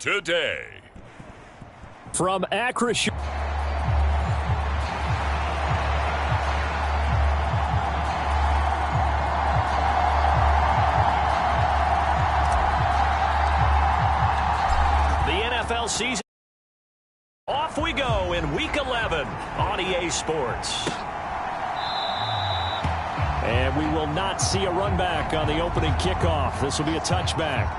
today. From Akron. NFL season. Off we go in Week 11 on EA Sports. And we will not see a run back on the opening kickoff. This will be a touchback.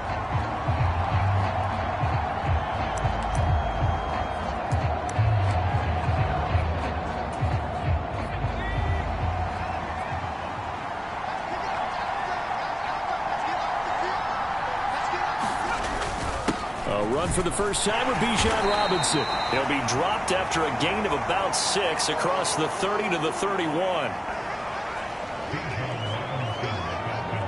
Run for the first time with Bijan Robinson. He'll be dropped after a gain of about 6 across the 30 to the 31.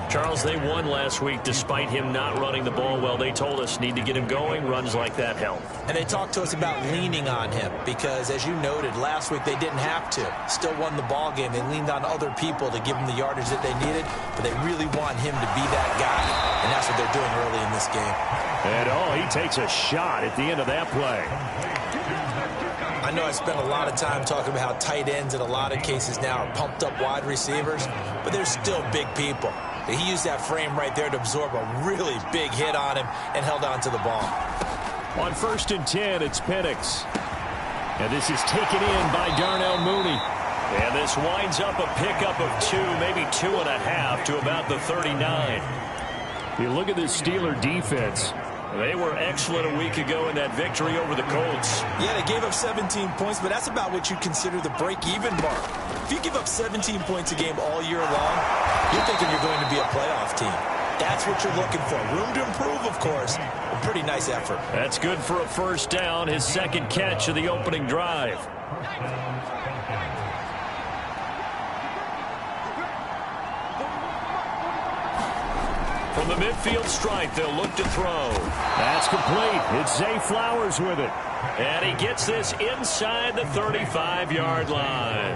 Charles, they won last week despite him not running the ball well. They told us need to get him going. Runs like that help. And they talked to us about leaning on him because, as you noted, last week they didn't have to. Still won the ball game. They leaned on other people to give them the yardage that they needed, but they really want him to be that guy, and that's what they're doing early in this game. And, he takes a shot at the end of that play. I know I spent a lot of time talking about how tight ends in a lot of cases now are pumped up wide receivers, but they're still big people. He used that frame right there to absorb a really big hit on him and held on to the ball. On 1st and 10, it's Penix. And this is taken in by Darnell Mooney. And this winds up a pickup of 2, maybe 2.5 to about the 39. You look at this Steeler defense. They were excellent a week ago in that victory over the Colts. Yeah, they gave up 17 points, but that's about what you consider the break-even mark. If you give up 17 points a game all year long, you're thinking you're going to be a playoff team. That's what you're looking for. Room to improve, of course. A pretty nice effort. That's good for a first down, his second catch of the opening drive. From the midfield stripe, they'll look to throw. That's complete. It's Zay Flowers with it. And he gets this inside the 35-yard line.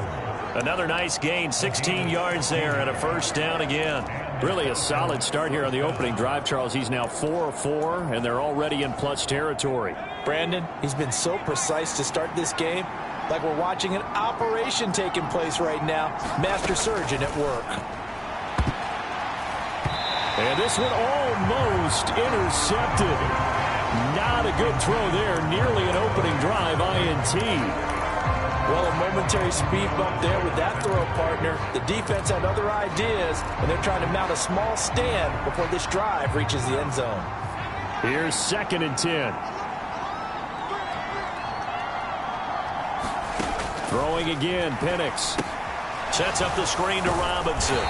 Another nice gain, 16 yards there and a first down again. Really a solid start here on the opening drive, Charles. He's now 4 of 4, and they're already in plus territory. Brandon, he's been so precise to start this game, like we're watching an operation taking place right now. Master surgeon at work. And this one almost intercepted. Not a good throw there. Nearly an opening drive INT. Well, a momentary speed bump there with that throw, partner. The defense had other ideas, and they're trying to mount a small stand before this drive reaches the end zone. Here's 2nd and 10. Throwing again, Penix. Sets up the screen to Robinson.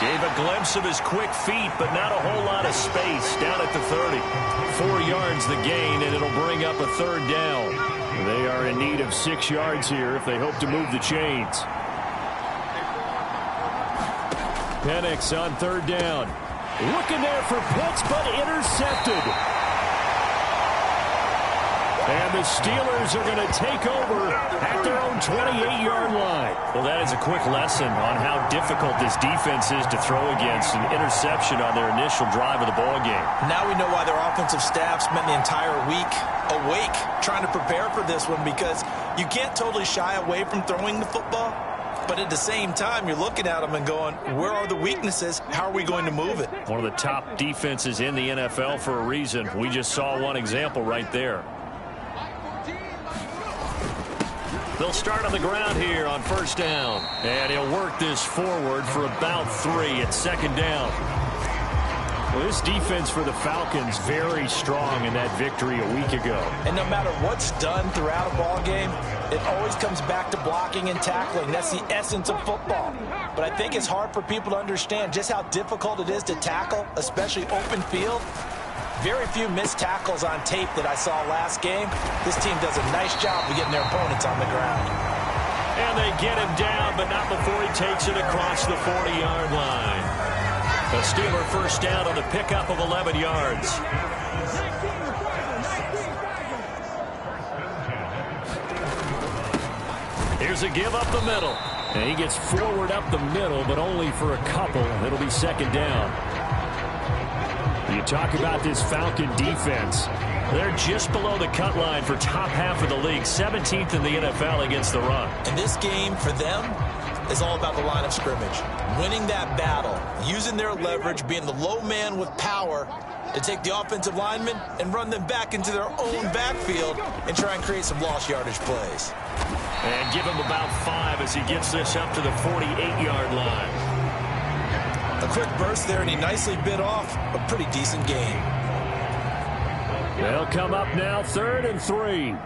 Gave a glimpse of his quick feet, but not a whole lot of space down at the 30. 4 yards the gain, and it'll bring up a third down. They are in need of 6 yards here if they hope to move the chains. Penix on 3rd down. Looking there for Pitts, but intercepted. And the Steelers are going to take over at their own 28-yard line. Well, that is a quick lesson on how difficult this defense is to throw against. An interception on their initial drive of the ballgame. Now we know why their offensive staff spent the entire week awake trying to prepare for this one, because you can't totally shy away from throwing the football. But at the same time, you're looking at them and going, where are the weaknesses? How are we going to move it? One of the top defenses in the NFL for a reason. We just saw one example right there. They'll start on the ground here on 1st down. And he'll work this forward for about 3 at 2nd down. Well, this defense for the Falcons very strong in that victory a week ago. And no matter what's done throughout a ball game, it always comes back to blocking and tackling. That's the essence of football. But I think it's hard for people to understand just how difficult it is to tackle, especially open field. Very few missed tackles on tape that I saw last game. This team does a nice job of getting their opponents on the ground. And they get him down, but not before he takes it across the 40-yard line. A Steeler first down on the pickup of 11 yards. Here's a give up the middle. And he gets forward up the middle, but only for a couple. It'll be 2nd down. You talk about this Falcon defense. They're just below the cut line for top half of the league, 17th in the NFL against the run. And this game for them is all about the line of scrimmage. Winning that battle, using their leverage, being the low man with power to take the offensive linemen and run them back into their own backfield and try and create some lost yardage plays. And give him about 5 as he gets this up to the 48-yard line. A quick burst there, and he nicely bit off a pretty decent gain. They'll come up now, 3rd and 3.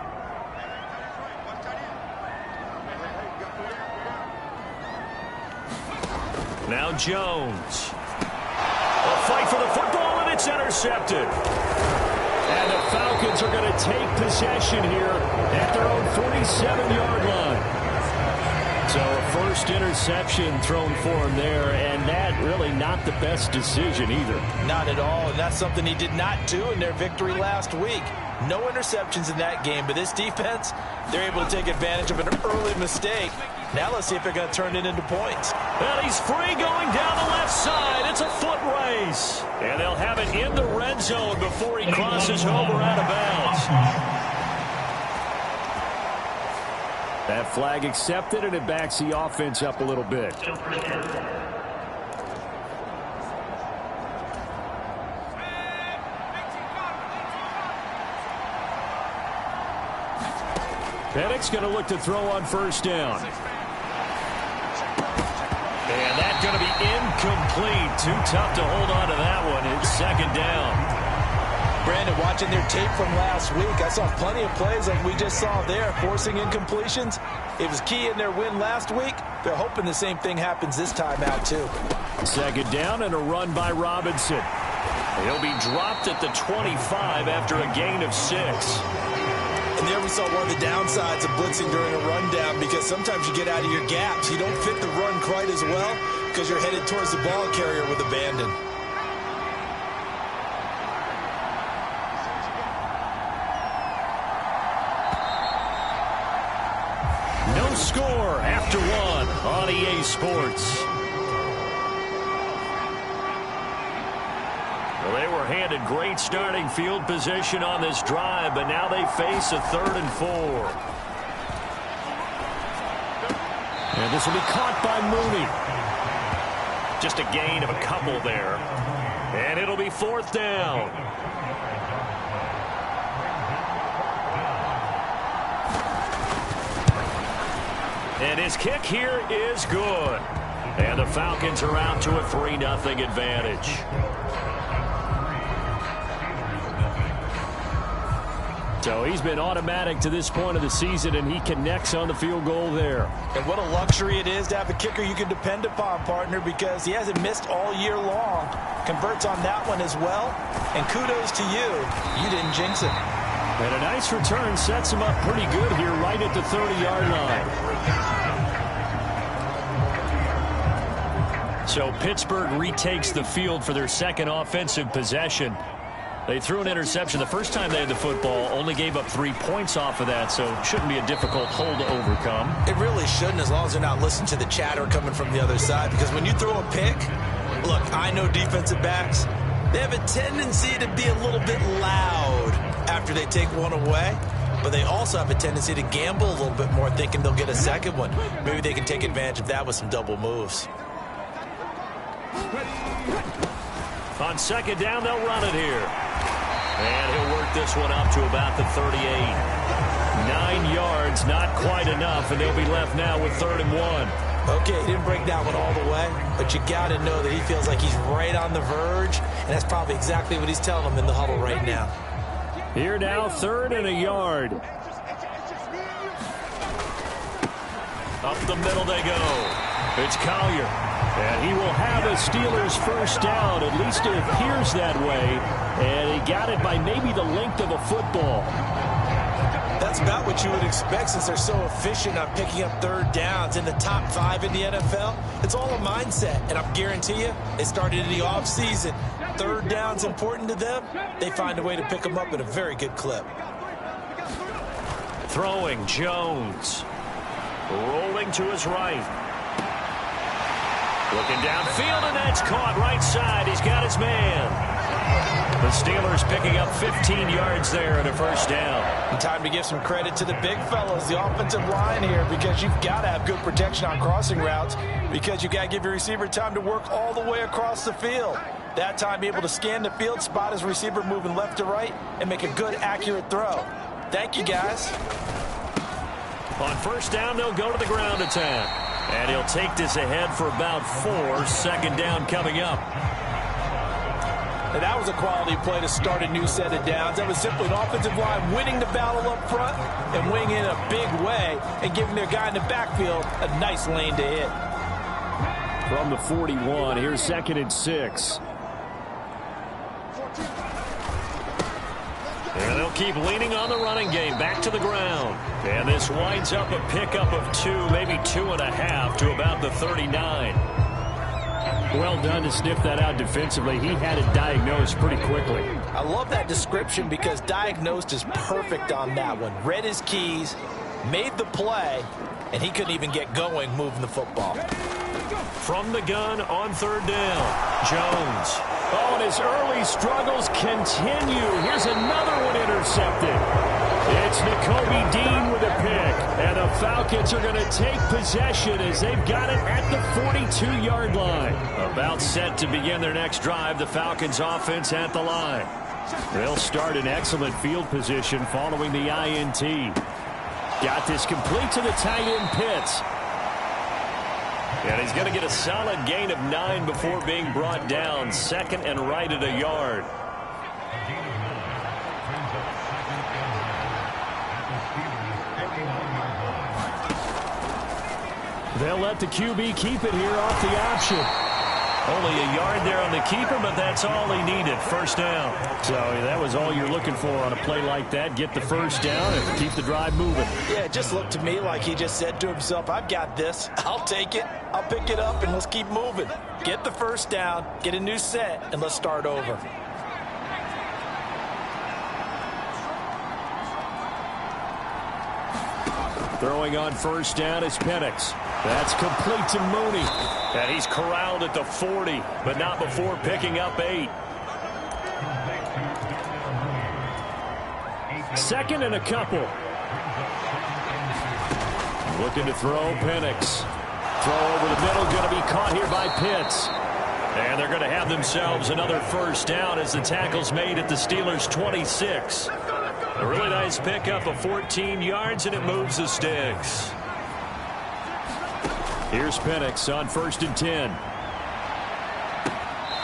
Now Jones. A fight for the football, and it's intercepted. And the Falcons are going to take possession here at their own 47-yard line. So a first interception thrown for him there, and that really not the best decision either. Not at all, and that's something he did not do in their victory last week. No interceptions in that game, but this defense, they're able to take advantage of an early mistake. Now let's see if they're going to turn it into points. And he's free going down the left side. It's a foot race. And they'll have it in the red zone before he crosses over out of bounds. That flag accepted, and it backs the offense up a little bit. Pennick's going to look to throw on first down. And that's going to be incomplete. Too tough to hold on to that one. It's second down. Brandon, watching their tape from last week, I saw plenty of plays like we just saw there, forcing incompletions. It was key in their win last week. They're hoping the same thing happens this time out, too. Second down and a run by Robinson. He'll be dropped at the 25 after a gain of 6. And there we saw one of the downsides of blitzing during a rundown, because sometimes you get out of your gaps. You don't fit the run quite as well because you're headed towards the ball carrier with abandon. No score after 1 on EA Sports. Well, they were handed great starting field position on this drive, but now they face a 3rd and 4. And this will be caught by Mooney. Just a gain of a couple there. And it'll be 4th down. And his kick here is good. And the Falcons are out to a 3-0 advantage. So he's been automatic to this point of the season, and he connects on the field goal there. And what a luxury it is to have a kicker you can depend upon, partner, because he hasn't missed all year long. Converts on that one as well. And kudos to you. You didn't jinx it. And a nice return sets him up pretty good here right at the 30-yard line. So Pittsburgh retakes the field for their second offensive possession. They threw an interception the first time they had the football, only gave up 3 points off of that, so it shouldn't be a difficult hole to overcome. It really shouldn't, as long as they're not listening to the chatter coming from the other side, because when you throw a pick, look, I know defensive backs, they have a tendency to be a little bit loud after they take one away, but they also have a tendency to gamble a little bit more, thinking they'll get a second one. Maybe they can take advantage of that with some double moves. On second down, they'll run it here. And he'll work this one up to about the 38. 9 yards, not quite enough, and they'll be left now with 3rd and 1. Okay, he didn't break that one all the way, but you got to know that he feels like he's right on the verge, and that's probably exactly what he's telling them in the huddle right now. Here now, 3rd and a yard. Up the middle they go. It's Collier. And he will have a Steelers first down. At least it appears that way. And he got it by maybe the length of a football. That's about what you would expect since they're so efficient on picking up 3rd downs in the top 5 in the NFL. It's all a mindset. And I guarantee you, it started in the offseason. 3rd down's important to them. They find a way to pick them up at a very good clip. Throwing, Jones. Rolling to his right. Looking downfield, and that's caught right side. He's got his man. The Steelers picking up 15 yards there and a first down. And time to give some credit to the big fellas, the offensive line here, because you've got to have good protection on crossing routes, because you've got to give your receiver time to work all the way across the field. That time, be able to scan the field, spot his receiver moving left to right, and make a good, accurate throw. Thank you, guys. On first down, they'll go to the ground attack. And he'll take this ahead for about 4. Second down coming up. And that was a quality play to start a new set of downs. That was simply an offensive line winning the battle up front and winning in a big way and giving their guy in the backfield a nice lane to hit. From the 41, here's 2nd and 6. And they'll keep leaning on the running game. Back to the ground. And this winds up a pickup of 2, maybe 2.5 to about the 39. Well done to sniff that out defensively. He had it diagnosed pretty quickly. I love that description because diagnosed is perfect on that one. Read his keys, made the play, and he couldn't even get going moving the football. From the gun on 3rd down, Jones. Oh, and his early struggles continue. Here's another one intercepted. It's Nakobe Dean with a pick. And the Falcons are going to take possession as they've got it at the 42-yard line. About set to begin their next drive, the Falcons offense at the line. They'll start in excellent field position following the INT. Got this complete to the tight end Pitts. And he's going to get a solid gain of 9 before being brought down. 2nd and right at a yard. They'll let the QB keep it here off the option. Only a yard there on the keeper, but that's all he needed. First down. So that was all you're looking for on a play like that. Get the first down and keep the drive moving. Yeah, it just looked to me like he just said to himself, I've got this. I'll take it. I'll pick it up, and let's keep moving. Get the first down, get a new set, and let's start over. Throwing on first down is Penix. That's complete to Mooney. And he's corralled at the 40, but not before picking up 8. 2nd and a couple. Looking to throw Penix. Throw over the middle, going to be caught here by Pitts. And they're going to have themselves another first down as the tackle's made at the Steelers' 26. A really nice pickup of 14 yards, and it moves the sticks. Here's Penix on 1st and 10.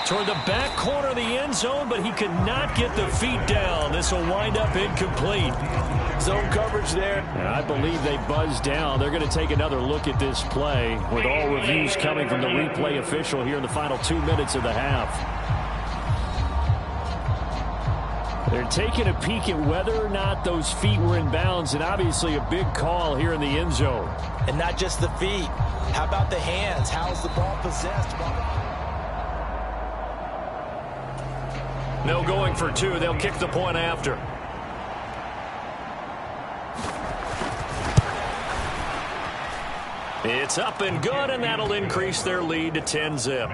Toward the back corner of the end zone, but he could not get the feet down. This will wind up incomplete. Zone coverage there. And I believe they buzzed down. They're going to take another look at this play with all reviews coming from the replay official here in the final 2 minutes of the half. They're taking a peek at whether or not those feet were in bounds, and obviously a big call here in the end zone. And not just the feet. How about the hands? How's the ball possessed? No going for 2. They'll kick the point after. It's up and good, and that'll increase their lead to 10-zip.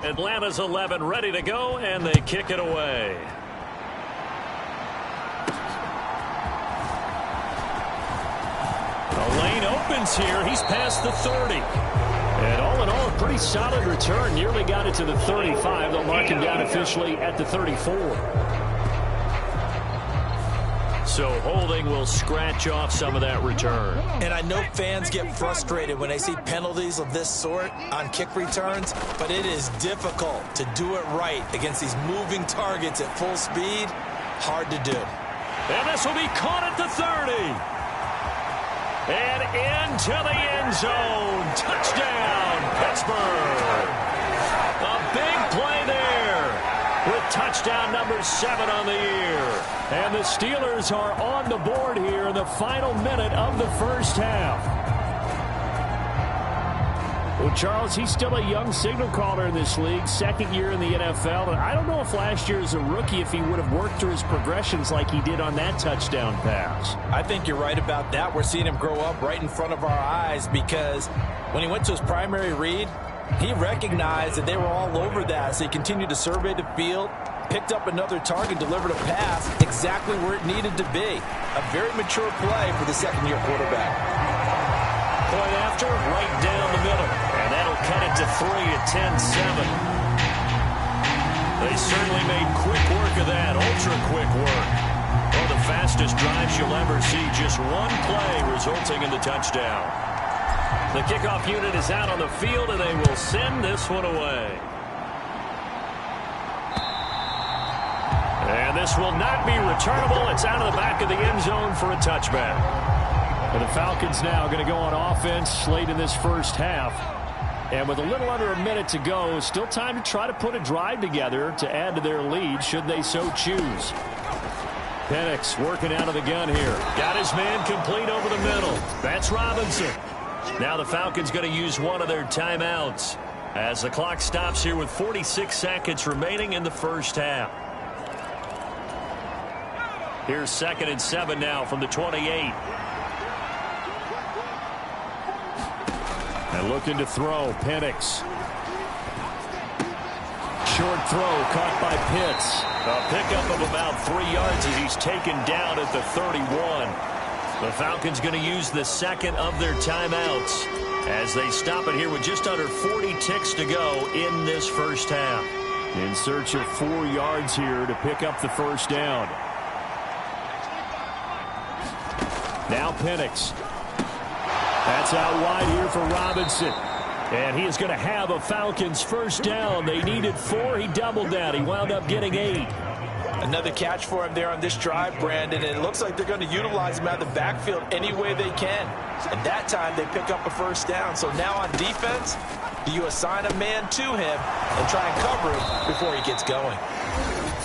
Atlanta's 11 ready to go, and they kick it away. The lane opens here. He's past the 30. And all in all, a pretty solid return. Nearly got it to the 35. They'll mark him down officially at the 34. So holding will scratch off some of that return. And I know fans get frustrated when they see penalties of this sort on kick returns, but it is difficult to do it right against these moving targets at full speed. Hard to do. And this will be caught at the 30. And into the end zone. Touchdown, Pittsburgh. A big play there with touchdown number 7 on the year. And the Steelers are on the board here in the final minute of the first half. Well, Charles, he's still a young signal caller in this league, 2nd year in the NFL. And I don't know if last year as a rookie if he would have worked through his progressions like he did on that touchdown pass. I think you're right about that. We're seeing him grow up right in front of our eyes because when he went to his primary read, He recognized that they were all over that, so he continued to survey the field, picked up another target, delivered a pass exactly where it needed to be. A very mature play for the second-year quarterback. Point after, right down the middle. And that'll cut it to 3 at 10-7. They certainly made quick work of that, ultra-quick work. One of the fastest drives you'll ever see, just one play resulting in the touchdown. The kickoff unit is out on the field, and they will send this one away. And this will not be returnable. It's out of the back of the end zone for a touchback. And the Falcons now going to go on offense late in this first half. And with a little under a minute to go, still time to try to put a drive together to add to their lead should they so choose. Penix working out of the gun here. Got his man complete over the middle. That's Robinson. Now the Falcons going to use one of their timeouts as the clock stops here with 46 seconds remaining in the first half. Here's 2nd and 7 now from the 28. And looking to throw, Penix. Short throw caught by Pitts. A pickup of about 3 yards as he's taken down at the 31. The Falcons going to use the second of their timeouts as they stop it here with just under 40 ticks to go in this first half. In search of 4 yards here to pick up the first down. Now Penix. That's out wide here for Robinson. And he is going to have a Falcons first down. They needed 4. He doubled that. He wound up getting 8. Another catch for him there on this drive, Brandon, and it looks like they're going to utilize him out of the backfield any way they can. And that time they pick up a first down. So now on defense, do you assign a man to him and try and cover him before he gets going?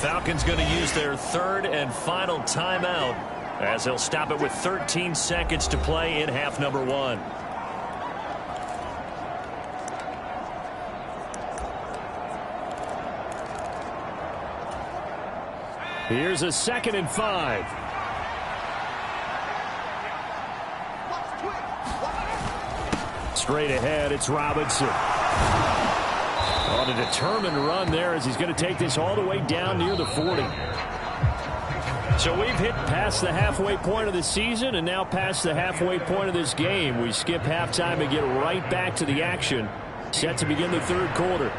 Falcons going to use their third and final timeout as they'll stop it with 13 seconds to play in half number 1. Here's a 2nd and 5. Straight ahead, it's Robinson. On a determined run there as he's going to take this all the way down near the 40. So we've hit past the halfway point of the season and now past the halfway point of this game. We skip halftime and get right back to the action. Set to begin the third quarter.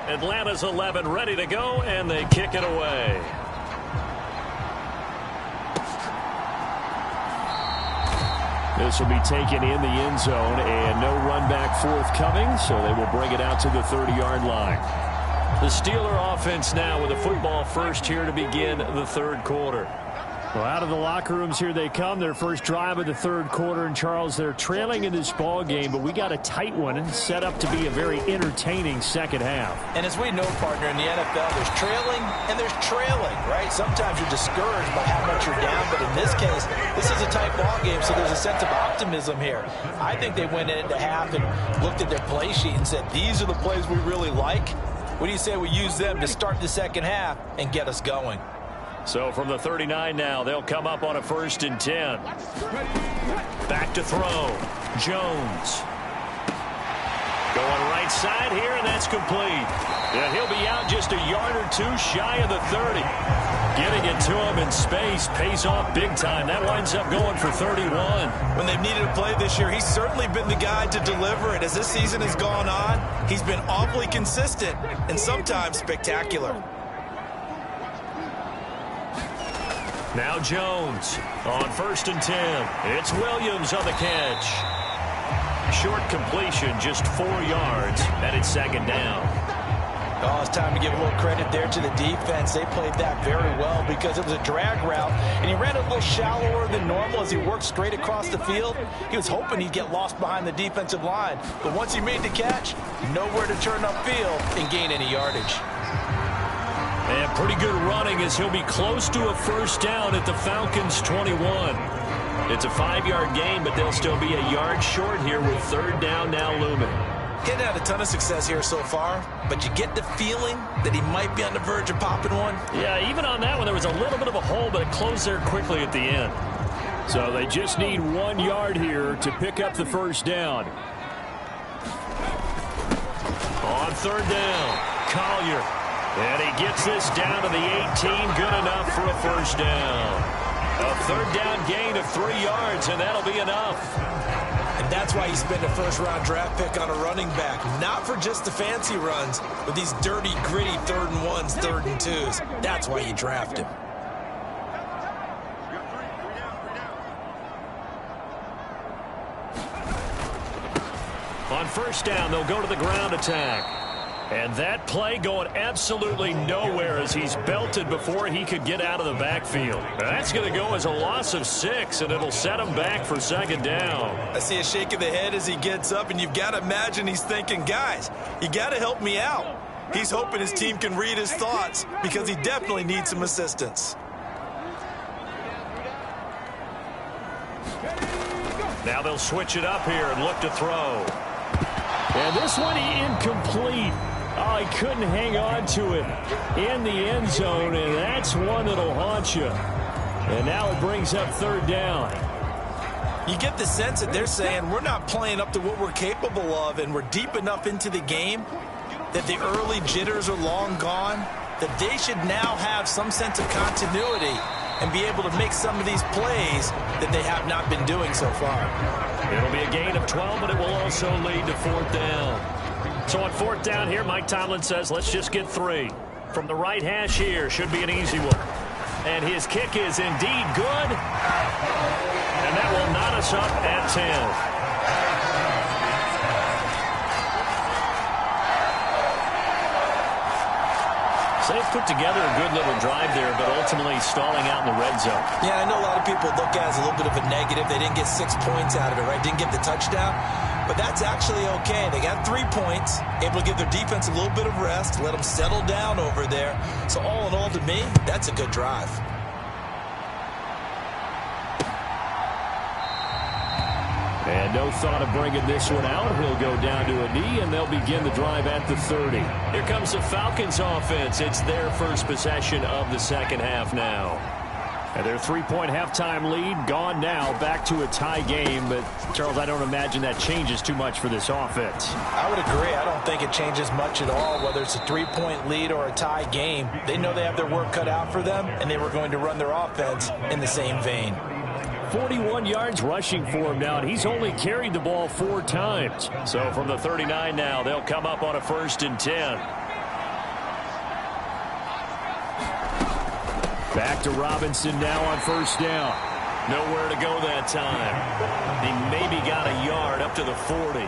Atlanta's 11 ready to go, and they kick it away. This will be taken in the end zone, and no run back forthcoming, so they will bring it out to the 30-yard line. The Steeler offense now with a football first here to begin the third quarter. Well, out of the locker rooms here they come. Their first drive of the third quarter. And, Charles, they're trailing in this ball game, but we got a tight one set up to be a very entertaining second half. And as we know, partner, in the NFL, there's trailing and there's trailing, right? Sometimes you're discouraged by how much you're down, but in this case, this is a tight ball game, so there's a sense of optimism here. I think they went into half and looked at their play sheet and said, these are the plays we really like. What do you say we use them to start the second half and get us going? So from the 39 now, they'll come up on a 1st and 10. Back to throw. Jones. Going right side here, and that's complete. And he'll be out just a yard or two shy of the 30. Getting it to him in space pays off big time. That winds up going for 31. When they've needed a play this year, he's certainly been the guy to deliver it. As this season has gone on, he's been awfully consistent and sometimes spectacular. Now Jones on 1st and 10. It's Williams on the catch. Short completion, just 4 yards, and it's 2nd down. Oh, it's time to give a little credit there to the defense. They played that very well because it was a drag route, and he ran a little shallower than normal as he worked straight across the field. He was hoping he'd get lost behind the defensive line, but once he made the catch, nowhere to turn upfield and gain any yardage. And pretty good running as he'll be close to a first down at the Falcons' 21. It's a 5-yard gain, but they'll still be a yard short here with 3rd down now looming. Getting had a ton of success here so far, but you get the feeling that he might be on the verge of popping one. Yeah, even on that one, there was a little bit of a hole, but it closed there quickly at the end. So they just need 1 yard here to pick up the first down. On third down, Collier. And he gets this down to the 18, good enough for a first down. A third down gain of 3 yards, and that'll be enough. And that's why you spend a first-round draft pick on a running back. Not for just the fancy runs, but these dirty, gritty 3rd and 1s, 3rd and 2s. That's why you draft him. On first down, they'll go to the ground attack. And that play going absolutely nowhere as he's belted before he could get out of the backfield. That's going to go as a loss of 6, and it'll set him back for second down. I see a shake of the head as he gets up, and you've got to imagine he's thinking, guys, you got to help me out. He's hoping his team can read his thoughts because he definitely needs some assistance. Now they'll switch it up here and look to throw. And this one incomplete. Oh, he couldn't hang on to it in the end zone, and that's one that'll haunt you. And now it brings up third down. You get the sense that they're saying we're not playing up to what we're capable of, and we're deep enough into the game that the early jitters are long gone, that they should now have some sense of continuity and be able to make some of these plays that they have not been doing so far. It'll be a gain of 12, but it will also lead to fourth down. So on fourth down here, Mike Tomlin says, let's just get 3. From the right hash here, should be an easy one. And his kick is indeed good. And that will knot us up at 10. So they've put together a good little drive there, but ultimately stalling out in the red zone. Yeah, I know a lot of people look at it as a little bit of a negative. They didn't get 6 points out of it, right? Didn't get the touchdown. But that's actually okay. They got 3 points, able to give their defense a little bit of rest, let them settle down over there. So all in all, to me, that's a good drive. And no thought of bringing this one out. He'll go down to a knee, and they'll begin the drive at the 30. Here comes the Falcons offense. It's their first possession of the second half now. And their 3-point halftime lead gone now, back to a tie game. But, Charles, I don't imagine that changes too much for this offense. I would agree. I don't think it changes much at all, whether it's a 3-point lead or a tie game. They know they have their work cut out for them, and they were going to run their offense in the same vein. 41 yards rushing for him now, and he's only carried the ball 4 times. So from the 39 now, they'll come up on a 1st and 10. Back to Robinson now on first down. Nowhere to go that time. He maybe got a yard up to the 40.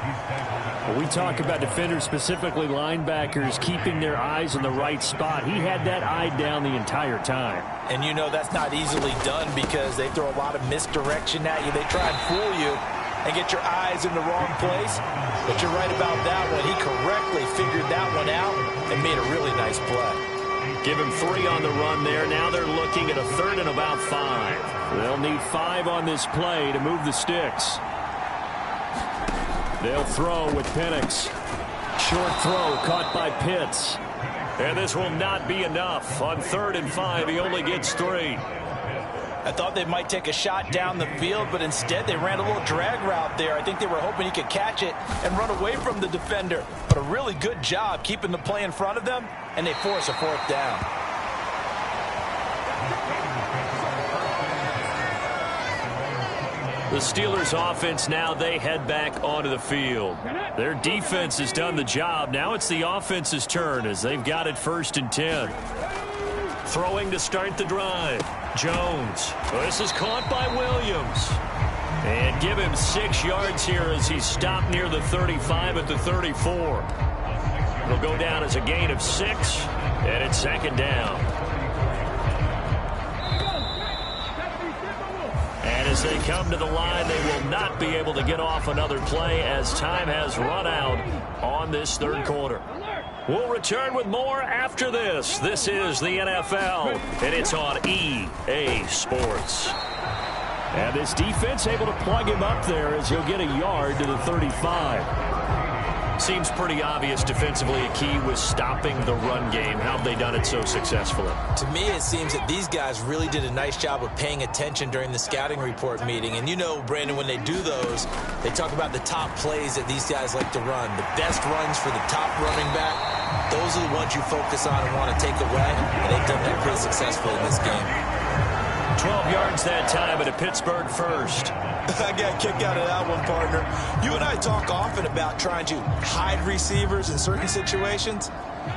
Well, we talk about defenders, specifically linebackers, keeping their eyes in the right spot. He had that eye down the entire time. And you know that's not easily done because they throw a lot of misdirection at you. They try and fool you and get your eyes in the wrong place. But you're right about that one. He correctly figured that one out and made a really nice play. Give him 3 on the run there. Now they're looking at a 3rd and about 5. They'll need 5 on this play to move the sticks. They'll throw with Penix. Short throw caught by Pitts. And this will not be enough. On 3rd and 5, he only gets 3. I thought they might take a shot down the field, but instead they ran a little drag route there. I think they were hoping he could catch it and run away from the defender. But a really good job keeping the play in front of them, and they force a 4th down. The Steelers offense now, they head back onto the field. Their defense has done the job. Now it's the offense's turn as they've got it 1st and 10. Throwing to start the drive. Jones. This is caught by Williams. And give him 6 yards here as he's stopped near the 35 at the 34. It'll go down as a gain of 6, and it's 2nd down. And as they come to the line, they will not be able to get off another play as time has run out on this 3rd quarter. We'll return with more after this. This is the NFL, and it's on EA Sports. And this defense able to plug him up there as he'll get a yard to the 35. Seems pretty obvious defensively a key was stopping the run game. How have they done it so successfully? To me, it seems that these guys really did a nice job of paying attention during the scouting report meeting. And you know, Brandon, when they do those, they talk about the top plays that these guys like to run. The best runs for the top running back, those are the ones you focus on and want to take away. And they've done that pretty successfully in this game. 12 yards that time at a Pittsburgh first. I got a kick out of that one, partner. You and I talk often about trying to hide receivers in certain situations,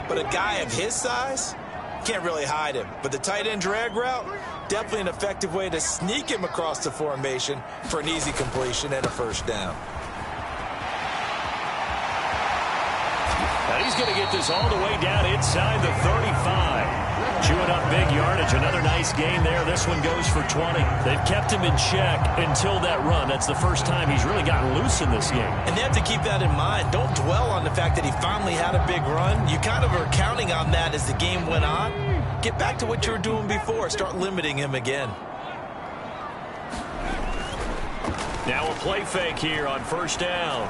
but a guy of his size can't really hide him. But the tight end drag route, definitely an effective way to sneak him across the formation for an easy completion and a first down. And he's going to get this all the way down inside the 35. Chewing up big yardage. Another nice gain there. This one goes for 20. They've kept him in check until that run. That's the first time he's really gotten loose in this game. And they have to keep that in mind. Don't dwell on the fact that he finally had a big run. You kind of are counting on that as the game went on. Get back to what you were doing before. Start limiting him again. Now a play fake here on first down.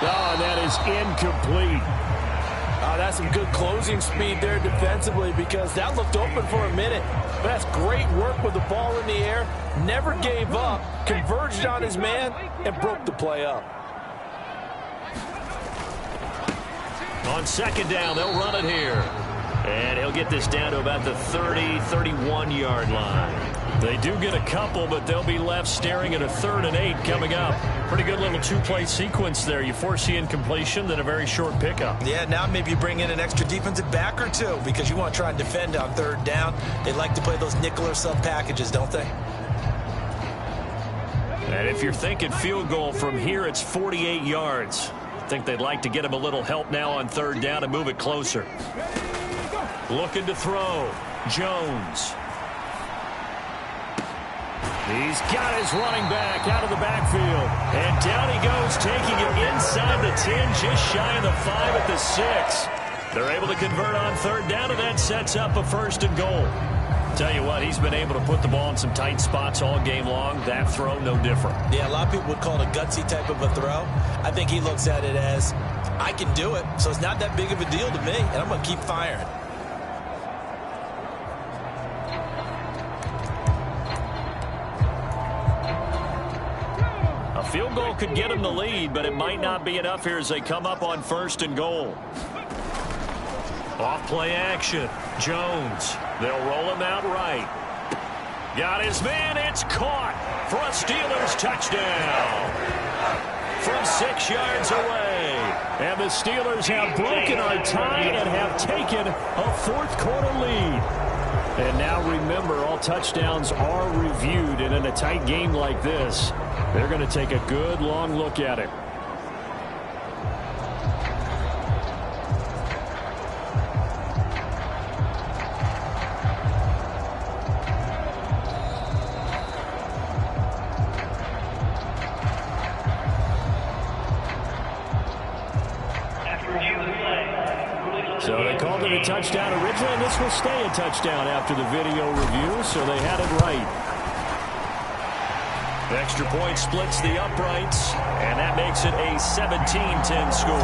Oh, and that is incomplete. That's some good closing speed there defensively because that looked open for a minute. But that's great work with the ball in the air. Never gave up, converged on his man, and broke the play up. On second down, they'll run it here. And he'll get this down to about the 30, 31-yard line. They do get a couple, but they'll be left staring at a 3rd and 8 coming up. Pretty good little two-play sequence there. You force the incompletion, then a very short pickup. Yeah, now maybe you bring in an extra defensive back or two because you want to try and defend on 3rd down. They like to play those nickel or sub packages, don't they? And if you're thinking field goal from here, it's 48 yards. I think they'd like to get him a little help now on 3rd down and move it closer. Looking to throw. Jones. He's got his running back out of the backfield. And down he goes, taking it inside the 10, just shy of the 5 at the 6. They're able to convert on 3rd down, and that sets up a 1st and goal. Tell you what, he's been able to put the ball in some tight spots all game long. That throw, no different. Yeah, a lot of people would call it a gutsy type of a throw. I think he looks at it as, I can do it, so it's not that big of a deal to me, and I'm going to keep firing. Field goal could get him the lead, but it might not be enough here as they come up on 1st and goal. Off play action. Jones. They'll roll him out right. Got his man. It's caught for a Steelers touchdown. From 6 yards away. And the Steelers have broken our tie and have taken a 4th quarter lead. And now remember, all touchdowns are reviewed, and in a tight game like this, they're going to take a good long look at it. So they called it a touchdown originally, and this will stay a touchdown after the video review, so they had it right. The extra point splits the uprights, and that makes it a 17-10 score.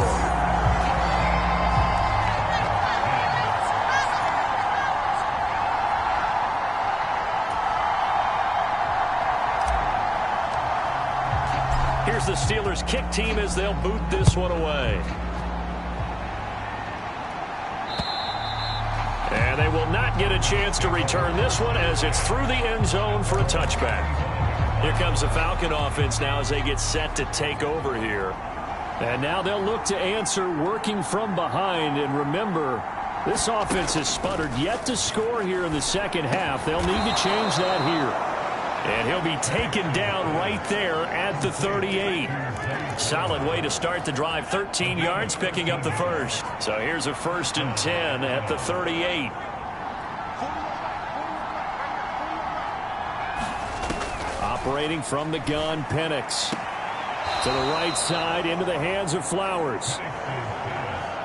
Here's the Steelers kick team as they'll boot this one away. And they will not get a chance to return this one as it's through the end zone for a touchback. Here comes the Falcon offense now as they get set to take over here. And now they'll look to answer working from behind. And remember, this offense has sputtered yet to score here in the second half. They'll need to change that here. And he'll be taken down right there at the 38. Solid way to start the drive. 13 yards, picking up the first. So here's a 1st and 10 at the 38. Operating from the gun, Penix. To the right side, into the hands of Flowers.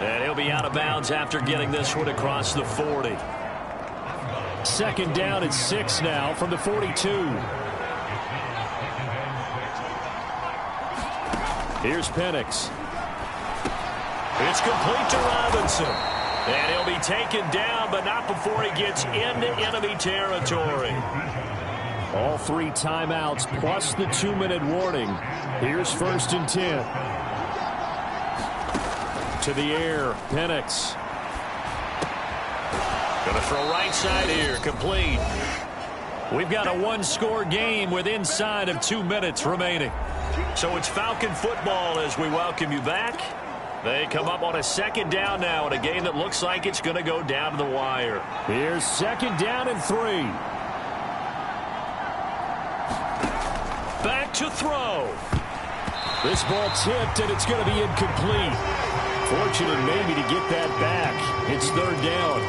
And he'll be out of bounds after getting this one across the 40. 2nd down at 6 now from the 42. Here's Penix. It's complete to Robinson. And he'll be taken down, but not before he gets into enemy territory. All 3 timeouts plus the 2-minute warning. Here's 1st and 10. To the air, Penix. Going to throw right side here, complete. We've got a 1-score game with inside of 2 minutes remaining. So it's Falcon football as we welcome you back. They come up on a 2nd down now in a game that looks like it's going to go down to the wire. Here's 2nd down and 3. Back to throw. This ball tipped, and it's going to be incomplete. Fortunate maybe to get that back. It's 3rd down.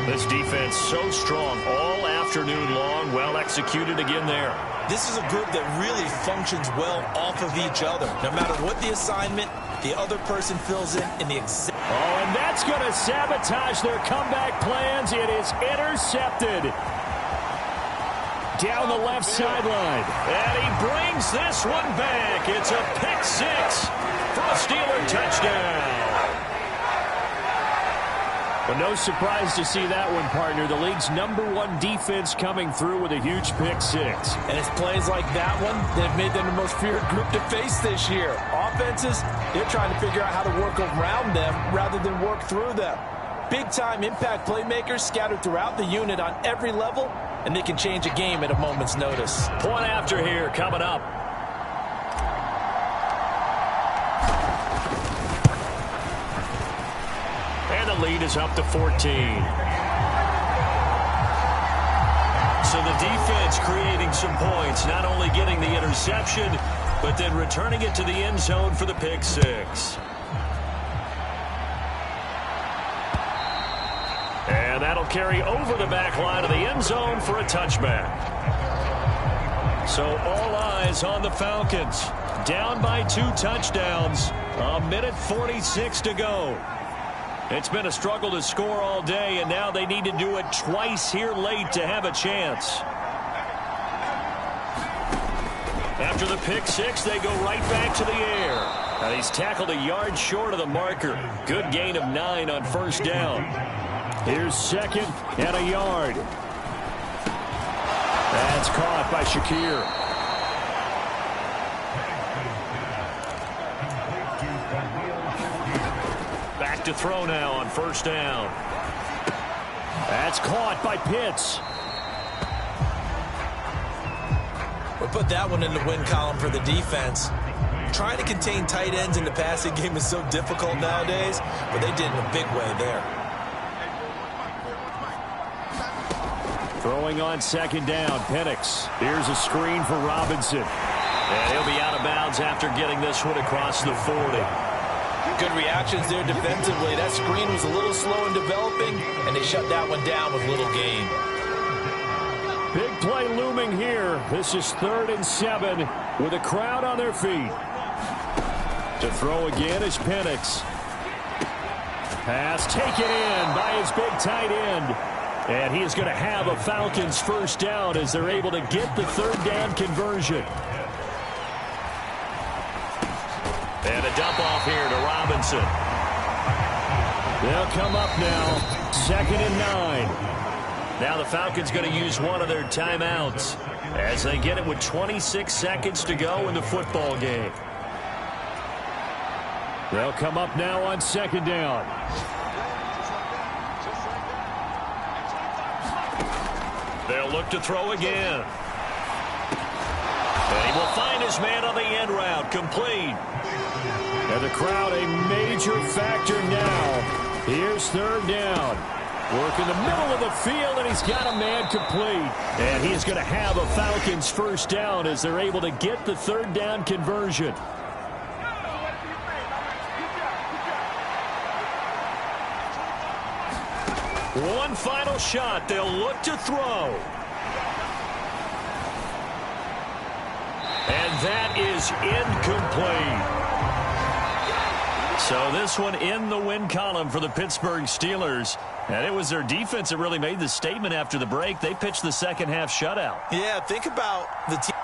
This defense so strong all afternoon long. Well executed again there. This is a group that really functions well off of each other. No matter what the assignment, the other person fills in the exact... Oh, and that's going to sabotage their comeback plans. It is intercepted. Down the left sideline. And he brings this one back. It's a pick 6 for a Steeler touchdown. But no surprise to see that one, partner. The league's #1 defense coming through with a huge pick 6. And it's plays like that one that have made them the most feared group to face this year. Offenses, they're trying to figure out how to work around them rather than work through them. Big-time impact playmakers scattered throughout the unit on every level, and they can change a game at a moment's notice. Point after here coming up. And the lead is up to 14. So the defense creating some points, not only getting the interception, but then returning it to the end zone for the pick 6. And that'll carry over the back line of the end zone for a touchback. So all eyes on the Falcons. Down by 2 touchdowns. 1:46 to go. It's been a struggle to score all day, and now they need to do it twice here late to have a chance. After the pick 6, they go right back to the air. And he's tackled a yard short of the marker. Good gain of 9 on 1st down. Here's 2nd and a yard. That's caught by Shakir. Back to throw now on 1st down. That's caught by Pitts. We'll put that one in the win column for the defense. Trying to contain tight ends in the passing game is so difficult nowadays, but they did in a big way there. Throwing on 2nd down, Penix. Here's a screen for Robinson. And he'll be out of bounds after getting this one across the 40. Good reactions there defensively. That screen was a little slow in developing, and they shut that one down with little gain. Big play looming here. This is 3rd and 7 with a crowd on their feet. To throw again is Penix. Pass taken in by his big tight end. And he is going to have a Falcons 1st down as they're able to get the 3rd down conversion. And a dump off here to Robinson. They'll come up now. 2nd and 9. Now the Falcons going to use one of their timeouts as they get it with 26 seconds to go in the football game. They'll come up now on 2nd down. They'll look to throw again. And he will find his man on the end route. Complete. And the crowd a major factor now. Here's 3rd down. Work in the middle of the field, and he's got a man complete. And he's going to have a Falcons 1st down as they're able to get the 3rd down conversion. One final shot. They'll look to throw. And that is incomplete. So this one in the win column for the Pittsburgh Steelers. And it was their defense that really made the statement after the break. They pitched the 2nd half shutout. Yeah, think about the team.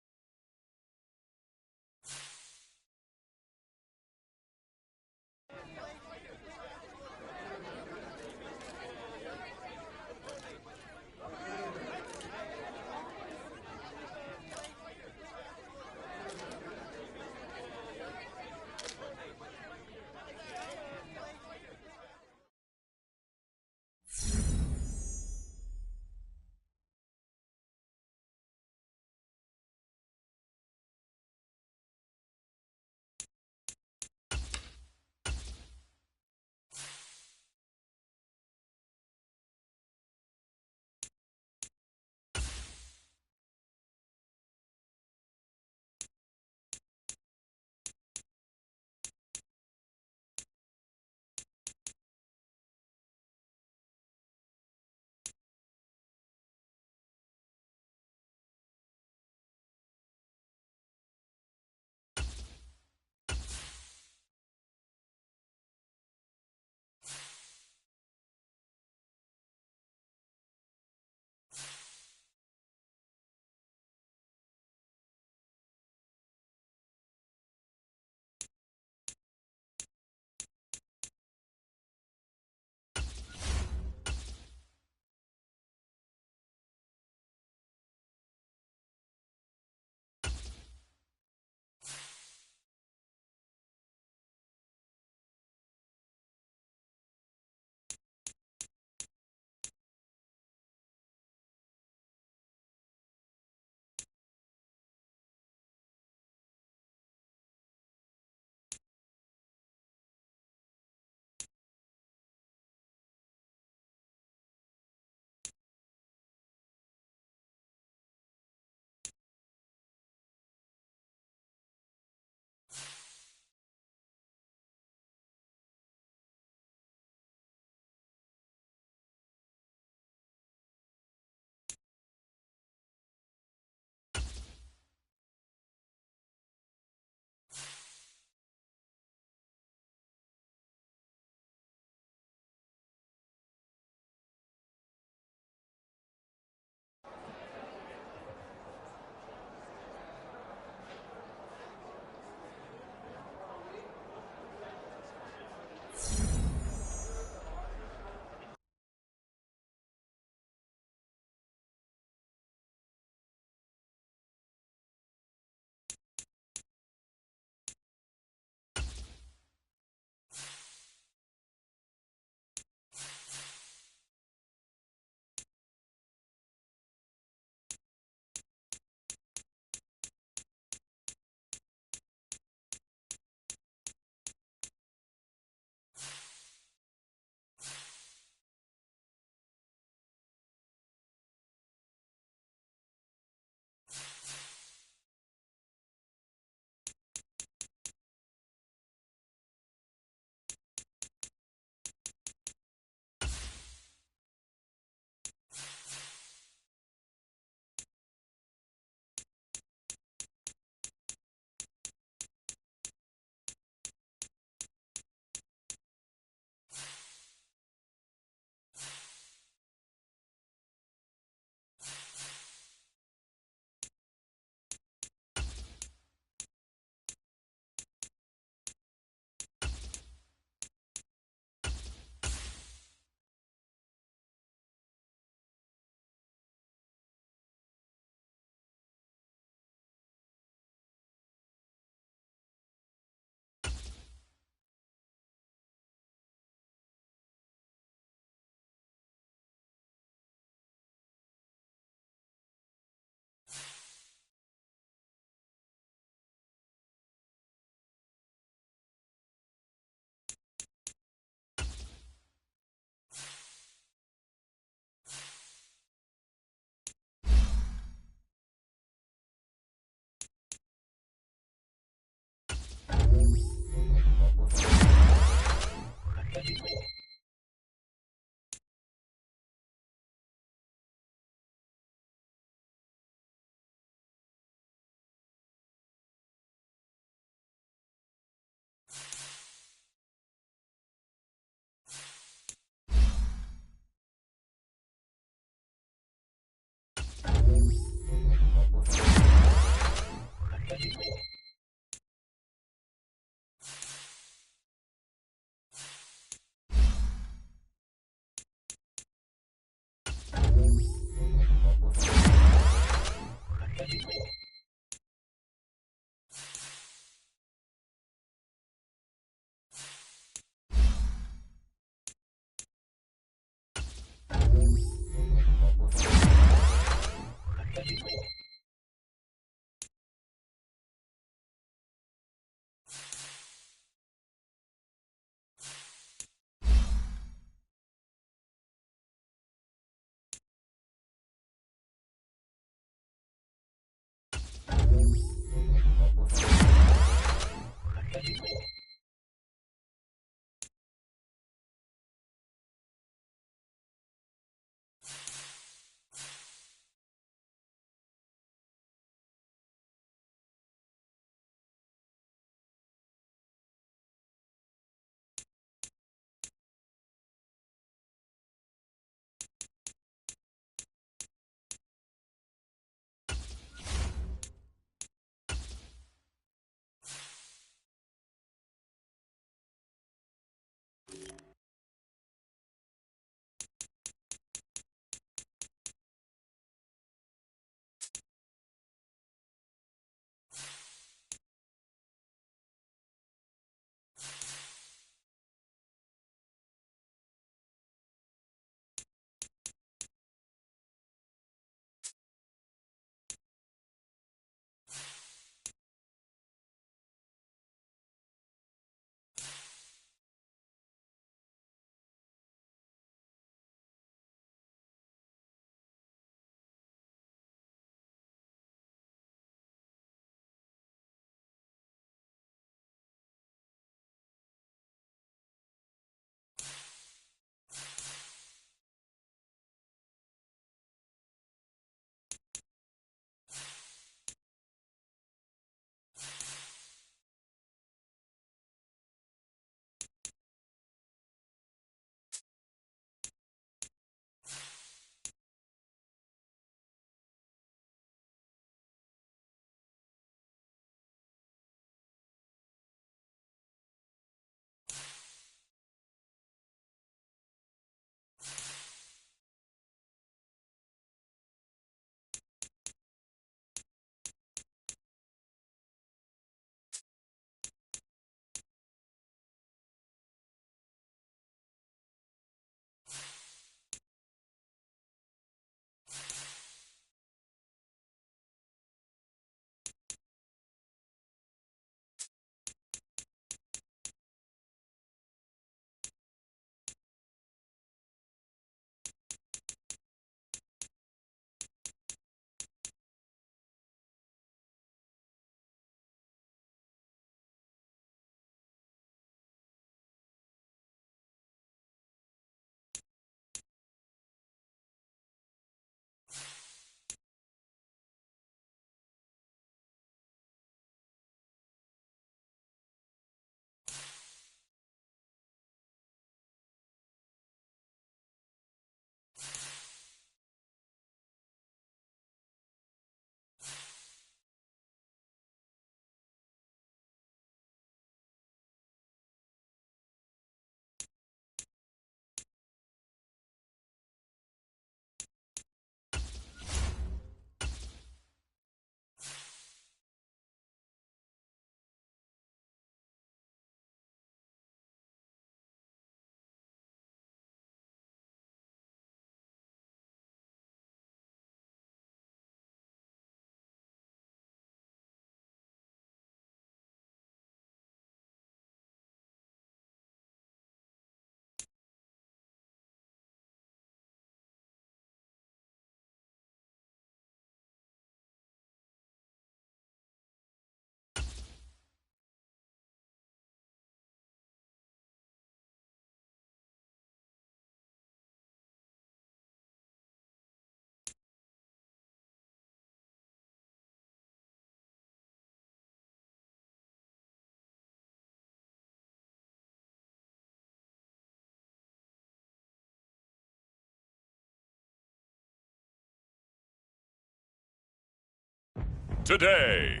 today.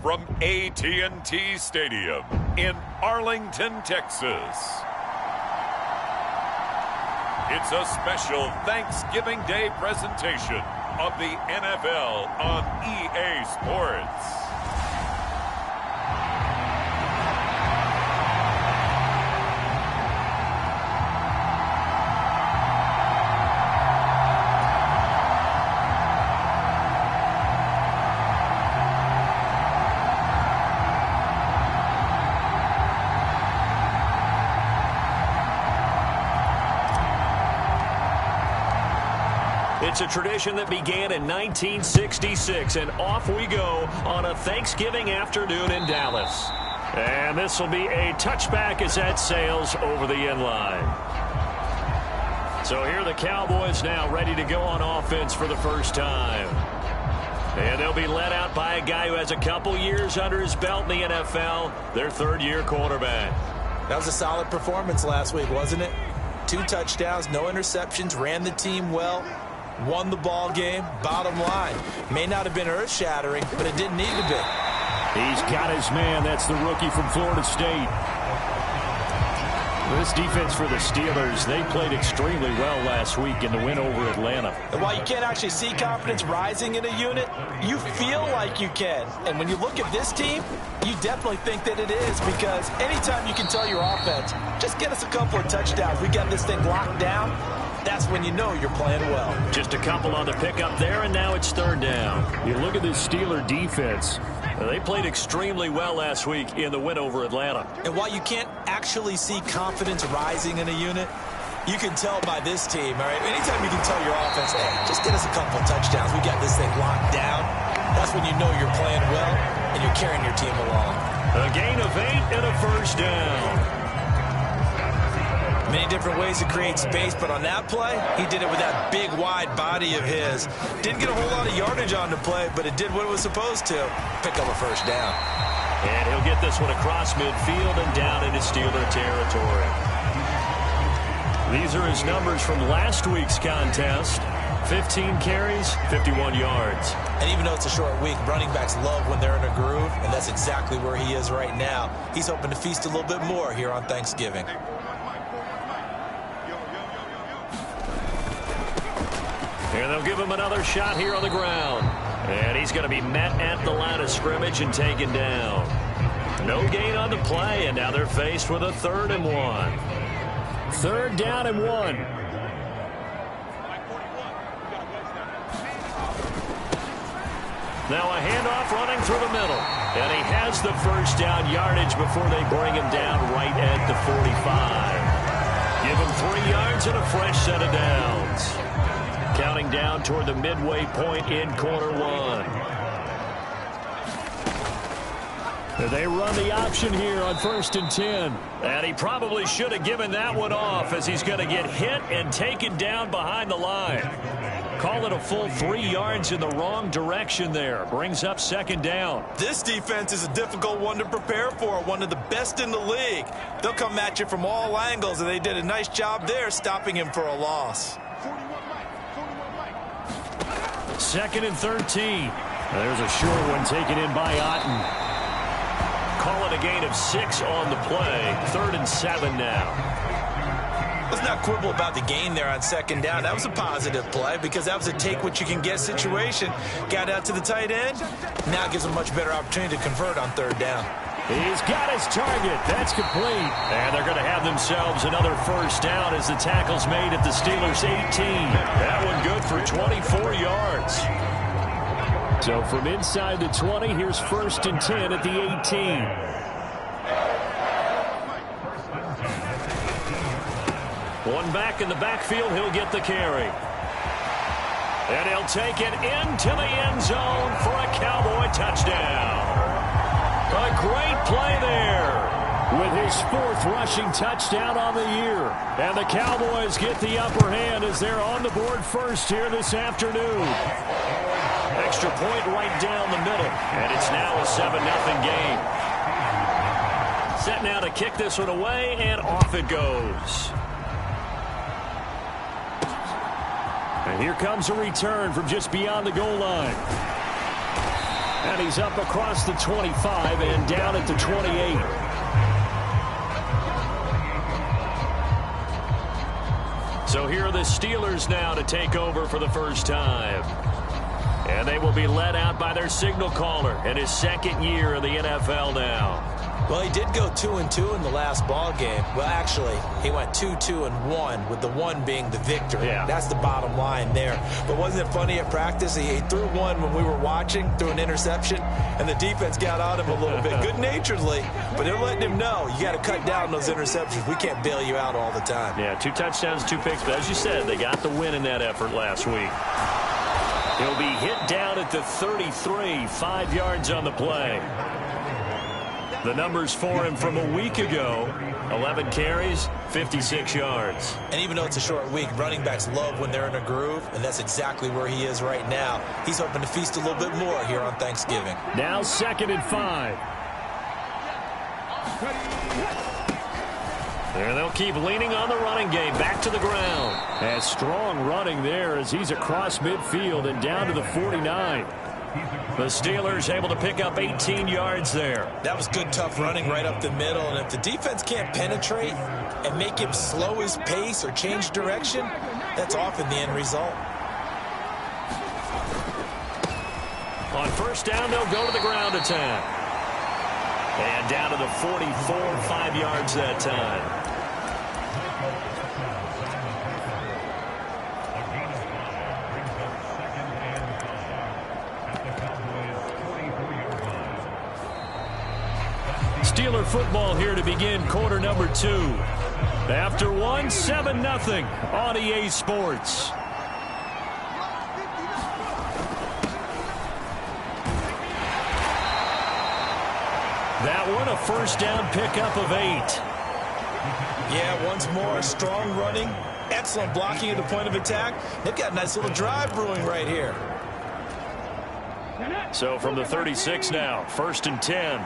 From AT&T Stadium in Arlington, Texas. It's a special Thanksgiving Day presentation of the NFL on EA Sports. It's a tradition that began in 1966, and off we go on a Thanksgiving afternoon in Dallas. And this will be a touchback as that sails over the end line. So here are the Cowboys now ready to go on offense for the first time. And they'll be led out by a guy who has a couple years under his belt in the NFL, their third-year quarterback. That was a solid performance last week, wasn't it? 2 touchdowns, no interceptions, ran the team well. Won the ball game. Bottom line, may not have been earth-shattering, but it didn't need to be. He's got his man. That's the rookie from Florida State. This defense for the Steelers, they played extremely well last week in the win over Atlanta. And while you can't actually see confidence rising in a unit, you feel like you can. And when you look at this team, you definitely think that it is, because anytime you can tell your offense, just get us a couple of touchdowns, we got this thing locked down, that's when you know you're playing well. Just a couple on the pickup there, and now it's third down. You look at this Steeler defense. They played extremely well last week in the win over Atlanta. And while you can't actually see confidence rising in a unit, you can tell by this team, all right? Anytime you can tell your offense, hey, just get us a couple of touchdowns, we got this thing locked down, that's when you know you're playing well and you're carrying your team along. A gain of 8 and a first down. Many different ways to create space, but on that play, he did it with that big, wide body of his. Didn't get a whole lot of yardage on the play, but it did what it was supposed to. Pick up a first down. And he'll get this one across midfield and down into Steeler territory. These are his numbers from last week's contest. 15 carries, 51 yards. And even though it's a short week, running backs love when they're in a groove, and that's exactly where he is right now. He's hoping to feast a little bit more here on Thanksgiving. And they'll give him another shot here on the ground. And he's going to be met at the line of scrimmage and taken down. No gain on the play, and now they're faced with a 3rd and 1. 3rd down and 1. Now a handoff running through the middle. And he has the first down yardage before they bring him down right at the 45. Give him 3 yards and a fresh set of downs. Counting down toward the midway point in quarter 1. They run the option here on 1st and 10. And he probably should have given that one off, as he's going to get hit and taken down behind the line. Call it a full 3 yards in the wrong direction there. Brings up 2nd down. This defense is a difficult one to prepare for, one of the best in the league. They'll come at you from all angles, and they did a nice job there stopping him for a loss. 2nd and 13. There's a short one taken in by Otten. Call it a gain of 6 on the play. 3rd and 7 now. Let's not quibble about the gain there on 2nd down. That was a positive play because that was a take-what-you-can-get situation. Got out to the tight end. Now it gives him a much better opportunity to convert on 3rd down. He's got his target. That's complete. And they're going to have themselves another first down as the tackle's made at the Steelers' 18. That one good for 24 yards. So from inside the 20, here's 1st and 10 at the 18. One back in the backfield, he'll get the carry. And he'll take it into the end zone for a Cowboy touchdown. A great play there. With his 4th rushing touchdown on the year. And the Cowboys get the upper hand as they're on the board first here this afternoon. Extra point right down the middle. And it's now a 7-0 game. Set now to kick this one away, and off it goes. And here comes a return from just beyond the goal line. And he's up across the 25 and down at the 28. So here are the Steelers now to take over for the first time. And they will be led out by their signal caller in his second year in the NFL now. Well, he did go 2-2 in the last ball game. Well, actually, he went 2-2-1, with the one being the victory. Yeah. That's the bottom line there. But wasn't it funny at practice? He threw one when we were watching, threw an interception, and the defense got on him a little bit, good-naturedly. But they're letting him know, you got to cut down those interceptions. We can't bail you out all the time. Yeah, 2 touchdowns, 2 picks. But as you said, they got the win in that effort last week. He'll be hit down at the 33, 5 yards on the play. The numbers for him from a week ago, 11 carries, 56 yards. And even though it's a short week, running backs love when they're in a groove, and that's exactly where he is right now. He's hoping to feast a little bit more here on Thanksgiving. Now 2nd and 5. There they'll keep leaning on the running game, back to the ground. And strong running there as he's across midfield and down to the 49. The Steelers able to pick up 18 yards there. That was good, tough running right up the middle. And if the defense can't penetrate and make him slow his pace or change direction, that's often the end result. On first down, they'll go to the ground attack. And down to the 44, 5 yards that time. Steeler football here to begin quarter number 2. After one, 7-0 on EA Sports. That one, a first down pickup of 8. Yeah, once more, strong running, excellent blocking at the point of attack. They've got a nice little drive brewing right here. So from the 36 now, 1st and 10.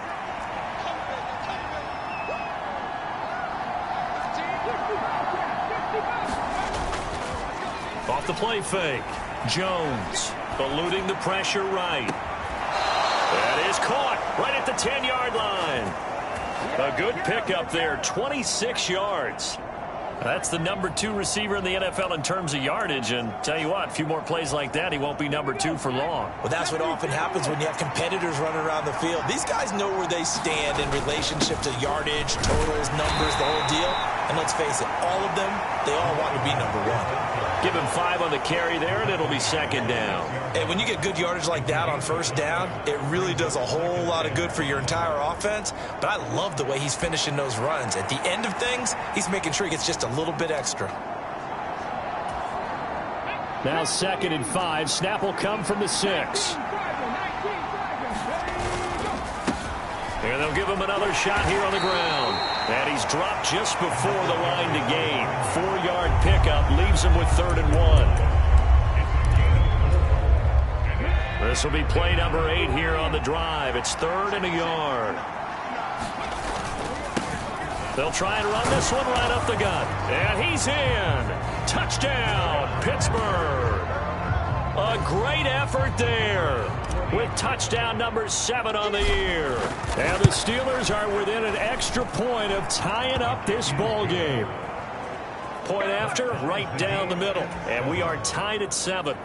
Off the play fake. Jones eluding the pressure right. That is caught right at the 10-yard line. A good pickup there, 26 yards. That's the number 2 receiver in the NFL in terms of yardage. And tell you what, a few more plays like that, he won't be number 2 for long. Well, that's what often happens when you have competitors running around the field. These guys know where they stand in relationship to yardage, totals, numbers, the whole deal. And let's face it, all of them, they all want to be number 1. Give him 5 on the carry there, and it'll be 2nd down. And when you get good yardage like that on first down, it really does a whole lot of good for your entire offense. But I love the way he's finishing those runs. At the end of things, he's making sure he gets just a little bit extra. Now 2nd and 5. Snap will come from the 6. And they'll give him another shot here on the ground. And he's dropped just before the line to gain. 4-yard pickup leaves him with 3rd and 1. This will be play number 8 here on the drive. It's 3rd and a yard. They'll try and run this one right up the gut. And he's in. Touchdown, Pittsburgh. A great effort there with touchdown number 7 on the year. And the Steelers are within an extra point of tying up this ball game. Point after, right down the middle. And we are tied at 7.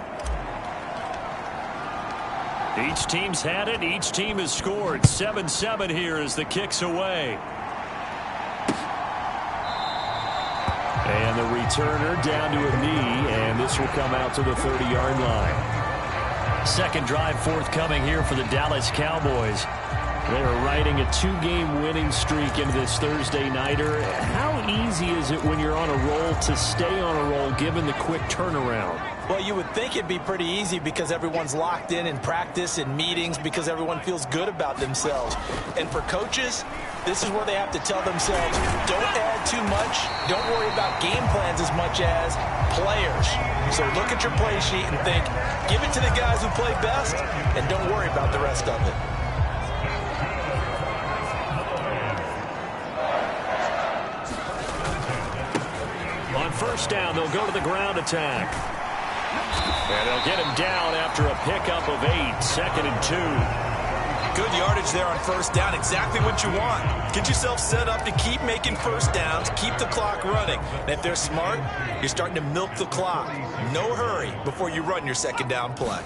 Each team's had it. Each team has scored. 7-7 here as the kick's away. And the returner down to a knee, and this will come out to the 30-yard line. Second drive forthcoming here for the Dallas Cowboys. They are riding a 2-game winning streak into this Thursday nighter. How easy is it when you're on a roll to stay on a roll given the quick turnaround? Well, you would think it'd be pretty easy because everyone's locked in practice and meetings because everyone feels good about themselves. And for coaches, this is where they have to tell themselves, don't add too much. Don't worry about game plans as much as players. So look at your play sheet and think, give it to the guys who play best and don't worry about the rest of it. On first down, they'll go to the ground attack. And they'll get him down after a pickup of 8, 2nd and 2. Good yardage there on first down. Exactly what you want. Get yourself set up to keep making first downs, keep the clock running. And if they're smart, you're starting to milk the clock. No hurry before you run your second down play.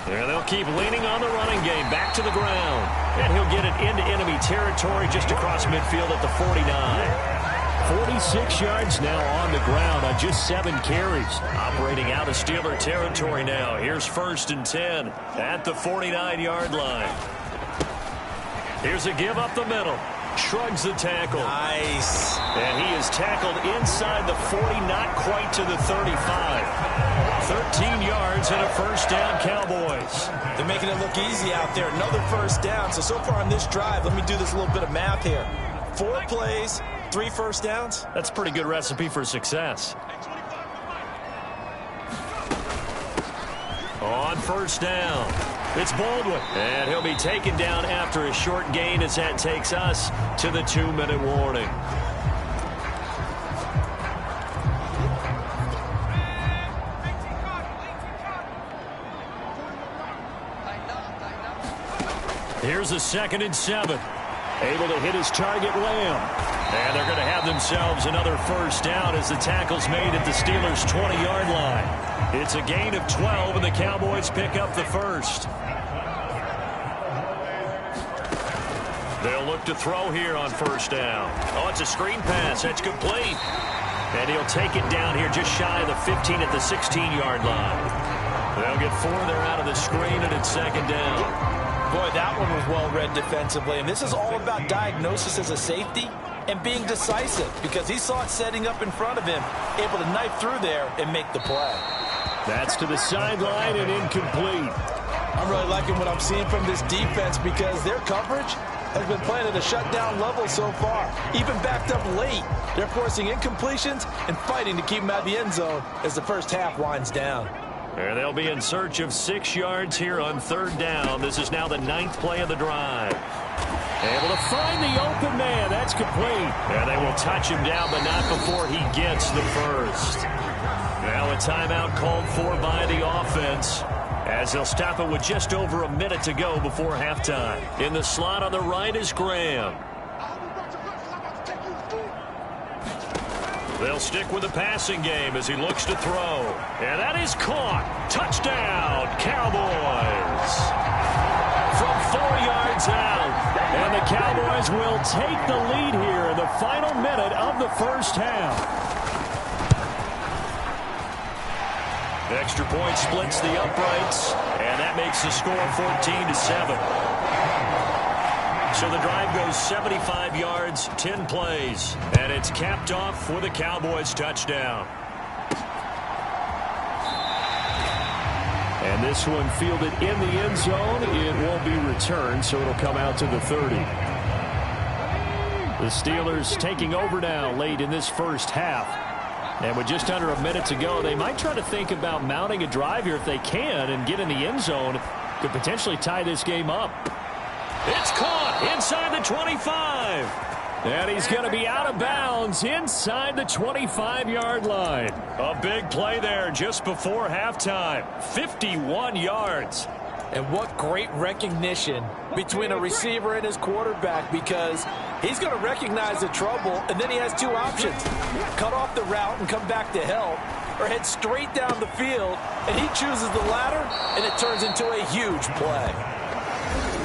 Yeah, they'll keep leaning on the running game. Back to the ground. And he'll get it into enemy territory just across midfield at the 49. 46 yards now on the ground on just 7 carries. Operating out of Steeler territory now. Here's 1st and 10 at the 49-yard line. Here's a give up the middle. Shrugs the tackle. Nice. And he is tackled inside the 40, not quite to the 35. 13 yards and a first down, Cowboys. They're making it look easy out there. Another first down. So far on this drive, let me do this little bit of math here. 4 plays, 3 first downs. That's a pretty good recipe for success. On first down, it's Baldwin. And he'll be taken down after a short gain as that takes us to the 2-minute warning. Here's a 2nd and 7. Able to hit his target, Lamb. And they're going to have themselves another first down as the tackle's made at the Steelers' 20-yard line. It's a gain of 12, and the Cowboys pick up the first. They'll look to throw here on first down. Oh, it's a screen pass. That's complete. And he'll take it down here just shy of the 15 at the 16-yard line. They'll get 4 there out of the screen, and it's 2nd down. Boy, that one was well read defensively. And this is all about diagnosis as a safety and being decisive because he saw it setting up in front of him, able to knife through there and make the play. That's to the sideline and incomplete. I'm really liking what I'm seeing from this defense because their coverage has been playing at a shutdown level so far. Even backed up late, they're forcing incompletions and fighting to keep them out of the end zone as the first half winds down. And they'll be in search of 6 yards here on 3rd down. This is now the 9th play of the drive. Able to find the open man. That's complete. And they will touch him down, but not before he gets the first. Now a timeout called for by the offense, as they'll stop it with just over a minute to go before halftime. In the slot on the right is Graham. They'll stick with the passing game as he looks to throw. And that is caught. Touchdown, Cowboys. From 4 yards out. And the Cowboys will take the lead here in the final minute of the first half. The extra point splits the uprights, and that makes the score 14-7. So the drive goes 75 yards, 10 plays, and it's capped off with a Cowboys touchdown. And this one fielded in the end zone. It won't be returned, so it'll come out to the 30. The Steelers taking over now late in this first half. And with just under a minute to go, they might try to think about mounting a drive here if they can and get in the end zone. Could potentially tie this game up. It's caught inside the 25. And he's going to be out of bounds inside the 25-yard line. A big play there just before halftime. 51 yards. And what great recognition between a receiver and his quarterback, because he's going to recognize the trouble, and then he has 2 options. Cut off the route and come back to help, or head straight down the field, and he chooses the latter, and it turns into a huge play.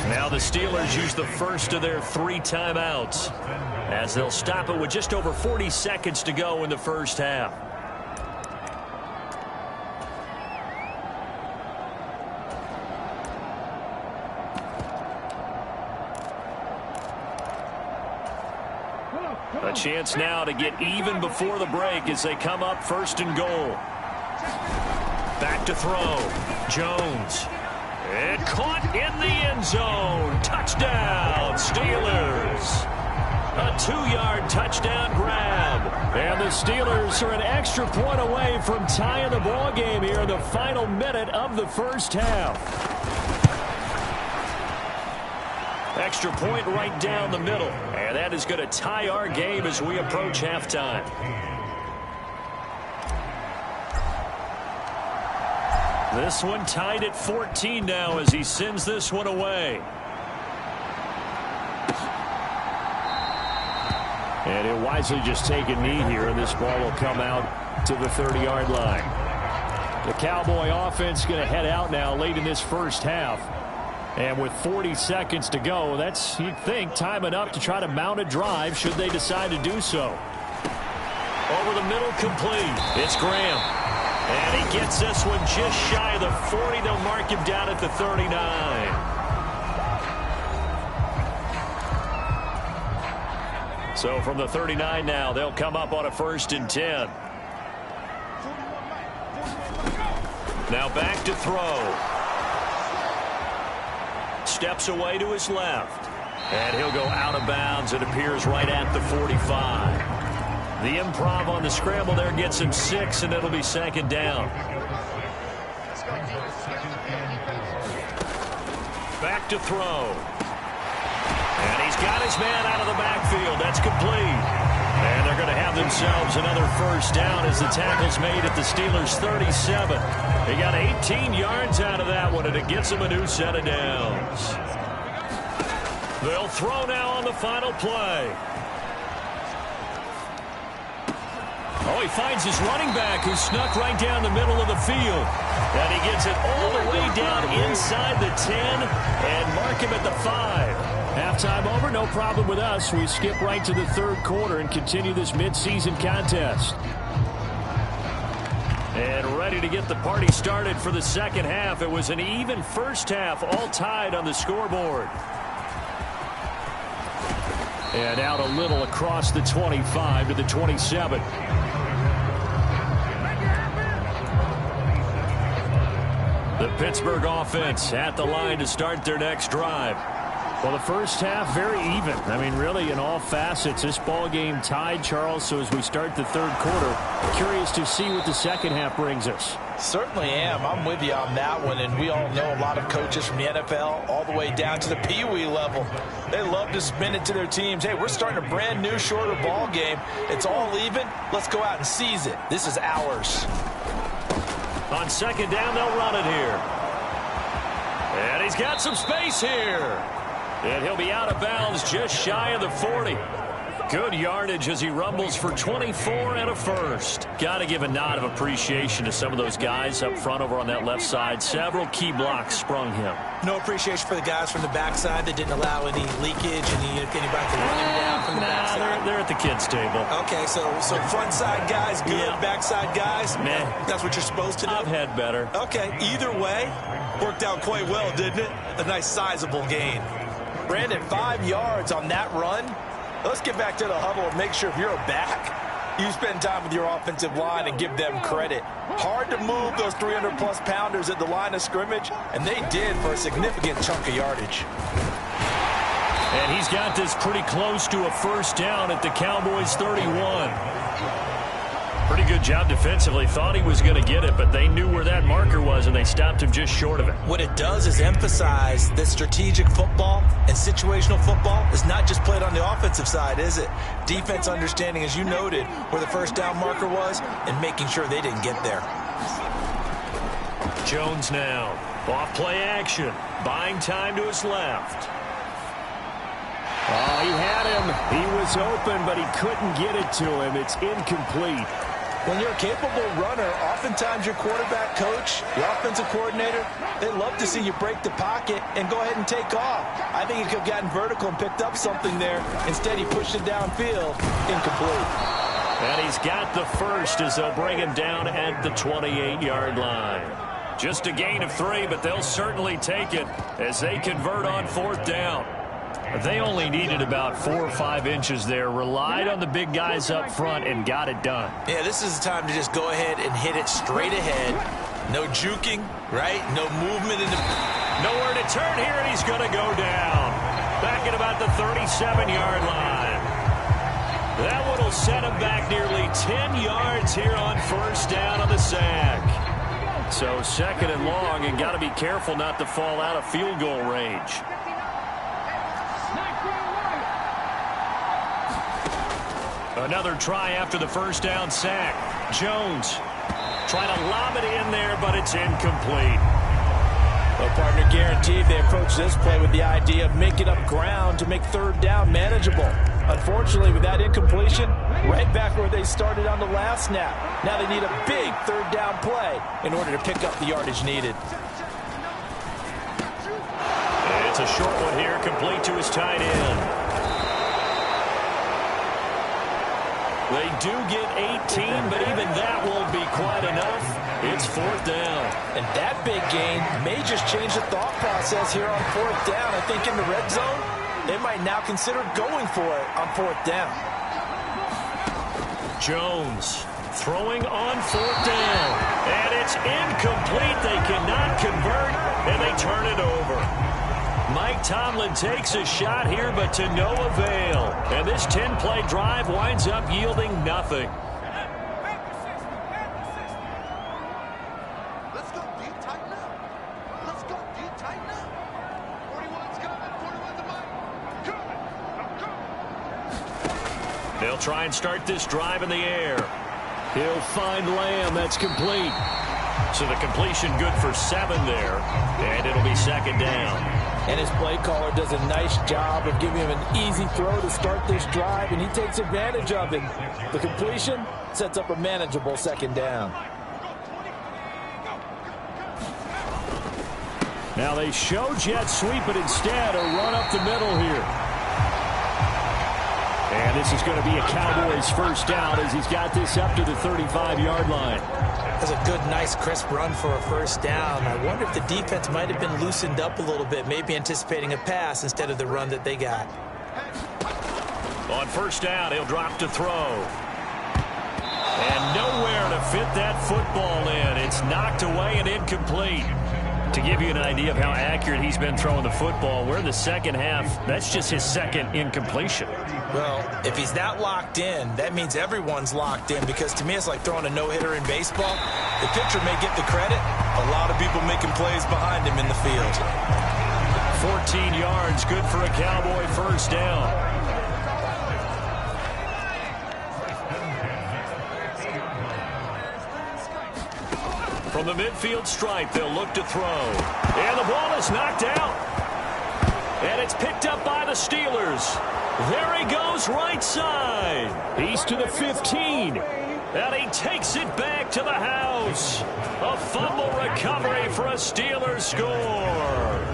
Now the Steelers use the first of their 3 timeouts, as they'll stop it with just over 40 seconds to go in the first half. A chance now to get even before the break as they come up 1st and goal. Back to throw. Jones. And caught in the end zone. Touchdown, Steelers. A 2-yard touchdown grab. And the Steelers are an extra point away from tying the ball game here in the final minute of the first half. Extra point right down the middle. And that is going to tie our game as we approach halftime. This one tied at 14 now as he sends this one away. And he'll wisely just take a knee here, and this ball will come out to the 30-yard line. The Cowboy offense going to head out now late in this first half. And with 40 seconds to go, that's, you'd think, time enough to try to mount a drive should they decide to do so. Over the middle, complete. It's Graham. And he gets this one just shy of the 40. They'll mark him down at the 39. So from the 39 now, they'll come up on a 1st and 10. Now back to throw. Steps away to his left. And he'll go out of bounds. It appears right at the 45. The improv on the scramble there gets him 6, and it'll be 2nd down. Back to throw. And he's got his man out of the backfield. That's complete. And they're going to have themselves another 1st down as the tackle's made at the Steelers' 37. They got 18 yards out of that one, and it gets them a new set of downs. They'll throw now on the final play. Oh, he finds his running back who snuck right down the middle of the field. And he gets it all the way down inside the 10 and mark him at the 5. Halftime over, no problem with us. We skip right to the 3rd quarter and continue this midseason contest. And ready to get the party started for the 2nd half. It was an even first half, all tied on the scoreboard. And out a little across the 25 to the 27. The Pittsburgh offense at the line to start their next drive. Well, the first half, very even. I mean, really, in all facets, this ball game tied, Charles. So as we start the 3rd quarter, curious to see what the 2nd half brings us. Certainly am. I'm with you on that one. And we all know a lot of coaches from the NFL all the way down to the Pee-wee level. They love to spin it to their teams. Hey, we're starting a brand new, shorter ball game. It's all even. Let's go out and seize it. This is ours. On 2nd down, they'll run it here. And he's got some space here. And he'll be out of bounds just shy of the 40. Good yardage as he rumbles for 24 and a 1st. Got to give a nod of appreciation to some of those guys up front over on that left side. Several key blocks sprung him. No appreciation for the guys from the backside that didn't allow any leakage, anybody to run him down from the backside. They're at the kids' table. Okay, so front side guys good, backside guys, that's what you're supposed to do? I've had better. Okay, either way, worked out quite well, didn't it? A nice sizable gain. Brandon, 5 yards on that run. Let's get back to the huddle and make sure if you're a back, you spend time with your offensive line and give them credit. Hard to move those 300-plus pounders at the line of scrimmage, and they did for a significant chunk of yardage. And he's got this pretty close to a 1st down at the Cowboys' 31. Pretty good job defensively. Thought he was going to get it, but they knew where that marker was, and they stopped him just short of it. What it does is emphasize that strategic football and situational football is not just played on the offensive side, is it? Defense understanding, as you noted, where the 1st down marker was and making sure they didn't get there. Jones now. Off play action. Buying time to his left. Oh, he had him. He was open, but he couldn't get it to him. It's incomplete. When you're a capable runner, oftentimes your quarterback coach, your offensive coordinator, they love to see you break the pocket and go ahead and take off. I think he could have gotten vertical and picked up something there. Instead, he pushed it downfield. Incomplete. And he's got the 1st as they'll bring him down at the 28-yard line. Just a gain of 3, but they'll certainly take it as they convert on 4th down. They only needed about 4 or 5 inches there, relied on the big guys up front, and got it done. Yeah, this is the time to just go ahead and hit it straight ahead. No juking, right? No movement. Nowhere to turn here, and he's going to go down. Back at about the 37-yard line. That one will set him back nearly 10 yards here on 1st down on the sack. So 2nd and long, and got to be careful not to fall out of field goal range. Another try after the 1st down sack. Jones Trying to lob it in there, but it's incomplete. Well, partner, guaranteed they approach this play with the idea of making up ground to make third down manageable. Unfortunately, with that incompletion, right back where they started on the last snap. Now they need a big third down play in order to pick up the yardage needed. It's a short one here, complete to his tight end. They do get 18, but even that won't be quite enough. It's fourth down. And that big gain may just change the thought process here on fourth down. I think in the red zone, they might now consider going for it on fourth down. Jones throwing on fourth down. And it's incomplete. They cannot convert, and they turn it over. Mike Tomlin takes a shot here, but to no avail. And this 10-play drive winds up yielding nothing. Let's go deep, tighten up. Let's go deep, tighten up. 41's coming. 41's a mic. They'll try and start this drive in the air. He'll find Lamb. That's complete. So the completion good for 7 there. And it'll be second down. And his play caller does a nice job of giving him an easy throw to start this drive, and he takes advantage of it. The completion sets up a manageable second down. Now they show jet sweep, but instead a run up the middle here. And this is going to be a Cowboys first down as he's got this up to the 35-yard line. That's a good, nice, crisp run for a first down. I wonder if the defense might have been loosened up a little bit, maybe anticipating a pass instead of the run that they got. On first down, he'll drop to throw. And nowhere to fit that football in. It's knocked away and incomplete. To give you an idea of how accurate he's been throwing the football, we're in the second half. That's just his second incompletion. Well, if he's that locked in, that means everyone's locked in, because to me it's like throwing a no-hitter in baseball. The pitcher may get the credit. A lot of people making plays behind him in the field. 14 yards, good for a Cowboy first down. From the midfield stripe, they'll look to throw. And the ball is knocked out. And it's picked up by the Steelers. There he goes, right side. He's to the 15. And he takes it back to the house. A fumble recovery for a Steelers score.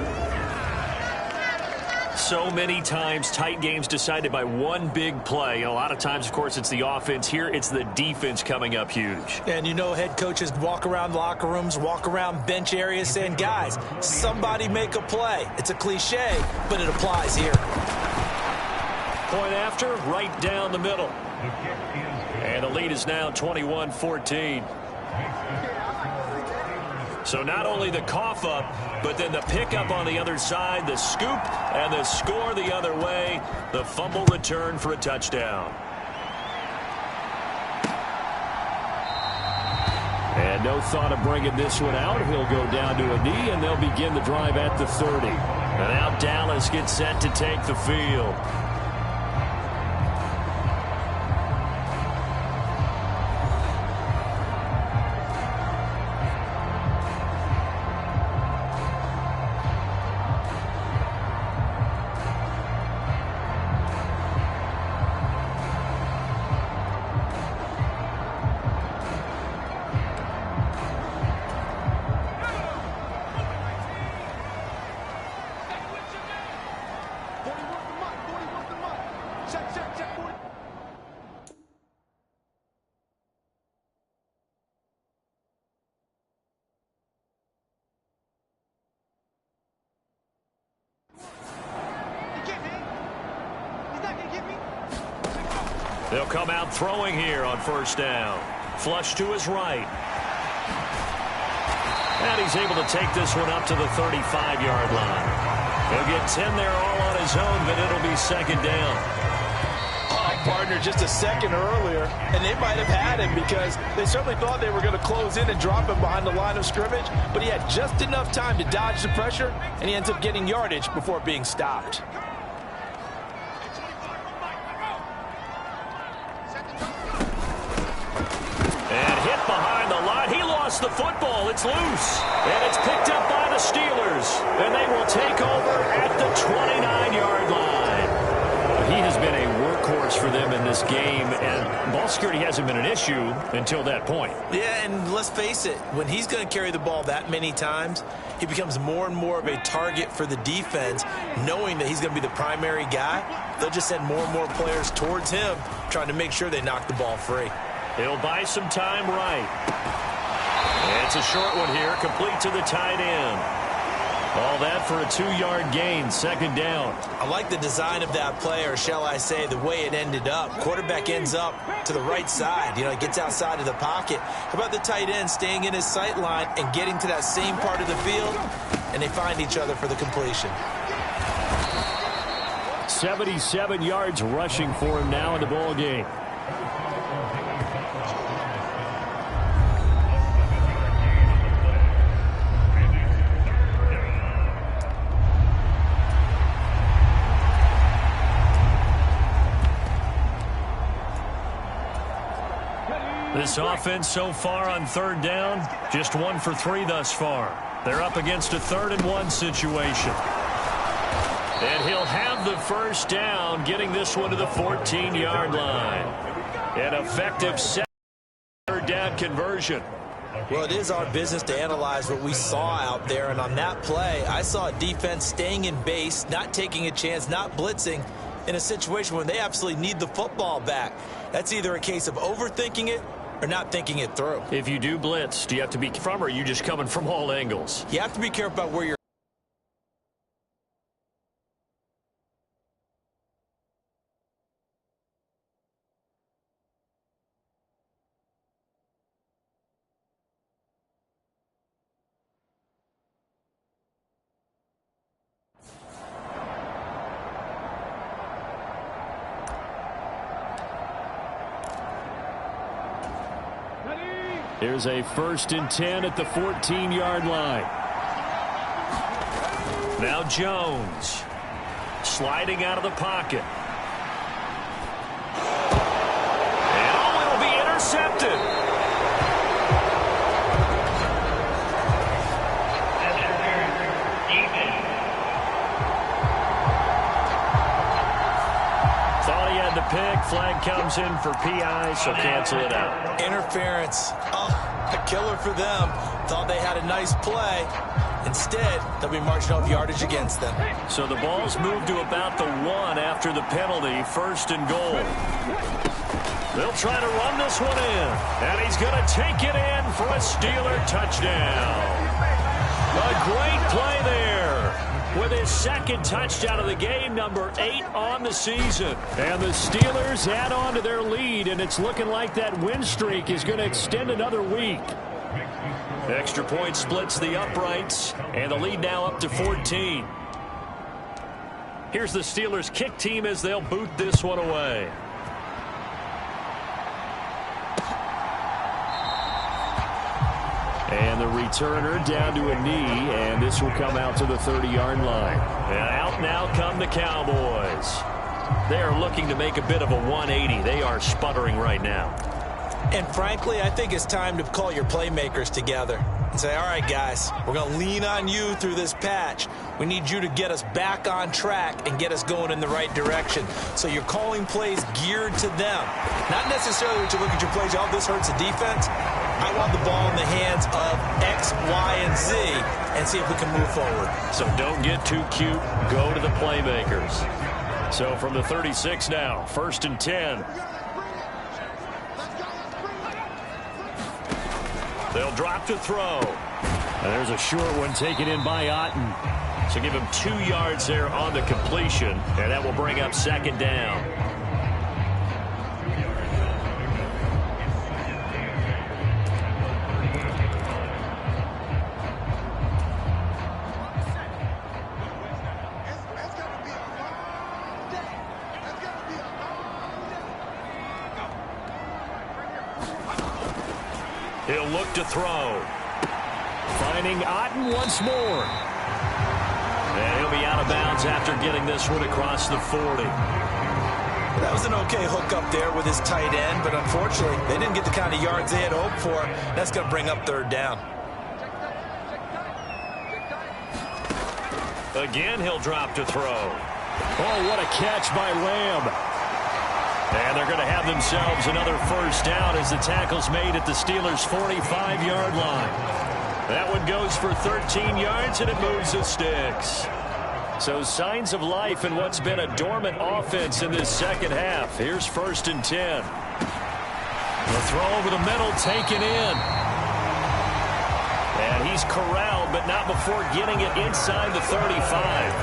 So many times, tight games decided by one big play. A lot of times, of course, it's the offense. Here, it's the defense coming up huge. And you know, head coaches walk around locker rooms, walk around bench areas saying, guys, somebody make a play. It's a cliche, but it applies here. Point after, right down the middle. And the lead is now 21-14. So not only the cough up, but then the pickup on the other side, the scoop, and the score the other way. The fumble return for a touchdown. And no thought of bringing this one out. He'll go down to a knee, and they'll begin the drive at the 30. And now Dallas gets set to take the field. They'll come out throwing here on first down. Flush to his right. And he's able to take this one up to the 35-yard line. He'll get 10 there all on his own, but it'll be second down. Partner just a second earlier, and they might have had him because they certainly thought they were going to close in and drop him behind the line of scrimmage, but he had just enough time to dodge the pressure, and he ends up getting yardage before being stopped. And hit behind the line. He lost the football. It's loose. And it's picked up by the Steelers. And they will take over at the 29-yard line. He has been a workhorse for them in this game, and ball security hasn't been an issue until that point. Yeah, and let's face it, when he's going to carry the ball that many times, he becomes more and more of a target for the defense, knowing that he's going to be the primary guy. They'll just send more and more players towards him, trying to make sure they knock the ball free. He'll buy some time right. And it's a short one here, complete to the tight end. All that for a 2-yard gain, second down. I like the design of that play, or shall I say the way it ended up. Quarterback ends up to the right side. He gets outside of the pocket. How about the tight end staying in his sight line and getting to that same part of the field, and they find each other for the completion. 77 yards rushing for him now in the ball game. This offense so far on third down, just 1 for 3 thus far. They're up against a 3rd-and-1 situation. And he'll have the first down, getting this one to the 14-yard line. An effective 3rd down conversion. Well, it is our business to analyze what we saw out there, and on that play, I saw a defense staying in base, not taking a chance, not blitzing, in a situation where they absolutely need the football back. That's either a case of overthinking it or not thinking it through. If you do blitz, do you have to be from, or are you just coming from all angles? You have to be careful about where you're. Here's a 1st and 10 at the 14-yard line. Now Jones sliding out of the pocket. And it'll be intercepted. Thought he had the pick. Flag comes in for PI, so cancel it out. Interference. Oh, a killer for them. Thought they had a nice play. Instead, they'll be marching off yardage against them. So the ball's moved to about the 1 after the penalty, 1st and goal. They'll try to run this one in, and he's going to take it in for a Steeler touchdown. A great play there with his 2nd touchdown of the game, number 8 on the season. And the Steelers add on to their lead, and it's looking like that win streak is going to extend another week. Extra point splits the uprights, and the lead now up to 14. Here's the Steelers kick team as they'll boot this one away. And the returner down to a knee, and this will come out to the 30-yard line. And out now come the Cowboys. They are looking to make a bit of a 180. They are sputtering right now. And frankly, I think it's time to call your playmakers together and say, all right, guys, we're going to lean on you through this patch. We need you to get us back on track and get us going in the right direction. So you're calling plays geared to them. Not necessarily that you look at your plays, oh, this hurts the defense. I want the ball in the hands of X, Y, and Z and see if we can move forward. So don't get too cute. Go to the playmakers. So from the 36 now, 1st and 10. They'll drop to throw. And there's a short one taken in by Otten. So give him 2 yards there on the completion, and that will bring up 2nd down. He'll look to throw. Finding Otten once more. And he'll be out of bounds after getting this one across the 40. That was an okay hook up there with his tight end, but unfortunately, they didn't get the kind of yards they had hoped for. That's going to bring up third down. Again, he'll drop to throw. Oh, what a catch by Lamb. And they're going to have themselves another first down as the tackle's made at the Steelers' 45-yard line. That one goes for 13 yards, and it moves the sticks. So signs of life in what's been a dormant offense in this second half. Here's 1st and 10. The throw over the middle taken in. And he's corralled, but not before getting it inside the 35.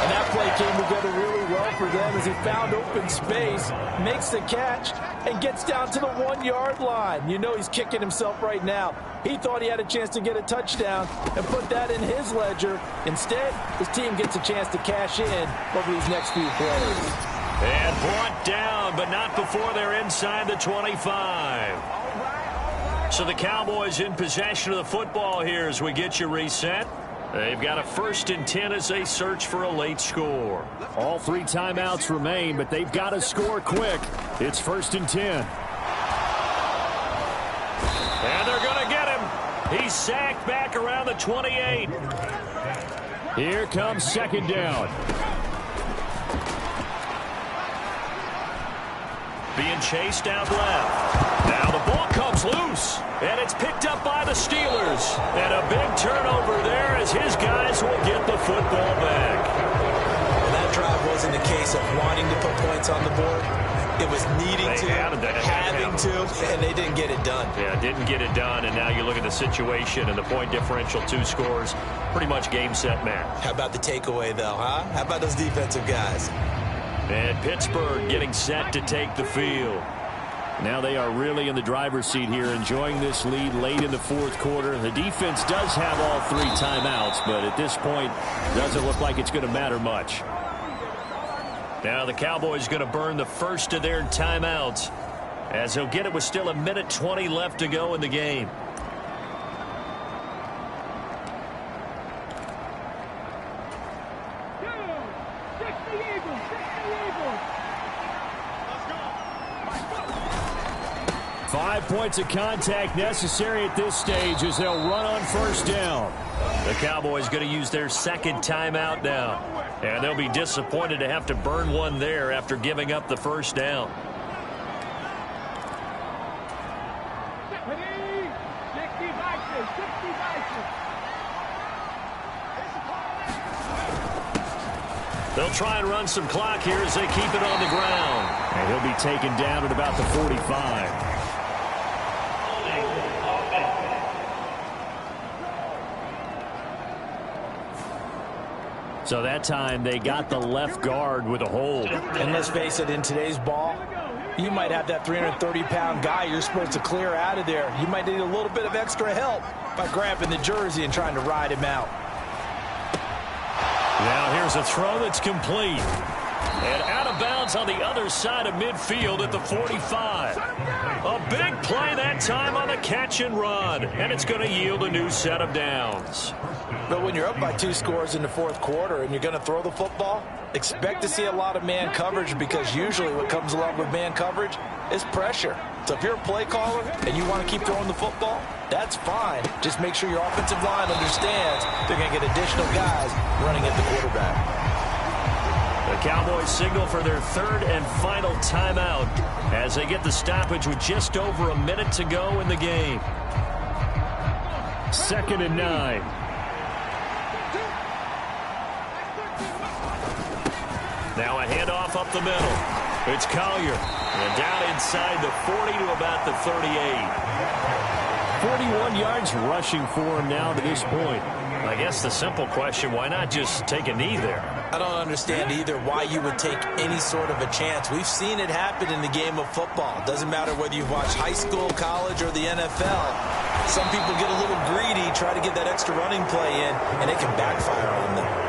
And that play came together really well for them as he found open space, makes the catch, and gets down to the 1-yard line. You know he's kicking himself right now. He thought he had a chance to get a touchdown and put that in his ledger. Instead, his team gets a chance to cash in over these next few plays. And brought down, but not before they're inside the 25. So the Cowboys in possession of the football here as we get you reset. They've got a 1st and 10 as they search for a late score. All 3 timeouts remain, but they've got to score quick. It's 1st and 10. And they're going to get him. He's sacked back around the 28. Here comes 2nd down. Being chased out left. Now the ball comes loose, and it's picked up by the Steelers. And a big turnover there as his guys will get the football back. And that drive wasn't a case of wanting to put points on the board. It was needing to, having to, and they didn't get it done. Yeah, didn't get it done, and now you look at the situation and the point differential, 2 scores, pretty much game, set, match. How about the takeaway, though, huh? How about those defensive guys? And Pittsburgh getting set to take the field. Now they are really in the driver's seat here, enjoying this lead late in the 4th quarter. The defense does have all 3 timeouts, but at this point, doesn't look like it's going to matter much. Now the Cowboys going to burn the first of their timeouts as he'll get it with still 1:20 left to go in the game. Five points of contact necessary at this stage as they'll run on 1st down. The Cowboys going to use their 2nd timeout now. And they'll be disappointed to have to burn one there after giving up the 1st down. They'll try and run some clock here as they keep it on the ground. And he'll be taken down at about the 45. So that time they got the left guard with a hold. And let's face it, in today's ball, you might have that 330-pound guy you're supposed to clear out of there. You might need a little bit of extra help by grabbing the jersey and trying to ride him out. Now here's a throw that's complete. And out of bounds on the other side of midfield at the 45. A big play that time on the catch and run. And it's going to yield a new set of downs. But when you're up by 2 scores in the 4th quarter and you're going to throw the football, expect to see a lot of man coverage, because usually what comes along with man coverage is pressure. So if you're a play caller and you want to keep throwing the football, that's fine. Just make sure your offensive line understands they're going to get additional guys running at the quarterback. The Cowboys signal for their 3rd and final timeout as they get the stoppage with just over 1 minute to go in the game. 2nd and 9. Now a handoff up the middle. It's Collier. And down inside the 40 to about the 38. 41 yards rushing for him now to this point. I guess the simple question, why not just take a knee there? I don't understand either why you would take any sort of a chance. We've seen it happen in the game of football. Doesn't matter whether you've watched high school, college, or the NFL. Some people get a little greedy, try to get that extra running play in, and it can backfire on them.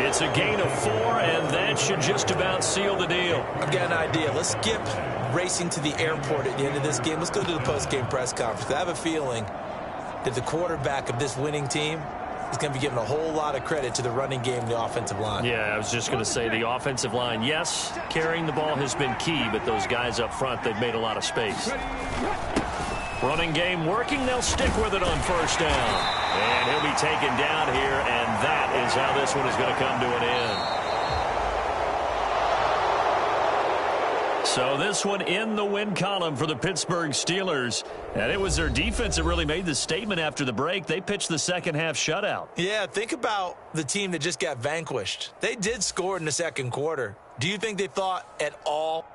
It's a gain of 4, and that should just about seal the deal. I've got an idea. Let's skip racing to the airport at the end of this game. Let's go to the post-game press conference. I have a feeling that the quarterback of this winning team is going to be given a whole lot of credit to the running game and the offensive line. Yeah, I was just going to say the offensive line, yes, carrying the ball has been key, but those guys up front, they've made a lot of space. Running game working. They'll stick with it on first down. And he'll be taken down here, and that is how this one is going to come to an end. So this one in the win column for the Pittsburgh Steelers. And it was their defense that really made the statement after the break. They pitched the second half shutout. Yeah, think about the team that just got vanquished. They did score in the second quarter. Do you think they thought at all?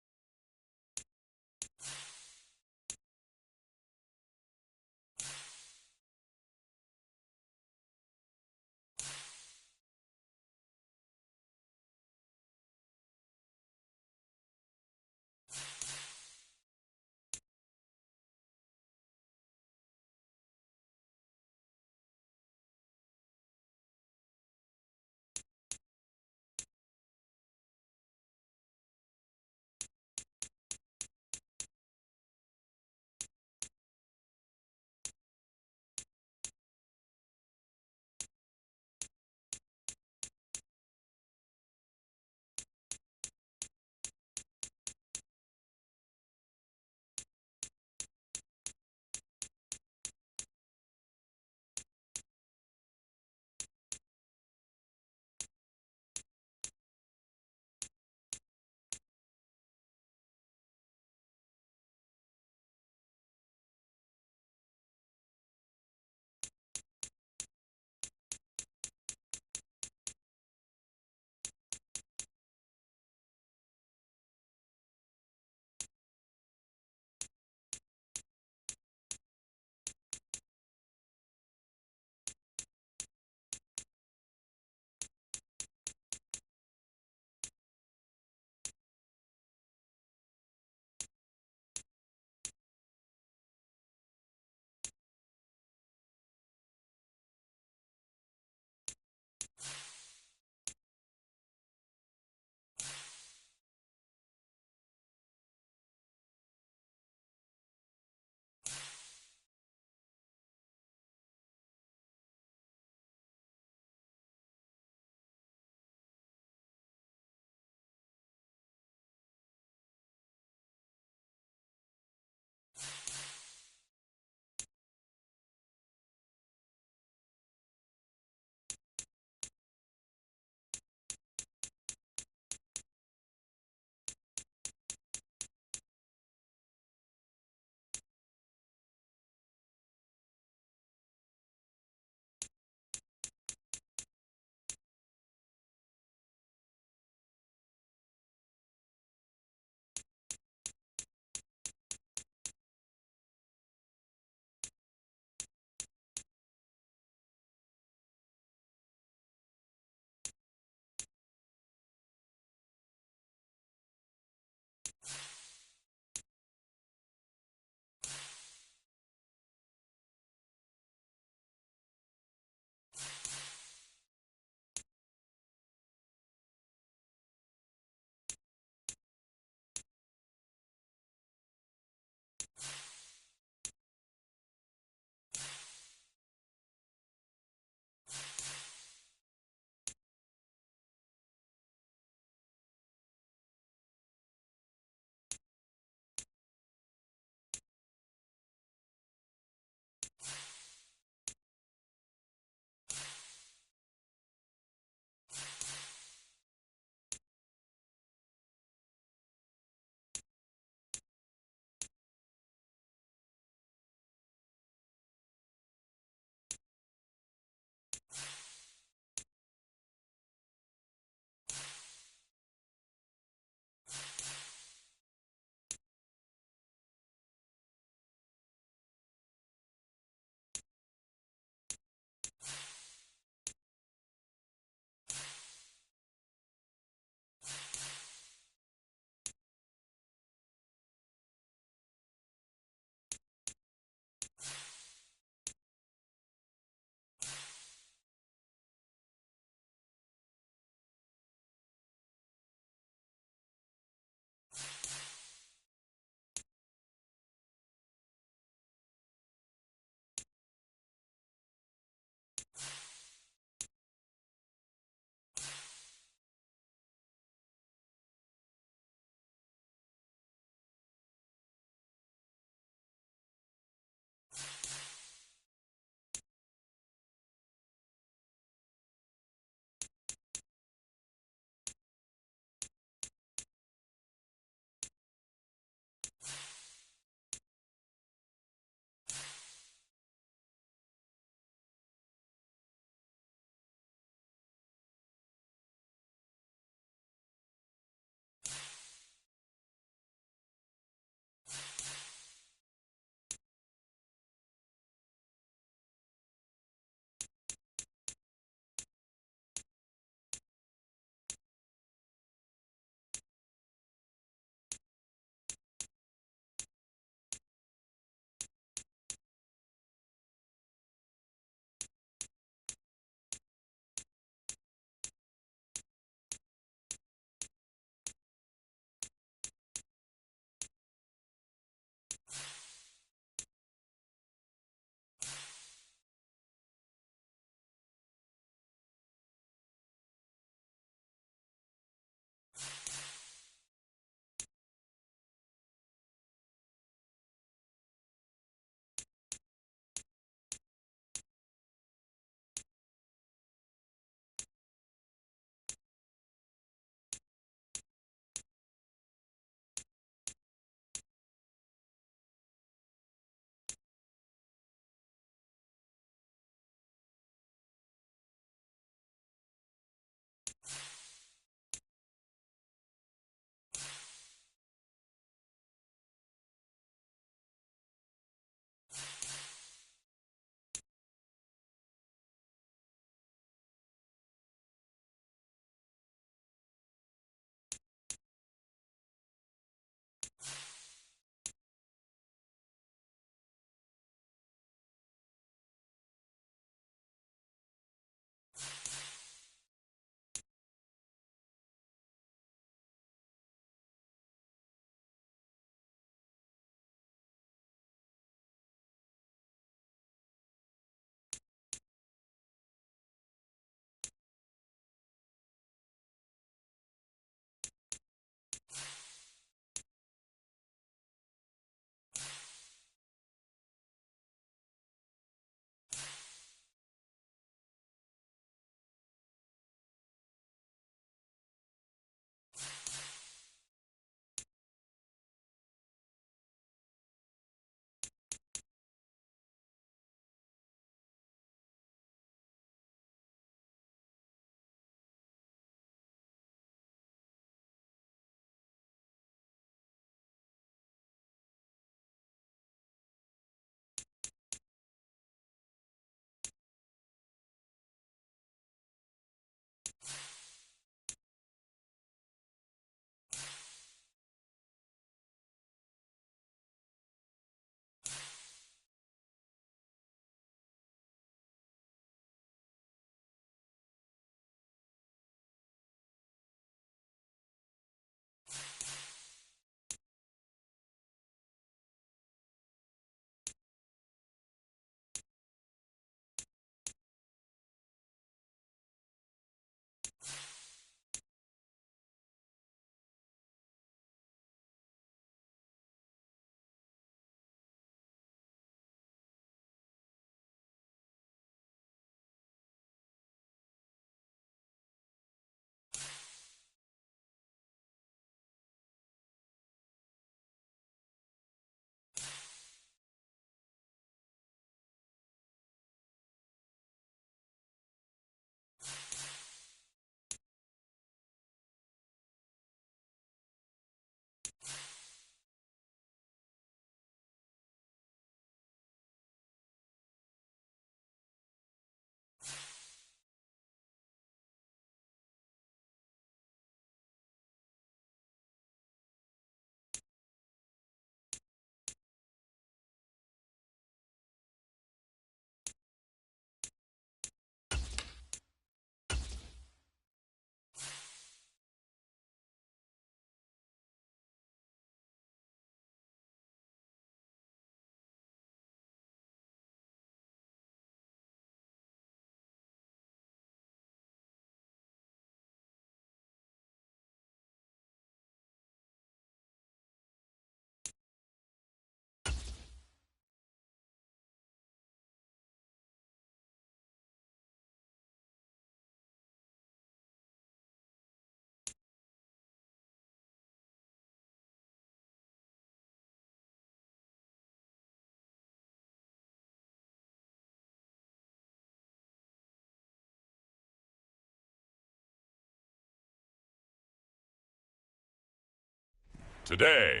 Today,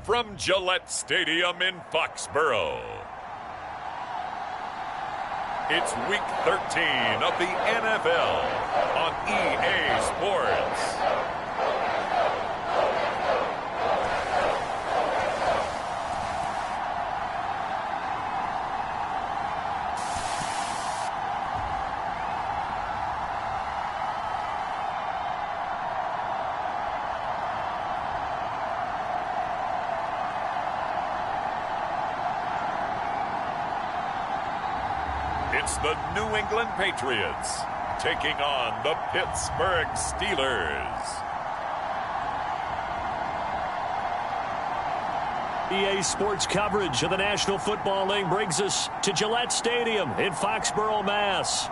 from Gillette Stadium in Foxborough, it's Week 13 of the NFL on EA Sports. It's the New England Patriots taking on the Pittsburgh Steelers. EA Sports coverage of the National Football League brings us to Gillette Stadium in Foxborough, Mass.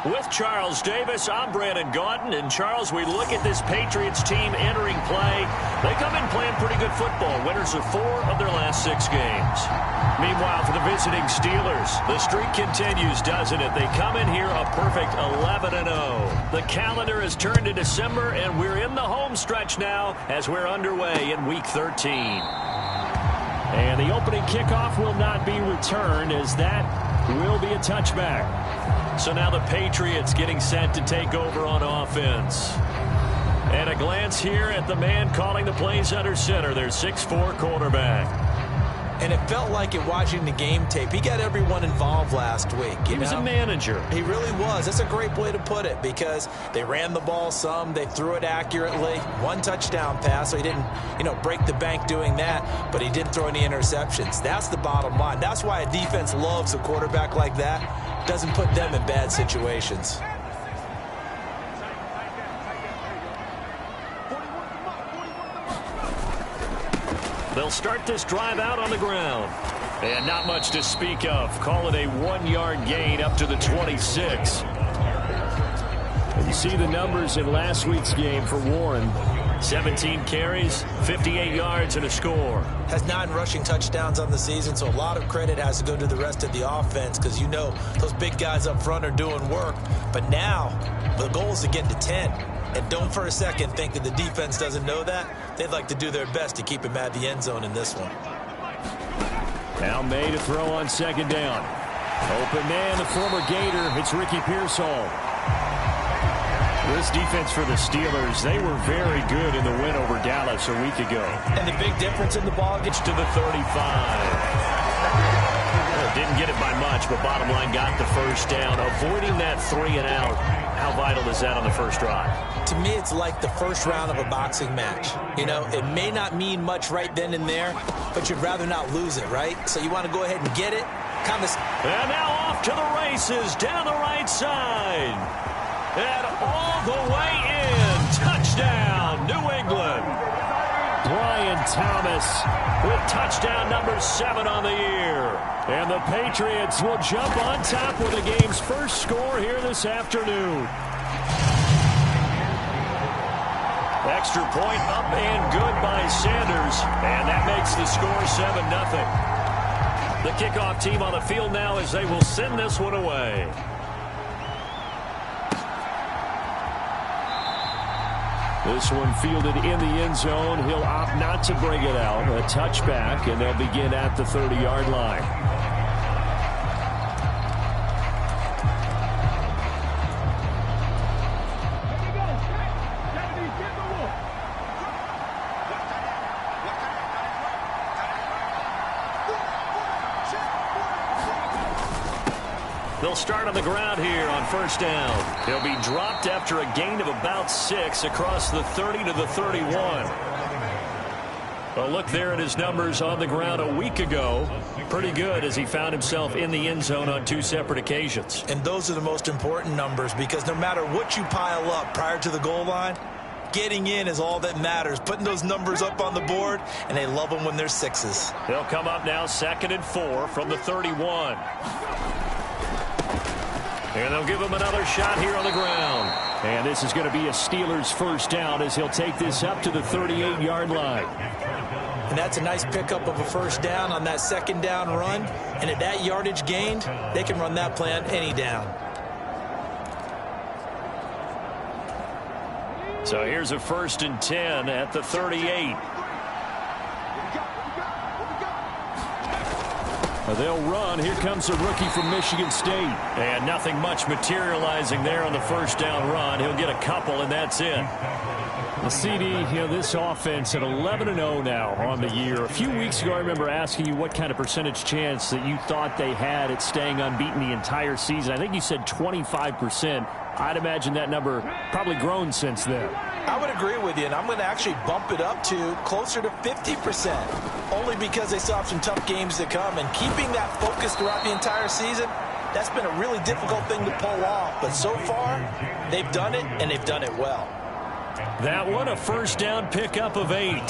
With Charles Davis, I'm Brandon Gaudin. And, Charles, we look at this Patriots team entering play. They come in playing pretty good football. Winners of 4 of their last 6 games. Meanwhile, for the visiting Steelers, the streak continues, doesn't it? They come in here a perfect 11-0. The calendar has turned to December, and we're in the home stretch now as we're underway in Week 13. And the opening kickoff will not be returned, as that will be a touchback. So now the Patriots getting set to take over on offense. And a glance here at the man calling the plays under center, their 6'4" quarterback. And it felt like it watching the game tape. He got everyone involved last week. He was a manager. He really was. That's a great way to put it, because they ran the ball some. They threw it accurately. 1 touchdown pass, so he didn't, break the bank doing that, but he didn't throw any interceptions. That's the bottom line. That's why a defense loves a quarterback like that. Doesn't put them in bad situations. They'll start this drive out on the ground. And not much to speak of. Call it a 1-yard gain up to the 26. You see the numbers in last week's game for Warren. 17 carries, 58 yards, and a score. Has 9 rushing touchdowns on the season, so a lot of credit has to go to the rest of the offense, because those big guys up front are doing work. But now the goal is to get to 10. And don't for a second think that the defense doesn't know that. They'd like to do their best to keep him at the end zone in this one. Now May to throw on 2nd down. Open man, the former Gator. It's Ricky Pearsall. This defense for the Steelers, they were very good in the win over Dallas a week ago. And the big difference in the ball gets to the 35. Well, didn't get it by much, but bottom line got the first down. Avoiding that 3 and out. How vital is that on the first drive? To me, it's like the first round of a boxing match. It may not mean much right then and there, but you'd rather not lose it, right? So you want to go ahead and get it. And now off to the races down the right side. And all the way in. Touchdown, New England. Brian Thomas with touchdown number 7 on the year. And the Patriots will jump on top with the game's first score here this afternoon. Extra point up and good by Sanders. And that makes the score 7-0. The kickoff team on the field now as they will send this one away. This one fielded in the end zone. He'll opt not to bring it out. A touchback, and they'll begin at the 30-yard line. They'll start on the ground here on first down. He'll be dropped after a gain of about 6 across the 30 to the 31. A look there at his numbers on the ground a week ago. Pretty good as he found himself in the end zone on 2 separate occasions. And those are the most important numbers, because no matter what you pile up prior to the goal line, getting in is all that matters. Putting those numbers up on the board, and they love them when they're sixes. They'll come up now 2nd and 4 from the 31. And they'll give him another shot here on the ground. And this is going to be a Steelers first down as he'll take this up to the 38-yard line. And that's a nice pickup of a first down on that second down run. And at that yardage gained, they can run that play on any down. So here's a 1st and 10 at the 38. They'll run. Here comes a rookie from Michigan State. And nothing much materializing there on the first down run. He'll get a couple, and that's it. The CD, this offense at 11-0 now on the year. A few weeks ago, I remember asking you what kind of percentage chance that you thought they had at staying unbeaten the entire season. I think you said 25%. I'd imagine that number probably grown since then. I would agree with you, and I'm going to actually bump it up to closer to 50%, only because they still have some tough games to come. And keeping that focus throughout the entire season, that's been a really difficult thing to pull off. But so far, they've done it, and they've done it well. That one, a first down pickup of 8.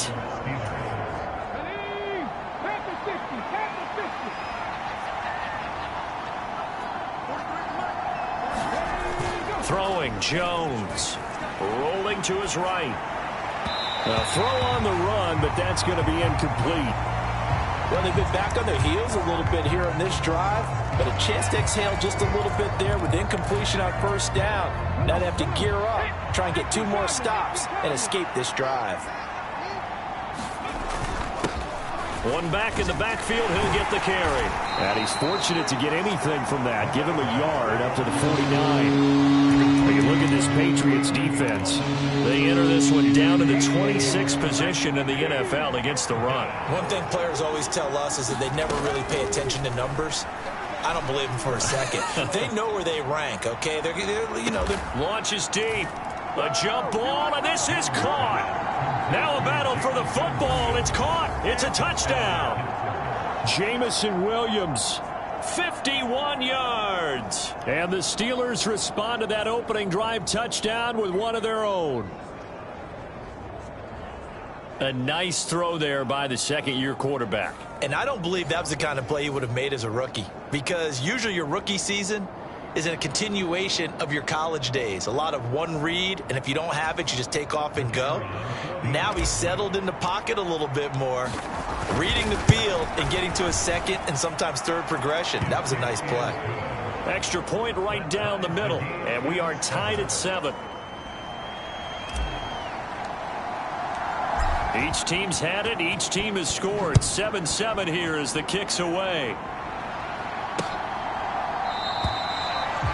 Throwing, Jones. Rolling to his right. A throw on the run, but that's going to be incomplete. Well, they've been back on their heels a little bit here on this drive, but a chance to exhale just a little bit there with incompletion on first down. Now they have to gear up, try and get 2 more stops, and escape this drive. One back in the backfield, he'll get the carry. And he's fortunate to get anything from that. Give him a yard up to the 49. You look at this Patriots defense. They enter this one down to the 26th position in the NFL against the run. One thing players always tell us is that they never really pay attention to numbers. I don't believe them for a second. They know where they rank, okay? They're Launches deep. A jump ball, and this is caught. Now a battle for the football. It's caught. It's a touchdown. Jamison Williams. 51 yards. And the Steelers respond to that opening drive touchdown with one of their own. A nice throw there by the second-year quarterback. And I don't believe that was the kind of play he would have made as a rookie, because usually your rookie season is a continuation of your college days. A lot of one read, and if you don't have it, you just take off and go. Now he's settled in the pocket a little bit more, reading the field and getting to a second and sometimes third progression. That was a nice play. Extra point right down the middle, and we are tied at 7. Each team's had it. Each team has scored. 7-7 here as the kick's away.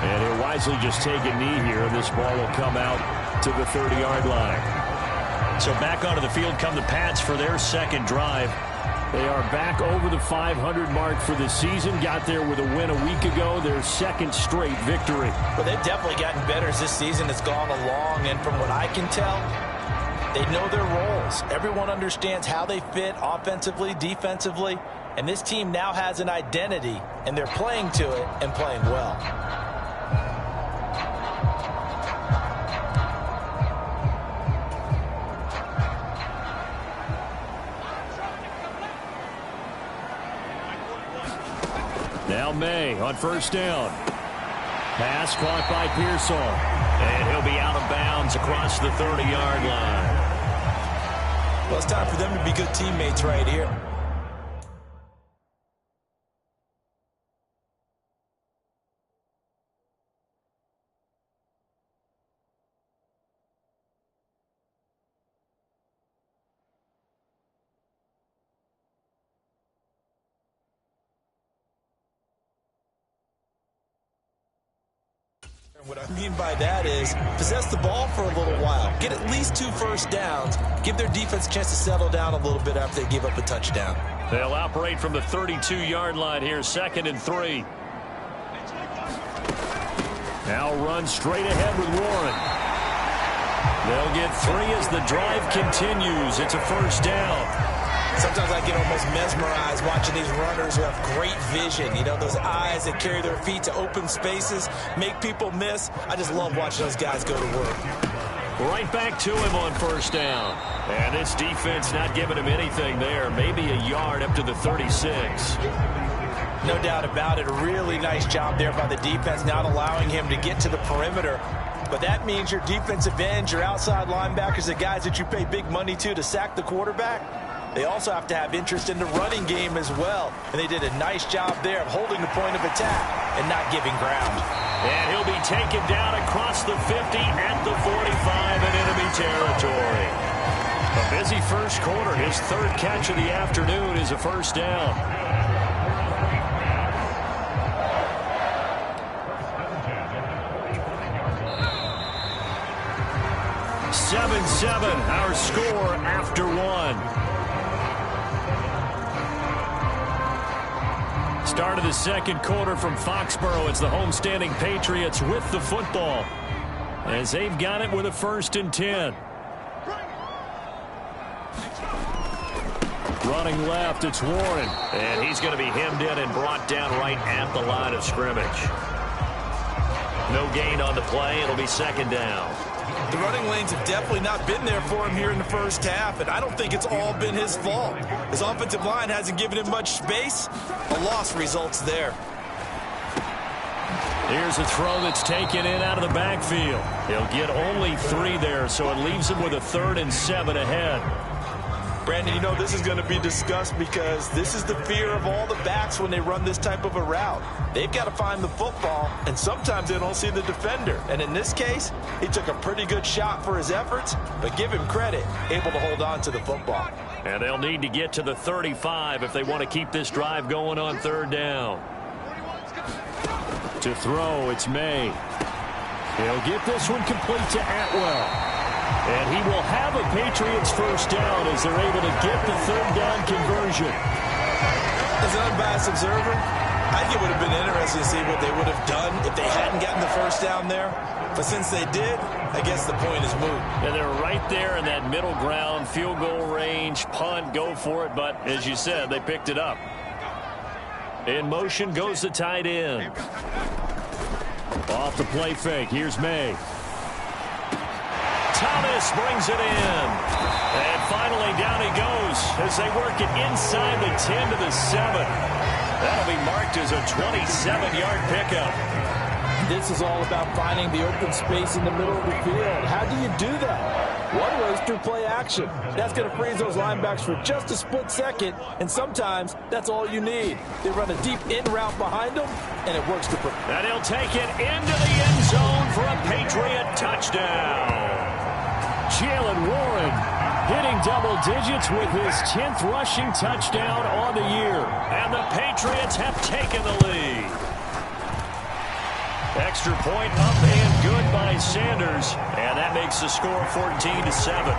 And he'll wisely just take a knee here, and this ball will come out to the 30-yard line. So back onto the field come the Pats for their second drive. They are back over the 500 mark for the season. Got there with a win a week ago, their second straight victory. Well, they've definitely gotten better as this season has gone along, and from what I can tell, they know their roles. Everyone understands how they fit offensively, defensively, and this team now has an identity, and they're playing to it and playing well. Now May on first down. Pass caught by Pearsall. And he'll be out of bounds across the 30-yard line. Well, it's time for them to be good teammates right here. What I mean by that is possess the ball for a little while. Get at least 2 first downs. Give their defense a chance to settle down a little bit after they give up a touchdown. They'll operate from the 32-yard line here, 2nd and 3. Now run straight ahead with Warren. They'll get 3 as the drive continues. It's a first down. Sometimes I get almost mesmerized watching these runners who have great vision. You know, those eyes that carry their feet to open spaces, make people miss. I just love watching those guys go to work. Right back to him on first down. And this defense not giving him anything there. Maybe a yard up to the 36. No doubt about it. A really nice job there by the defense, not allowing him to get to the perimeter. But that means your defensive ends, your outside linebackers, the guys that you pay big money to sack the quarterback, they also have to have interest in the running game as well. And they did a nice job there of holding the point of attack and not giving ground. And he'll be taken down across the 50 at the 45 in enemy territory. A busy first quarter. His third catch of the afternoon is a first down. 7-7, our score after one. Start of the second quarter from Foxborough. It's the homestanding Patriots with the football, as they've got it with a 1st and 10. Running left, it's Warren. And he's going to be hemmed in and brought down right at the line of scrimmage. No gain on the play. It'll be 2nd down. The running lanes have definitely not been there for him here in the first half, and I don't think it's all been his fault. His offensive line hasn't given him much space. A loss results there. Here's a throw that's taken in out of the backfield. He'll get only 3 there, so it leaves him with a 3rd and 7 ahead. Brandon, you know this is going to be discussed because this is the fear of all the backs when they run this type of a route. They've got to find the football, and sometimes they don't see the defender. And in this case, he took a pretty good shot for his efforts, but give him credit, able to hold on to the football. And they'll need to get to the 35 if they want to keep this drive going on 3rd down. To throw, it's May. He'll get this one complete to Atwell. And he will have a Patriots first down as they're able to get the 3rd down conversion. As an unbiased observer, I think it would have been interesting to see what they would have done if they hadn't gotten the first down there. But since they did, I guess the point is moot. And they're right there in that middle ground, field goal range, punt, go for it. But as you said, they picked it up. In motion goes the tight end. Off the play fake, here's May. Thomas brings it in. And finally down he goes as they work it inside the 10 to the 7. That'll be marked as a 27-yard pickup. This is all about finding the open space in the middle of the field. How do you do that? One way is through play action. That's going to freeze those linebackers for just a split second, and sometimes that's all you need. They run a deep in route behind them, and it works to prevent. And he'll take it into the end zone for a Patriot touchdown. Jalen Warren hitting double digits with his 10th rushing touchdown on the year. And the Patriots have taken the lead. Extra point up and good by Sanders. And that makes the score 14-7.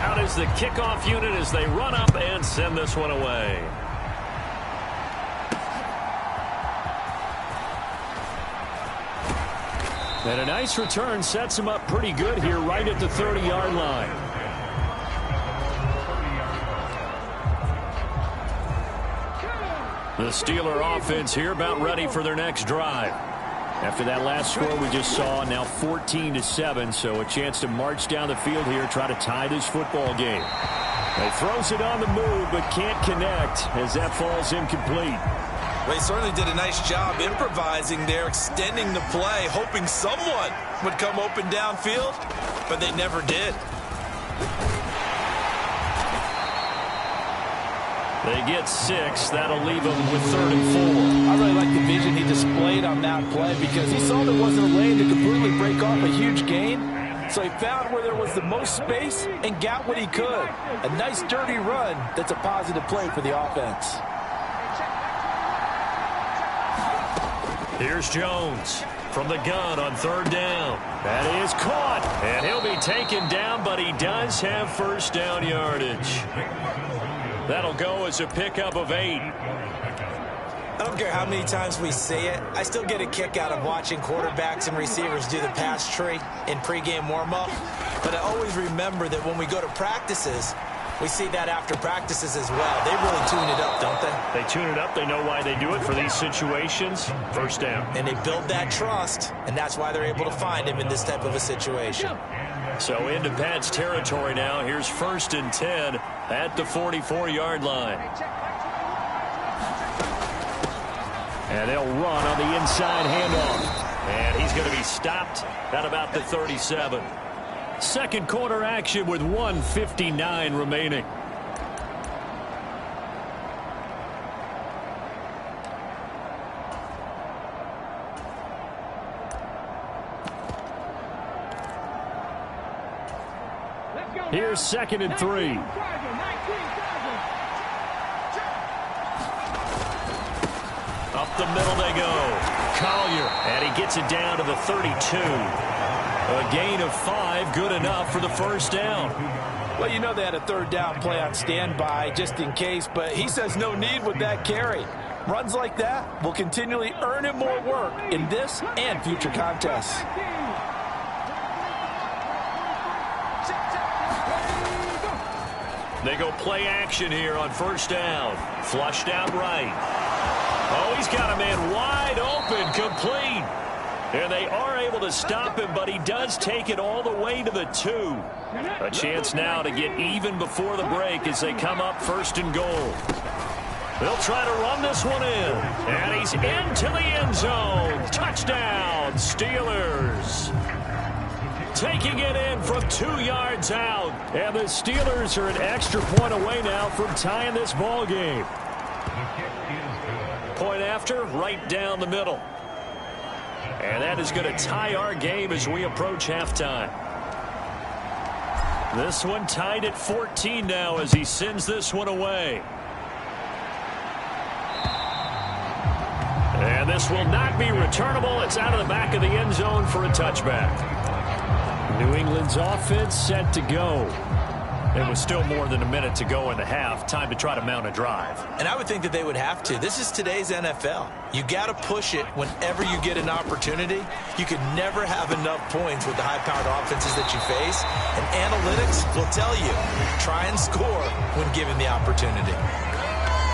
Out is the kickoff unit as they run up and send this one away. And a nice return sets him up pretty good here right at the 30-yard line. The Steeler offense here about ready for their next drive. After that last score we just saw, now 14-7, so a chance to march down the field here, try to tie this football game. He throws it on the move but can't connect as that falls incomplete. Well, he certainly did a nice job improvising there, extending the play, hoping someone would come open downfield, but they never did. They get 6. That'll leave them with 3rd and 4. I really like the vision he displayed on that play because he saw there wasn't a lane to completely break off a huge gain. So he found where there was the most space and got what he could. A nice dirty run that's a positive play for the offense. Here's Jones from the gun on 3rd down. That is caught, and he'll be taken down, but he does have first down yardage. That'll go as a pickup of 8. I don't care how many times we say it, I still get a kick out of watching quarterbacks and receivers do the pass tree in pregame warm-up. But I always remember that when we go to practices, We see that after practices as well. They really tune it up, don't they? They tune it up. They know why they do it for these situations. First down. And they build that trust, and that's why they're able to find him in this type of a situation. So into Pat's territory now. Here's 1st and 10 at the 44-yard line. And they'll run on the inside handoff. And he's going to be stopped at about the 37. Second quarter action with 1:59 remaining. Here's 2nd and 3. Up the middle they go. Collier, and he gets it down to the 32. A gain of 5, good enough for the first down. Well, you know they had a 3rd down play on standby just in case, but he says no need with that carry. Runs like that will continually earn him more work in this and future contests. They go play action here on 1st down. Flushed out right. Oh, he's got a man wide open, complete. And they are able to stop him, but he does take it all the way to the 2. A chance now to get even before the break as they come up 1st and goal. They'll try to run this one in. And he's into the end zone. Touchdown, Steelers. Taking it in from 2 yards out. And the Steelers are an extra point away now from tying this ball game. Point after, right down the middle. And that is going to tie our game as we approach halftime. This one tied at 14 now as he sends this one away. And this will not be returnable. It's out of the back of the end zone for a touchback. New England's offense set to go. It was still more than a minute to go in the half. Time to try to mount a drive. And I would think that they would have to. This is today's NFL. You got to push it whenever you get an opportunity. You could never have enough points with the high-powered offenses that you face. And analytics will tell you, try and score when given the opportunity.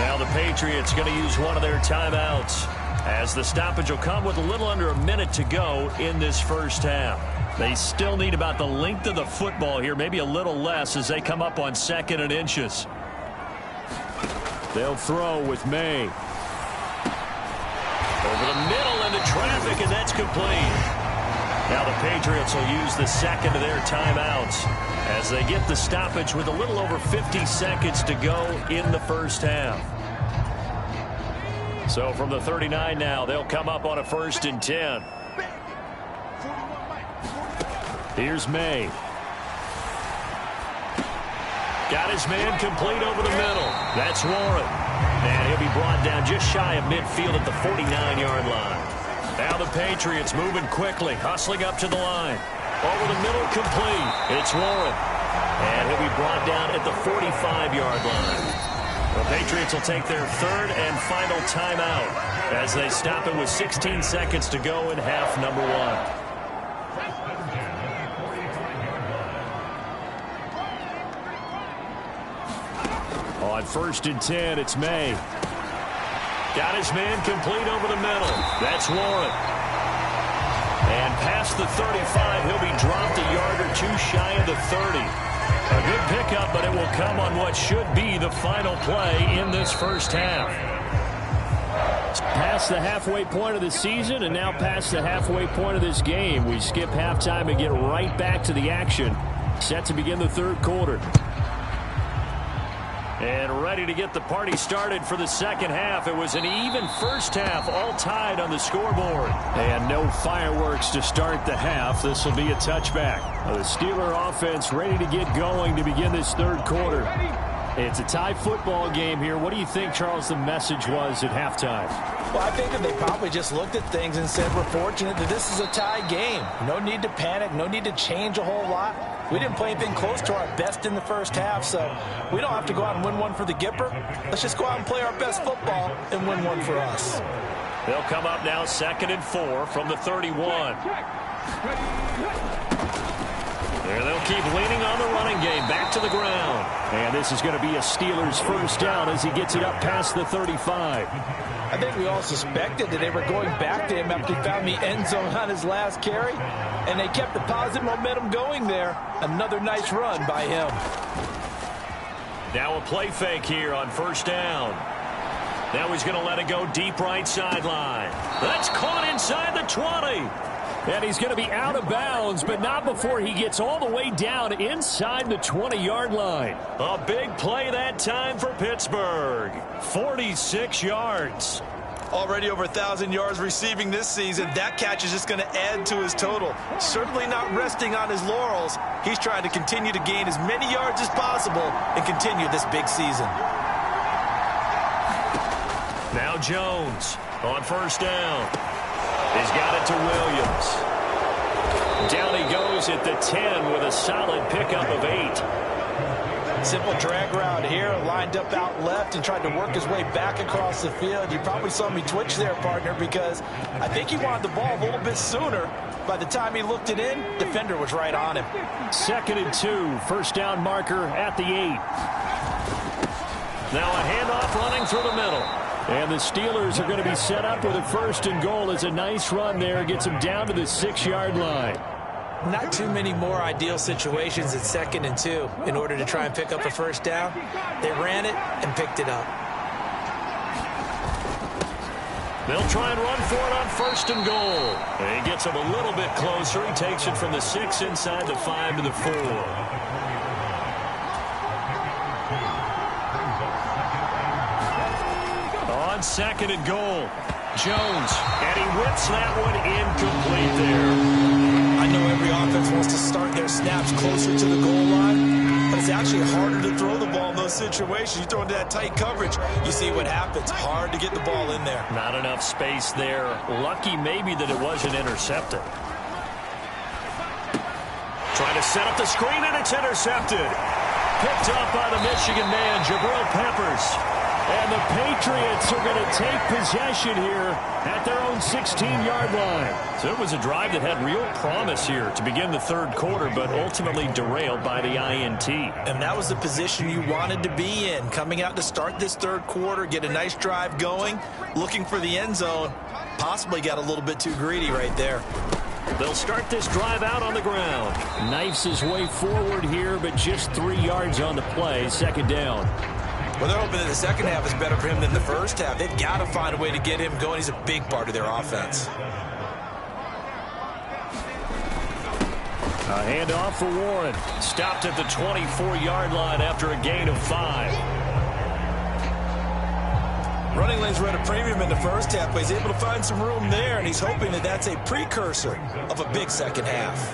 Now the Patriots going to use one of their timeouts as the stoppage will come with a little under a minute to go in this first half. They still need about the length of the football here, maybe a little less as they come up on 2nd and inches. They'll throw with May. Over the middle into traffic, and that's complete. Now the Patriots will use the 2nd of their timeouts as they get the stoppage with a little over 50 seconds to go in the first half. So from the 39 now, they'll come up on a 1st and 10. Here's May. Got his man complete over the middle. That's Warren. And he'll be brought down just shy of midfield at the 49-yard line. Now the Patriots moving quickly, hustling up to the line. Over the middle, complete. It's Warren. And he'll be brought down at the 45-yard line. The Patriots will take their 3rd and final timeout as they stop it with 16 seconds to go in half number 1. On 1st and 10, it's May. Got his man complete over the middle. That's Warren. And past the 35, he'll be dropped a yard or 2 shy of the 30. A good pickup, but it will come on what should be the final play in this first half. Past the halfway point of the season and now past the halfway point of this game. We skip halftime and get right back to the action. Set to begin the 3rd quarter. And ready to get the party started for the 2nd half. It was an even first half, all tied on the scoreboard. And no fireworks to start the half. This will be a touchback. The Steeler offense ready to get going to begin this 3rd quarter. It's a tie football game here. What do you think, Charles, the message was at halftime? Well, I think that they probably just looked at things and said, we're fortunate that this is a tie game. No need to panic. No need to change a whole lot. We didn't play anything close to our best in the first half, so we don't have to go out and win one for the Gipper. Let's just go out and play our best football and win one for us. They'll come up now 2nd and 4 from the 31. And they'll keep leaning on the running game. Back to the ground. And this is going to be a Steelers first down as he gets it up past the 35. I think we all suspected that they were going back to him after he found the end zone on his last carry. And they kept the positive momentum going there. Another nice run by him. Now a play fake here on first down. Now he's going to let it go deep right sideline. That's caught inside the 20. And he's going to be out of bounds, but not before he gets all the way down inside the 20-yard line. A big play that time for Pittsburgh. 46 yards. Already over 1,000 yards receiving this season. That catch is just going to add to his total. Certainly not resting on his laurels. He's trying to continue to gain as many yards as possible and continue this big season. Now Jones on first down. He's got it to Williams. Down he goes at the 10 with a solid pickup of 8. Simple drag route here, lined up out left and tried to work his way back across the field. You probably saw me twitch there, partner, because I think he wanted the ball a little bit sooner. By the time he looked it in, defender was right on him. 2nd and 2, first down marker at the 8. Now a handoff running through the middle. And the Steelers are going to be set up with a 1st and goal as a nice run there. Gets them down to the 6-yard line. Not too many more ideal situations at 2nd and 2 in order to try and pick up a first down. They ran it and picked it up. They'll try and run for it on 1st and goal. And he gets him a little bit closer. He takes it from the 6 inside the 5 to the 4. On 2nd and goal, Jones, and he whips that one incomplete there. I know every offense wants to start their snaps closer to the goal line, but it's actually harder to throw the ball in those situations. You throw into that tight coverage, you see what happens. Hard to get the ball in there. Not enough space there. Lucky maybe that it wasn't intercepted. Trying to set up the screen, and it's intercepted. Picked up by the Michigan man, Jabril Peppers. And the Patriots are going to take possession here at their own 16-yard line. So it was a drive that had real promise here to begin the 3rd quarter, but ultimately derailed by the INT. And that was the position you wanted to be in. Coming out to start this 3rd quarter, get a nice drive going, looking for the end zone. Possibly got a little bit too greedy right there. They'll start this drive out on the ground. Knifes his way forward here, but just 3 yards on the play. 2nd down. Well, they're hoping that the second half is better for him than the first half. They've got to find a way to get him going. He's a big part of their offense. A handoff for Warren. Stopped at the 24-yard line after a gain of 5. Running lanes were at a premium in the first half, but he's able to find some room there, and he's hoping that that's a precursor of a big second half.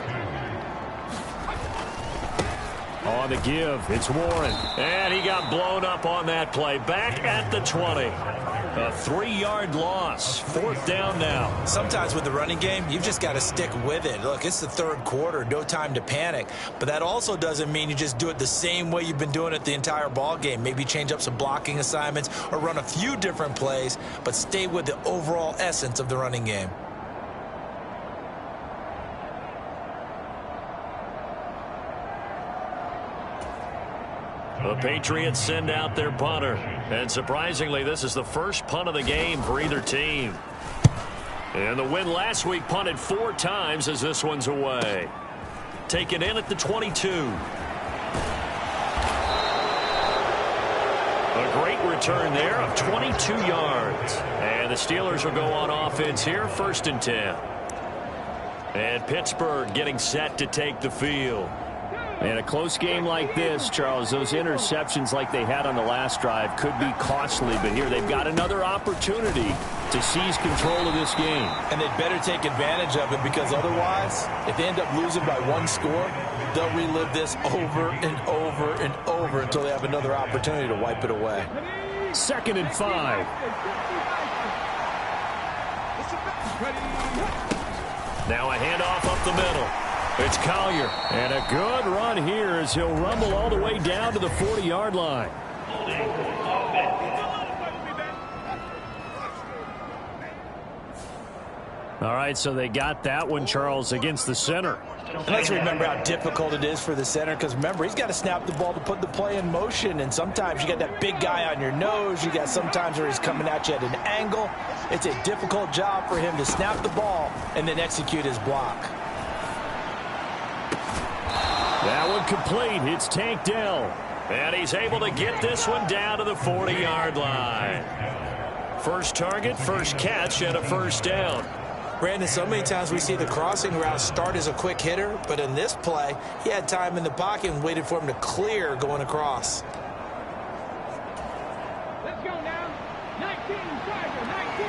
On the give, it's Warren. And he got blown up on that play. Back at the 20. A 3-yard loss. 4th down now. Sometimes with the running game, you've just got to stick with it. Look, it's the 3rd quarter. No time to panic. But that also doesn't mean you just do it the same way you've been doing it the entire ball game. Maybe change up some blocking assignments or run a few different plays, but stay with the overall essence of the running game. The Patriots send out their punter. And surprisingly, this is the first punt of the game for either team. And the win last week punted 4 times as this one's away. Taken in at the 22. A great return there of 22 yards. And the Steelers will go on offense here, 1st and 10. And Pittsburgh getting set to take the field. And a close game like this, Charles, those interceptions like they had on the last drive could be costly. But here they've got another opportunity to seize control of this game. And they'd better take advantage of it, because otherwise, if they end up losing by 1 score, they'll relive this over and over and over until they have another opportunity to wipe it away. 2nd and 5. Now a handoff up the middle. It's Collier. And a good run here as he'll rumble all the way down to the 40-yard line. All right, so they got that one, Charles, against the center. And let's remember how difficult it is for the center, because remember, he's got to snap the ball to put the play in motion, and sometimes you got that big guy on your nose. You got sometimes where he's coming at you at an angle. It's a difficult job for him to snap the ball and then execute his block. That one complete. It's tanked down. And he's able to get this one down to the 40-yard line. First target, first catch, and a first down. Brandon, so many times we see the crossing route start as a quick hitter, but in this play, he had time in the pocket and waited for him to clear going across. Let's go now. 19 Tiger, 19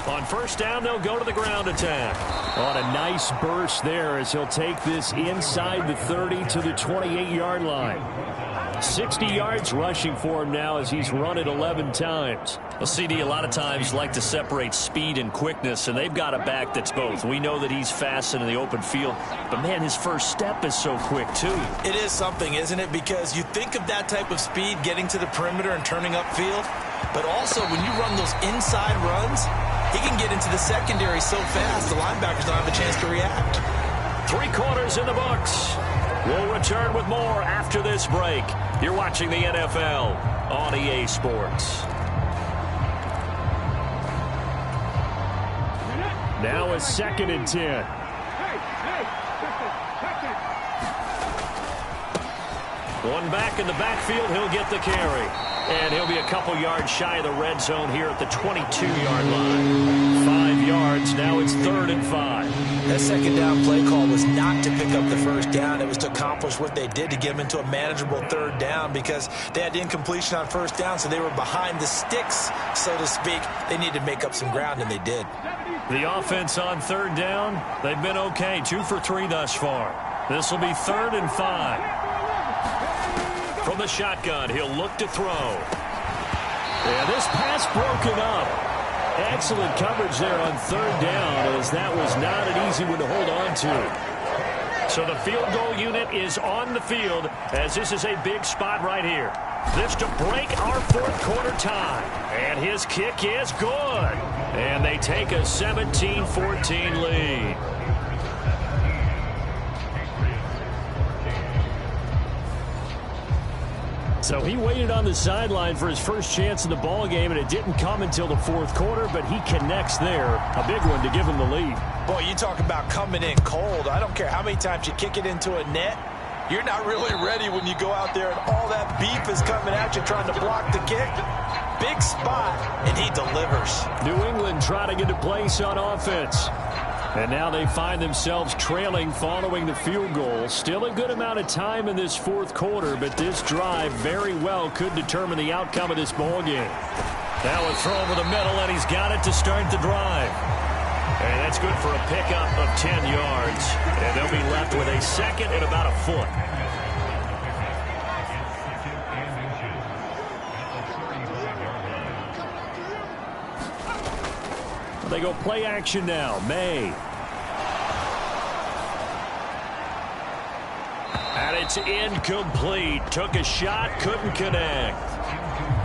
Tiger. On first down, they'll go to the ground attack. On a nice burst there as he'll take this inside the 30 to the 28-yard line. 60 yards rushing for him now as he's run it 11 times. Well, CD, a lot of times like to separate speed and quickness, and they've got a back that's both. We know that he's fast in the open field, but, man, his first step is so quick, too. It is something, isn't it? Because you think of that type of speed getting to the perimeter and turning upfield, but also when you run those inside runs, he can get into the secondary so fast the linebackers don't have a chance to react. 3 quarters in the books. We'll return with more after this break. You're watching the NFL on EA Sports. Now a 2nd and 10. One back in the backfield, he'll get the carry. And he'll be a couple yards shy of the red zone here at the 22-yard line. 5 yards, now it's 3rd and 5. That second down play call was not to pick up the first down. It was to accomplish what they did to get them into a manageable 3rd down, because they had incompletion on first down, so they were behind the sticks, so to speak. They needed to make up some ground, and they did. The offense on 3rd down, they've been okay. 2 for 3 thus far. This will be 3rd and 5. From the shotgun, he'll look to throw. Yeah, this pass broken up. Excellent coverage there on 3rd down, as that was not an easy one to hold on to. So the field goal unit is on the field, as this is a big spot right here. This to break our 4th quarter tie. And his kick is good. And they take a 17-14 lead. So he waited on the sideline for his first chance in the ball game, and it didn't come until the 4th quarter, but he connects there. A big one to give him the lead. Boy, you talk about coming in cold. I don't care how many times you kick it into a net. You're not really ready when you go out there and all that beef is coming at you trying to block the kick. Big spot, and he delivers. New England trying to get a place on offense. And now they find themselves trailing following the field goal. Still a good amount of time in this 4th quarter, but this drive very well could determine the outcome of this ball game. Now a throw over the middle, and he's got it to start the drive. And that's good for a pickup of 10 yards. And they'll be left with a 2nd and about a foot. They go play action now. May. And it's incomplete. Took a shot, couldn't connect.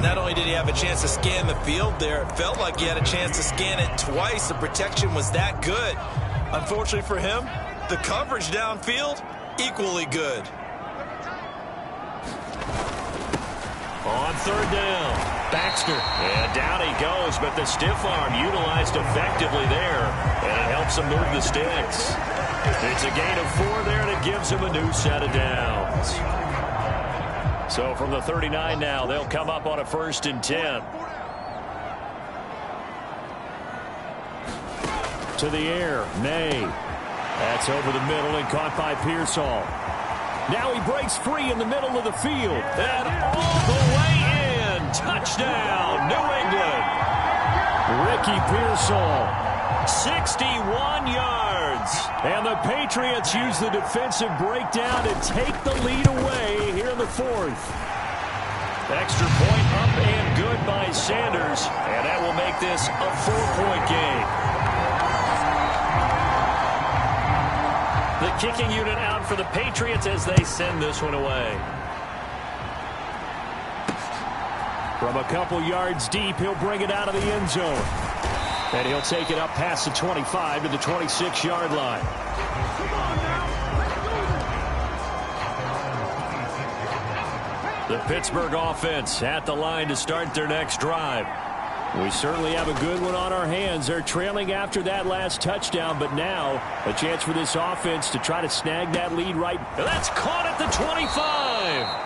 Not only did he have a chance to scan the field there, it felt like he had a chance to scan it twice. The protection was that good. Unfortunately for him, the coverage downfield, equally good. On 3rd down, Baxter. And down he goes, but the stiff arm utilized effectively there. And it helps him move the sticks. It's a gain of 4 there, and it gives him a new set of downs. So from the 39 now, they'll come up on a 1st and 10. To the air, May. That's over the middle and caught by Pearsall. Now he breaks free in the middle of the field. And all the way in. Touchdown, New England. Ricky Pearsall. 61 yards. And the Patriots use the defensive breakdown to take the lead away here in the 4th. Extra point up and good by Sanders. And that will make this a 4-point game. The kicking unit out for the Patriots as they send this one away. From a couple yards deep, he'll bring it out of the end zone. And he'll take it up past the 25 to the 26-yard line. Come on now. Let's do this. The Pittsburgh offense at the line to start their next drive. We certainly have a good one on our hands. They're trailing after that last touchdown, but now a chance for this offense to try to snag that lead right. That's caught at the 25.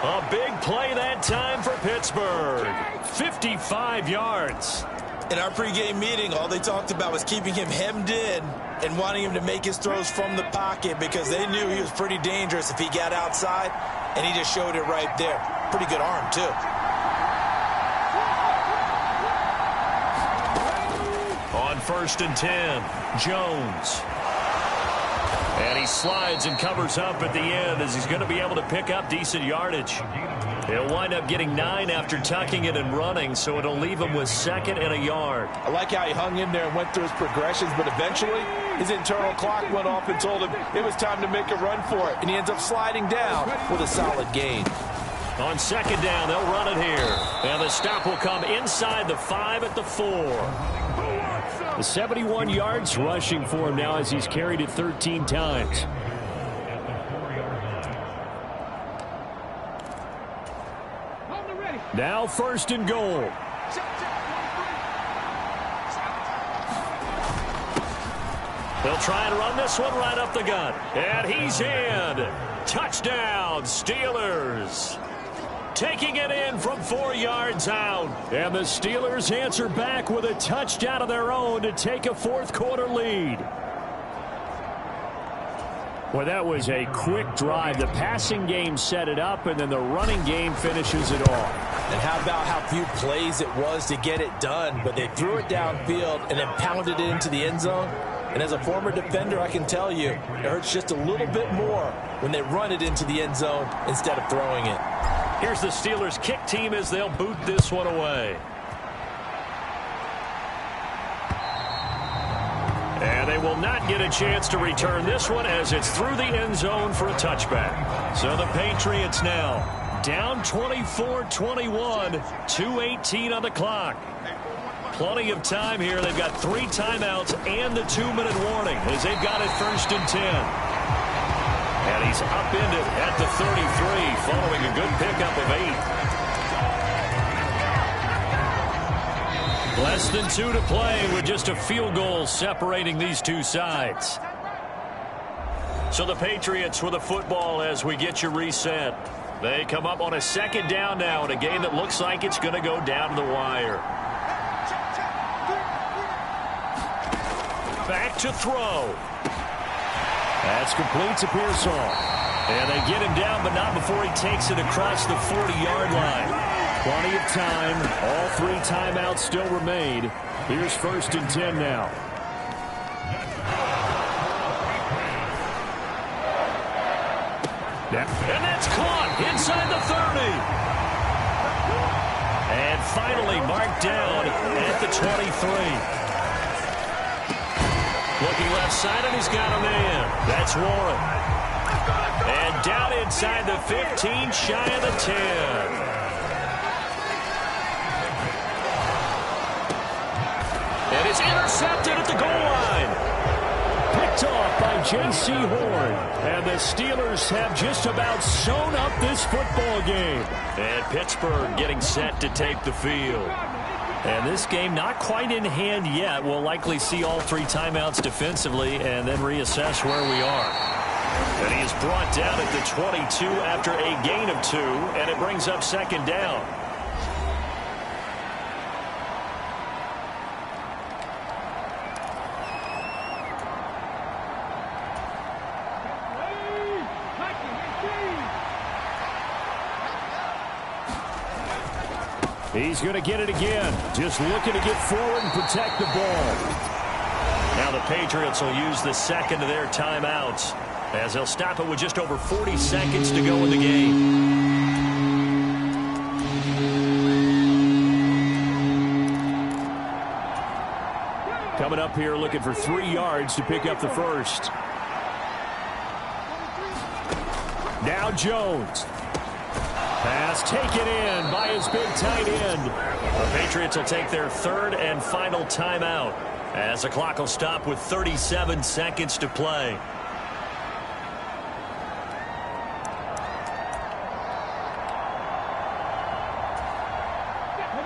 A big play that time for Pittsburgh. 55 yards. In our pregame meeting, all they talked about was keeping him hemmed in and wanting him to make his throws from the pocket because they knew he was pretty dangerous if he got outside, and he just showed it right there. Pretty good arm, too. On 1st and 10, Jones. And he slides and covers up at the end as he's going to be able to pick up decent yardage. He'll wind up getting 9 after tucking it and running, so it'll leave him with 2nd and a yard. I like how he hung in there and went through his progressions, but eventually his internal clock went off and told him it was time to make a run for it, and he ends up sliding down with a solid gain. On 2nd down, they'll run it here. And the stop will come inside the 5 at the 4. The 71 yards rushing for him now as he's carried it 13 times. Now 1st and goal. They'll try and run this one right up the gut. And he's in. Touchdown, Steelers. Taking it in from 4 yards out. And the Steelers answer back with a touchdown of their own to take a 4th quarter lead. Well, that was a quick drive. The passing game set it up, and then the running game finishes it off. And how about how few plays it was to get it done, but they threw it downfield and then pounded it into the end zone. And as a former defender, I can tell you, it hurts just a little bit more when they run it into the end zone instead of throwing it. Here's the Steelers kick team as they'll boot this one away. And they will not get a chance to return this one as it's through the end zone for a touchback. So the Patriots now down 24-21, 2:18 on the clock. Plenty of time here. They've got 3 timeouts and the 2-minute warning as they've got it 1st and 10. And he's upended at the 33 following a good pickup of 8. Less than 2 to play with just a field goal separating these two sides. So the Patriots with the football as we get you reset. They come up on a 2nd down now in a game that looks like it's going to go down to the wire. Back to throw. That's complete to Pearsall. And they get him down, but not before he takes it across the 40-yard line. Plenty of time. All 3 timeouts still remain. Here's 1st and 10 now. And that's caught inside the 30. And finally marked down at the 23. Looking left side, and he's got a man. That's Warren. And down inside the 15, shy of the 10. And it's intercepted at the goal line. Picked off by J.C. Horn. And the Steelers have just about sewn up this football game. And Pittsburgh getting set to take the field. And this game not quite in hand yet. We'll likely see all 3 timeouts defensively and then reassess where we are. And he is brought down at the 22 after a gain of 2, and it brings up 2nd down. He's going to get it again. Just looking to get forward and protect the ball. Now the Patriots will use the 2nd of their timeouts as they'll stop it with just over 40 seconds to go in the game. Coming up here looking for 3 yards to pick up the 1st. Now Jones. Pass taken in by his big tight end. The Patriots will take their third and final timeout as the clock will stop with 37 seconds to play.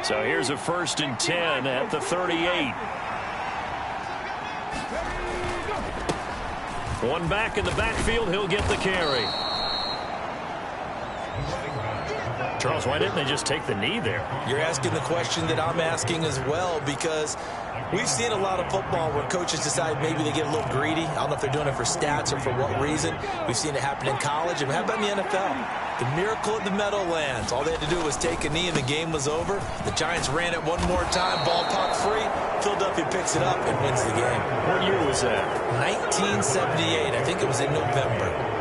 So here's a 1st and 10 at the 38. One back in the backfield. He'll get the carry. Charles, why didn't they just take the knee there? You're asking the question that I'm asking as well, because we've seen a lot of football where coaches decide maybe they get a little greedy. I don't know if they're doing it for stats or for what reason. We've seen it happen in college. And how about in the NFL? The miracle of the Meadowlands. All they had to do was take a knee and the game was over. The Giants ran it one more time. Ball popped free. Philadelphia picks it up and wins the game. What year was that? 1978. I think it was in November.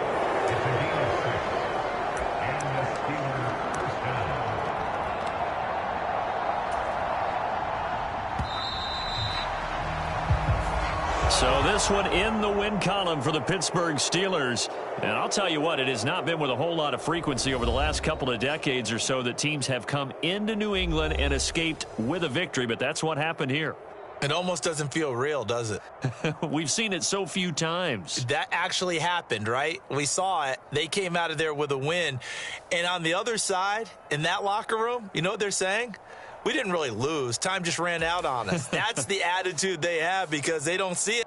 So this one in the win column for the Pittsburgh Steelers. And I'll tell you what, it has not been with a whole lot of frequency over the last couple of decades or so that teams have come into New England and escaped with a victory, but that's what happened here. It almost doesn't feel real, does it? We've seen it so few times. That actually happened, right? We saw it. They came out of there with a win. And on the other side, in that locker room, you know what they're saying? We didn't really lose. Time just ran out on us. That's the attitude they have because they don't see it.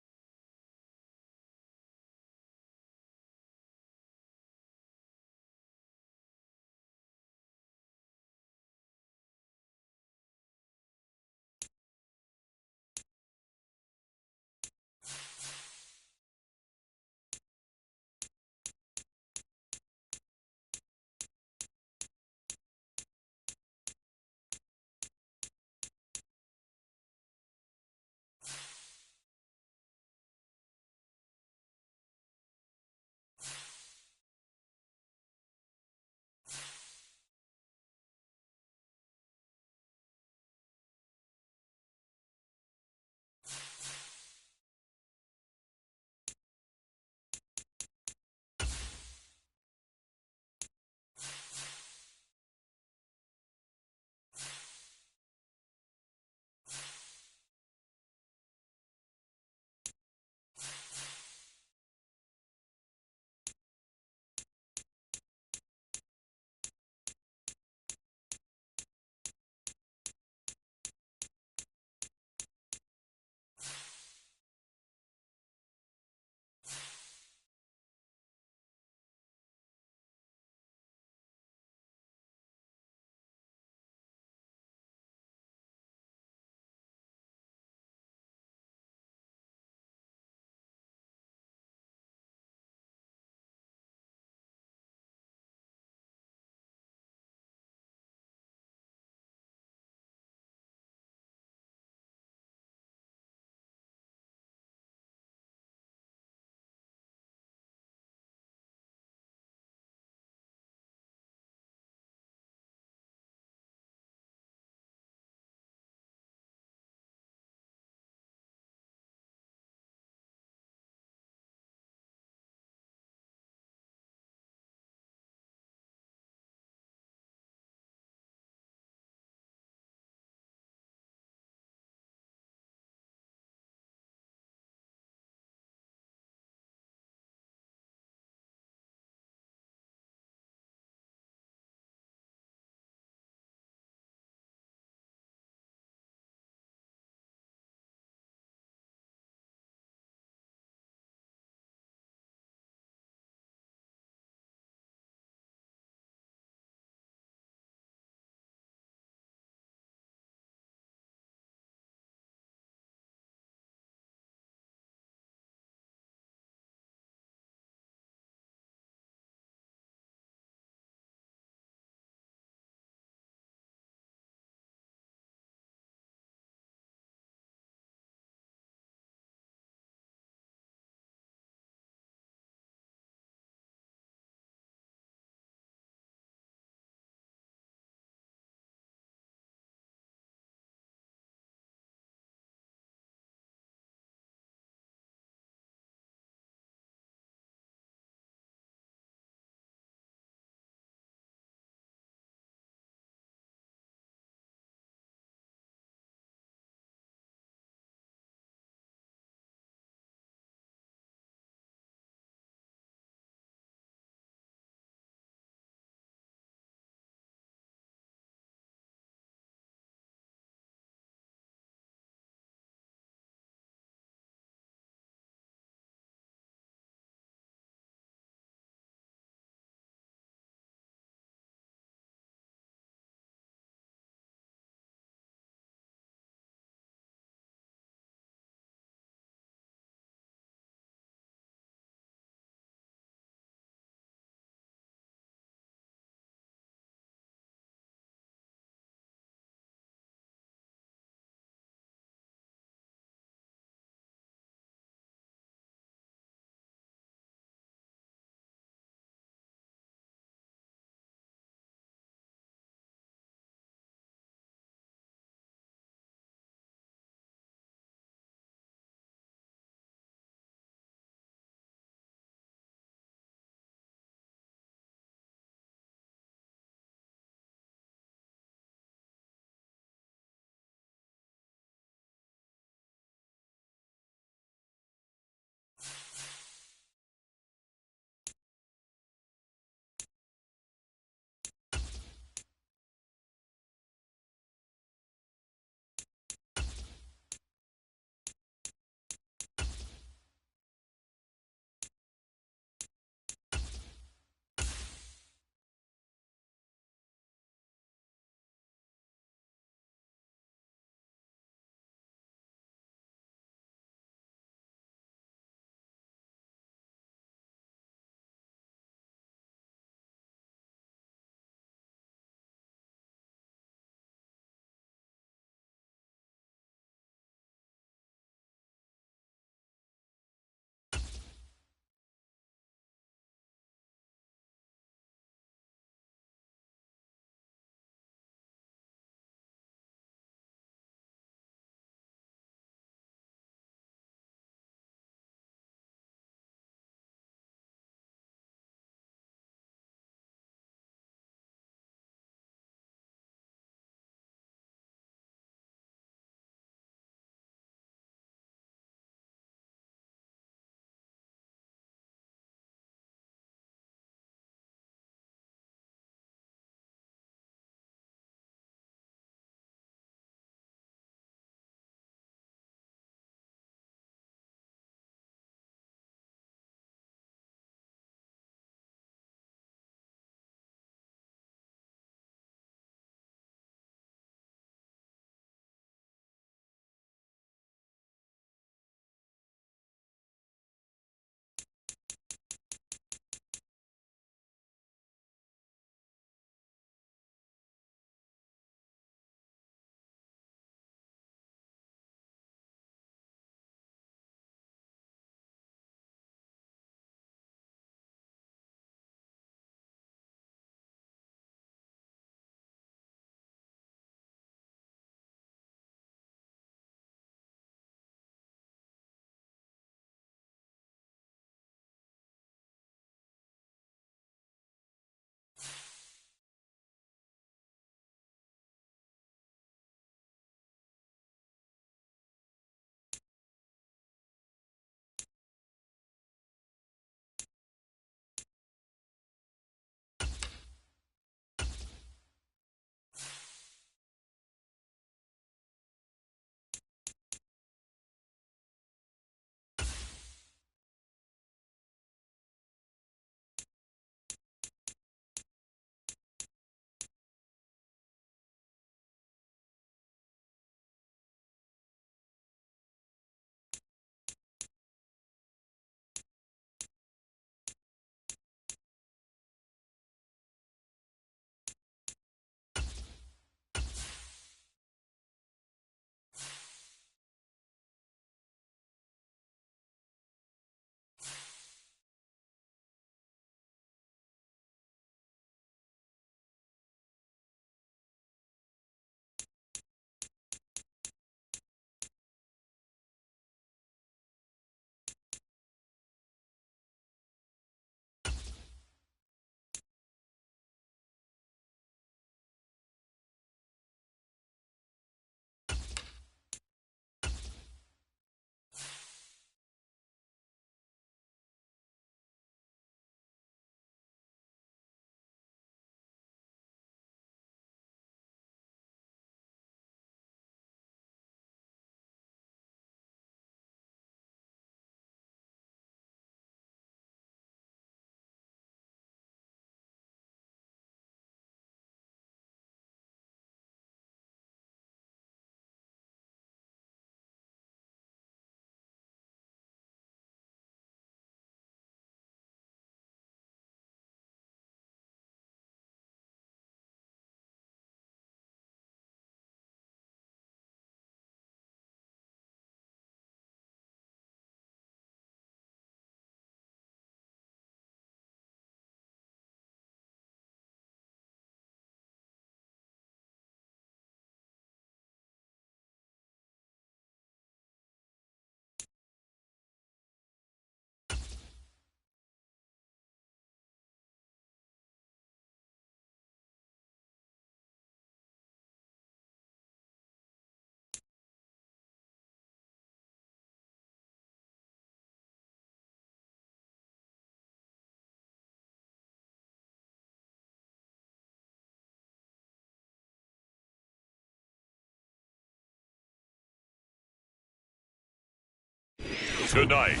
Tonight,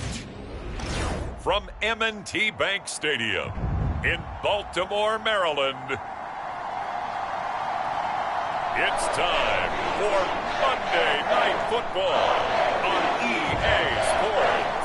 from M&T Bank Stadium in Baltimore, Maryland, it's time for Monday Night Football on EA Sports.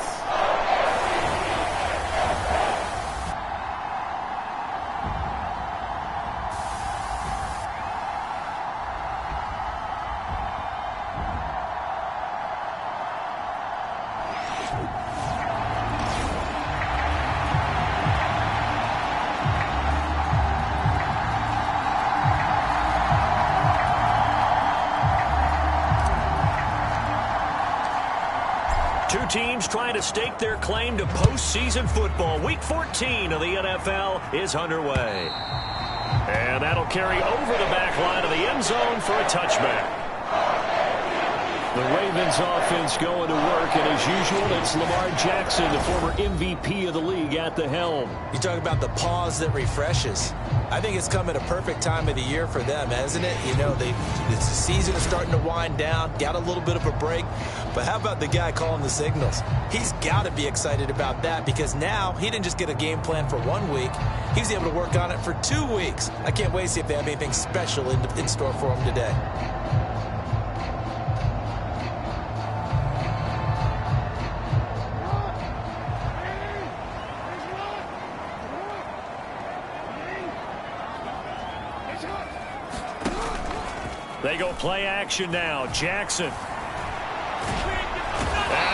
Two teams trying to stake their claim to postseason football. Week 14 of the NFL is underway. And that'll carry over the back line of the end zone for a touchback. The Ravens offense going to work, and as usual, it's Lamar Jackson, the former MVP of the league, at the helm. You talk about the pause that refreshes. I think it's come at a perfect time of the year for them, hasn't it? You know, the season is starting to wind down, got a little bit of a break. But how about the guy calling the signals? He's got to be excited about that because now he didn't just get a game plan for 1 week. He was able to work on it for 2 weeks. I can't wait to see if they have anything special in store for him today. They go play action now. Jackson. And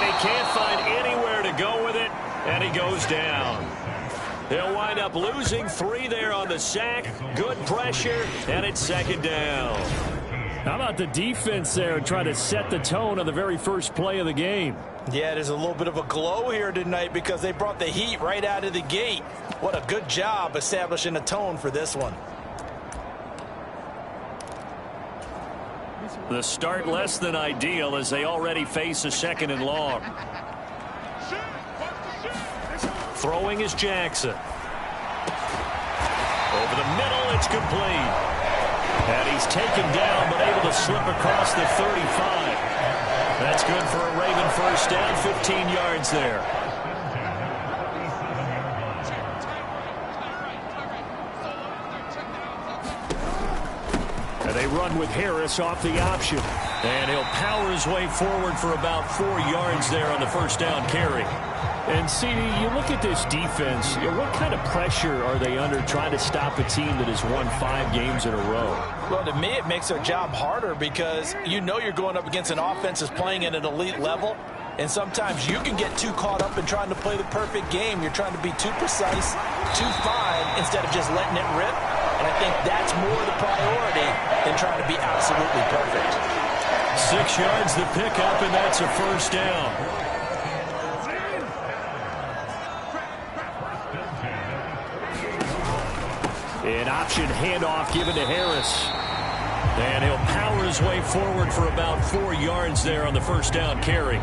he can't find anywhere to go with it, and he goes down. He'll wind up losing 3 there on the sack. Good pressure, and it's second down. How about the defense there trying to set the tone on the very first play of the game? Yeah, there's a little bit of a glow here tonight because they brought the heat right out of the gate. What a good job establishing a tone for this one. The start less than ideal as they already face a 2nd and long. Throwing is Jackson. Over the middle, it's complete. And he's taken down but able to slip across the 35. That's good for a Raven first down, 15 yards there. And they run with Harris off the option. And he'll power his way forward for about 4 yards there on the first down carry. And, CD, you look at this defense, what kind of pressure are they under trying to stop a team that has won 5 games in a row? Well, to me, it makes their job harder because you know you're going up against an offense that's playing at an elite level. And sometimes you can get too caught up in trying to play the perfect game. You're trying to be too precise, too fine, instead of just letting it rip. And I think that's more the priority than trying to be absolutely perfect. 6 yards the pickup, and that's a first down. An option handoff given to Harris. And he'll power his way forward for about 4 yards there on the first down carry.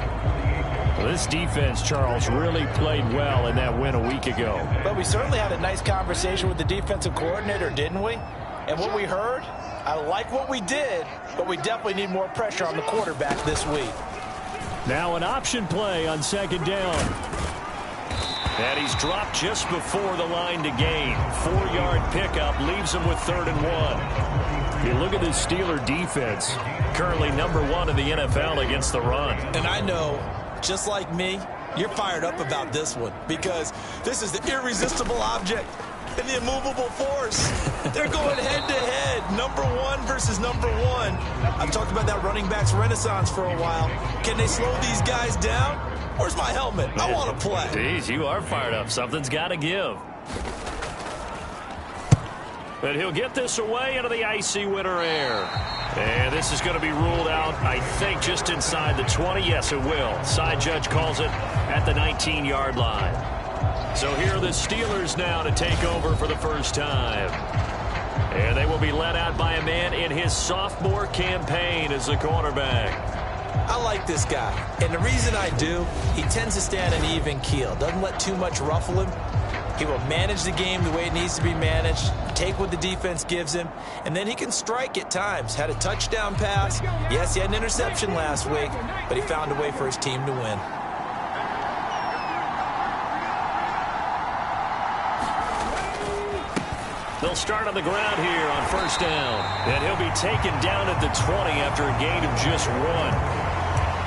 Well, this defense, Charles, really played well in that win a week ago. But we certainly had a nice conversation with the defensive coordinator, didn't we? And what we heard, I like what we did, but we definitely need more pressure on the quarterback this week. Now an option play on 2nd down. And he's dropped just before the line to gain. 4-yard pickup leaves him with 3rd and 1. You look at this Steeler defense. Currently #1 in the NFL against the run. And I know, just like me, you're fired up about this one because this is the irresistible object and the immovable force. They're going head-to-head, #1 versus #1. I've talked about that running backs renaissance for a while. Can they slow these guys down? Where's my helmet? I want to play. Jeez, you are fired up. Something's got to give. But he'll get this away into the icy winter air. And this is going to be ruled out, I think, just inside the 20. Yes, it will. Side judge calls it at the 19-yard line. So here are the Steelers now to take over for the first time. And they will be led out by a man in his sophomore campaign as the quarterback. I like this guy, and the reason I do, he tends to stay on an even keel. Doesn't let too much ruffle him. He will manage the game the way it needs to be managed, take what the defense gives him, and then he can strike at times. Had a touchdown pass. Yes, he had an interception last week, but he found a way for his team to win. They'll start on the ground here on first down. And he'll be taken down at the 20 after a gain of just 1.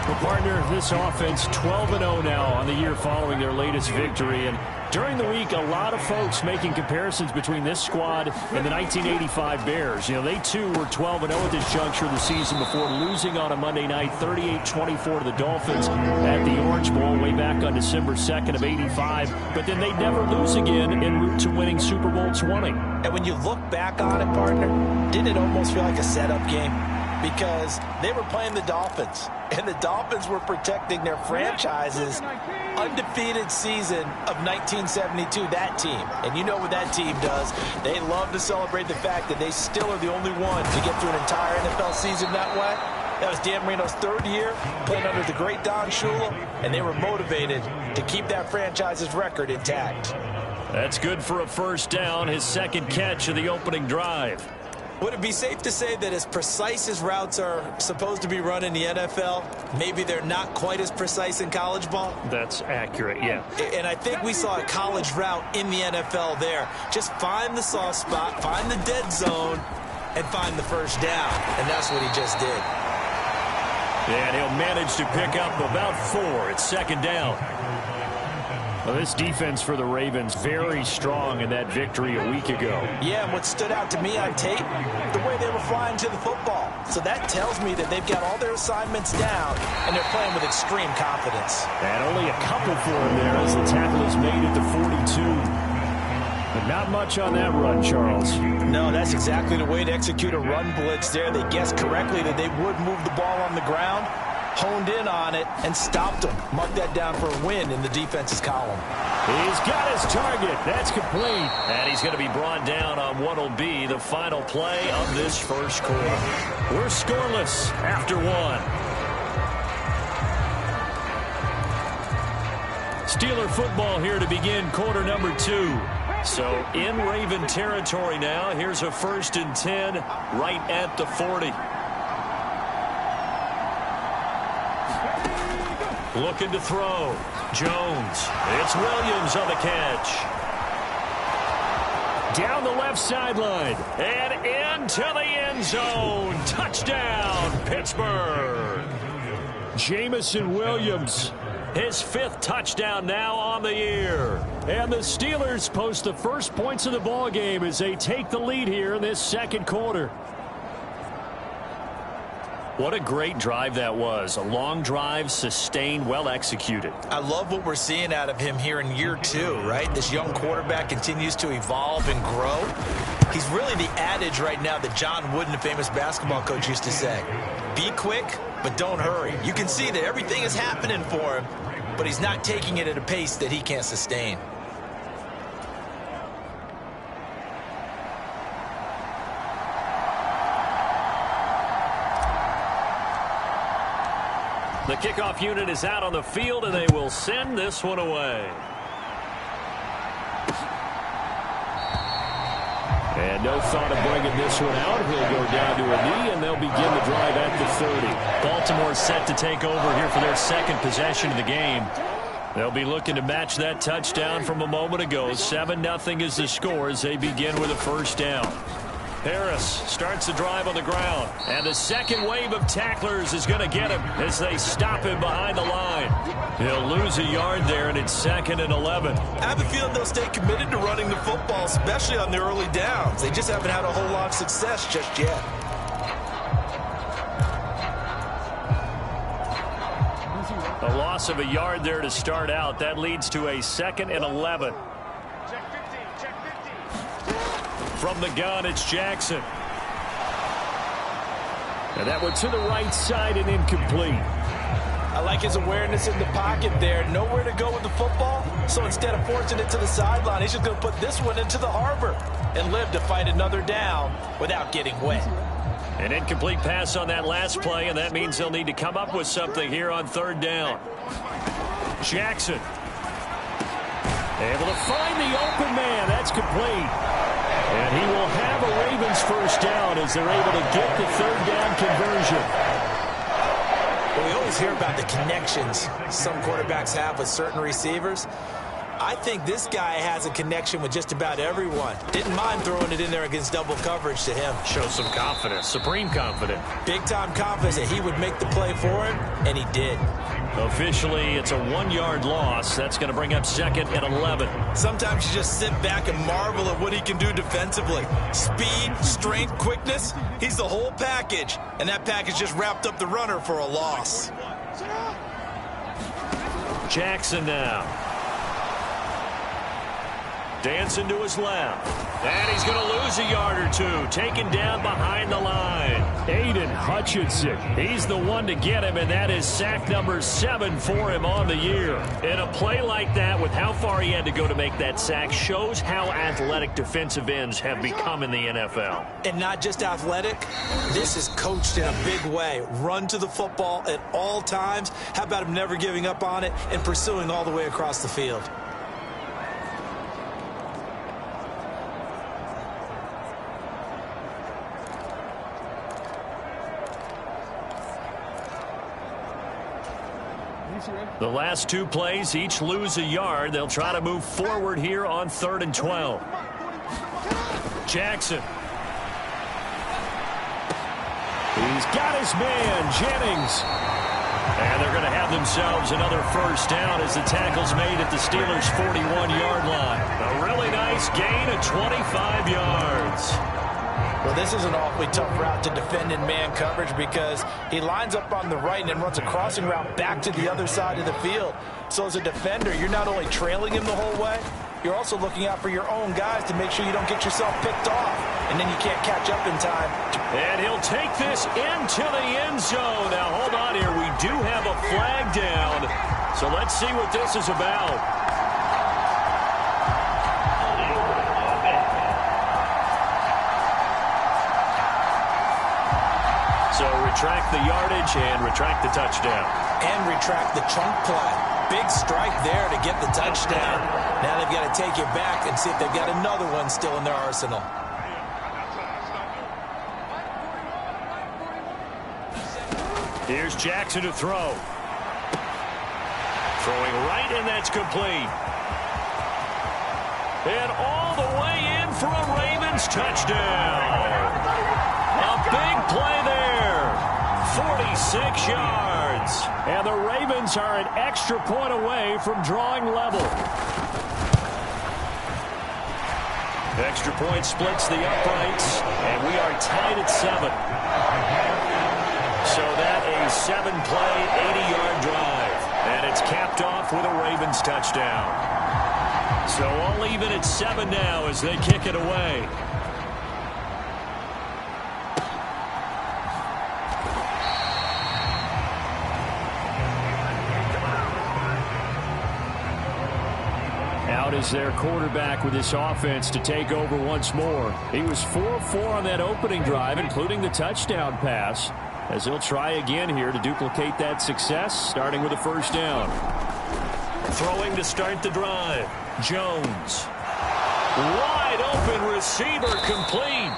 Well, partner, this offense 12-0 now on the year following their latest victory. And during the week, a lot of folks making comparisons between this squad and the 1985 Bears. You know, they too were 12-0 at this juncture of the season before losing on a Monday night 38-24 to the Dolphins at the Orange Bowl way back on December 2nd of 85. But then they'd never lose again en route to winning Super Bowl 20. And when you look back on it, partner, didn't it almost feel like a setup game? Because they were playing the Dolphins, and the Dolphins were protecting their franchise's undefeated season of 1972, that team. And you know what that team does. They love to celebrate the fact that they still are the only one to get through an entire NFL season that way. That was Dan Marino's third year, playing under the great Don Shula, and they were motivated to keep that franchise's record intact. That's good for a first down, his second catch of the opening drive. Would it be safe to say that as precise as routes are supposed to be run in the NFL, maybe they're not quite as precise in college ball? That's accurate, yeah. And I think we saw a college route in the NFL there. Just find the soft spot, find the dead zone, and find the first down. And that's what he just did. And he'll manage to pick up about 4 at second down. Well, this defense for the Ravens very strong in that victory a week ago. Yeah, and what stood out to me on tape, the way they were flying to the football. So that tells me that they've got all their assignments down, and they're playing with extreme confidence. And only a couple for him there as the tackle is made at the 42. But not much on that run, Charles. No, that's exactly the way to execute a run blitz there. They guessed correctly that they would move the ball on the ground, honed in on it, and stopped them. Mark that down for a win in the defense's column. He's got his target. That's complete. And he's going to be brought down on what will be the final play of this first quarter. We're scoreless after 1. Steeler football here to begin quarter number 2. So in Raven territory now. Here's a 1st and 10 right at the 40. Looking to throw. Jones. It's Williams on the catch. Down the left sideline. And into the end zone. Touchdown, Pittsburgh. Jamison Williams. His 5th touchdown now on the year. And the Steelers post the first points of the ball game as they take the lead here in this second quarter. What a great drive that was. A long drive, sustained, well executed. I love what we're seeing out of him here in year 2, right? This young quarterback continues to evolve and grow. He's really the adage right now that John Wooden, the famous basketball coach, used to say. Be quick, but don't hurry. You can see that everything is happening for him, but he's not taking it at a pace that he can't sustain. The kickoff unit is out on the field, and they will send this one away. And no thought of bringing this one out. He'll go down to a knee, and they'll begin the drive at the 30. Baltimore set to take over here for their second possession of the game. They'll be looking to match that touchdown from a moment ago. 7-0 is the score as they begin with a first down. Harris starts the drive on the ground. And the second wave of tacklers is going to get him as they stop him behind the line. He'll lose a yard there, and it's 2nd and 11. I have a feeling they'll stay committed to running the football, especially on the early downs. They just haven't had a whole lot of success just yet. A loss of a yard there to start out. That leads to a 2nd and 11. From the gun, it's Jackson. And that one to the right side and incomplete. I like his awareness in the pocket there. Nowhere to go with the football. So instead of forcing it to the sideline, he's just going to put this one into the harbor and live to fight another down without getting wet. An incomplete pass on that last play, and that means they'll need to come up with something here on 3rd down. Jackson. Able to find the open man. That's complete. And he will have a Ravens first down as they're able to get the 3rd down conversion. Well, we always hear about the connections some quarterbacks have with certain receivers. I think this guy has a connection with just about everyone. Didn't mind throwing it in there against double coverage to him. Shows some confidence, supreme confidence. Big-time confidence that he would make the play for him, and he did. Officially, it's a 1-yard loss. That's going to bring up 2nd and 11. Sometimes you just sit back and marvel at what he can do defensively. Speed, strength, quickness, he's the whole package. And that package just wrapped up the runner for a loss. Jackson now. Dancing to his left. And he's going to lose a yard or two. Taken down behind the line. Aiden Hutchinson. He's the one to get him, and that is sack number 7 for him on the year. And a play like that, with how far he had to go to make that sack, shows how athletic defensive ends have become in the NFL. And not just athletic, this is coached in a big way. Run to the football at all times. How about him never giving up on it and pursuing all the way across the field? The last 2 plays, each lose a yard. They'll try to move forward here on 3rd and 12. Jackson. He's got his man, Jennings. And they're going to have themselves another first down as the tackle's made at the Steelers' 41-yard line. A really nice gain of 25 yards. Well, this is an awfully tough route to defend in man coverage because he lines up on the right and then runs a crossing route back to the other side of the field. So as a defender, you're not only trailing him the whole way, you're also looking out for your own guys to make sure you don't get yourself picked off. And then you can't catch up in time. And he'll take this into the end zone. Now, hold on here. We do have a flag down. So let's see what this is about. So retract the yardage and retract the touchdown. And retract the chunk play. Big strike there to get the touchdown. Now they've got to take it back and see if they've got another one still in their arsenal. Here's Jackson to throw. Throwing right, and that's complete. And all the way in for a Ravens touchdown. A big play there. 46 yards. And the Ravens are an extra point away from drawing level. Extra point splits the uprights, and we are tied at 7. So that a 7-play, 80-yard drive. And it's capped off with a Ravens touchdown. So all even at 7 now as they kick it away. Out is their quarterback with this offense to take over once more. He was 4 of 4 on that opening drive, including the touchdown pass, as he'll try again here to duplicate that success, starting with a first down. Throwing to start the drive. Jones. Wide open receiver, complete.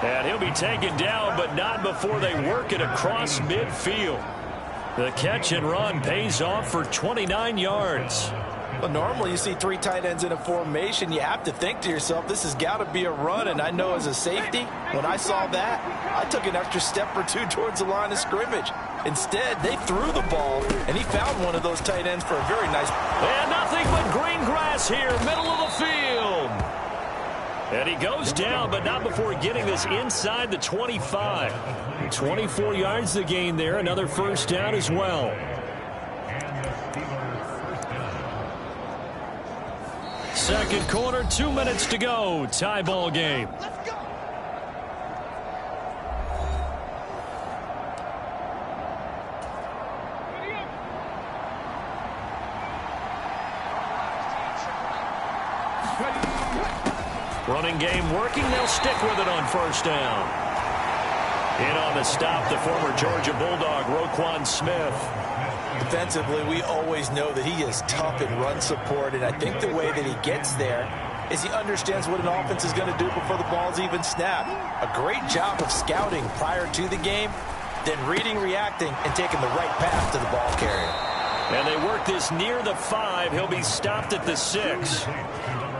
And he'll be taken down, but not before they work it across midfield. The catch and run pays off for 29 yards. Well, normally you see 3 tight ends in a formation. You have to think to yourself, this has got to be a run. And I know as a safety, when I saw that, I took an extra step or 2 towards the line of scrimmage. Instead, they threw the ball, and he found one of those tight ends for a very nice. And nothing but green grass here, middle of the field. And he goes down, but not before getting this inside the 25. 24 yards to gain there, another first down as well. Second quarter, 2 minutes to go. Tie ball game. Let's go. Running game working. They'll stick with it on first down. In on the stop, the former Georgia Bulldog, Roquan Smith. Defensively, we always know that he is tough in run support, and I think the way that he gets there is he understands what an offense is going to do before the ball's even snapped. A great job of scouting prior to the game, then reading, reacting, and taking the right path to the ball carrier. And they work this near the 5. He'll be stopped at the 6.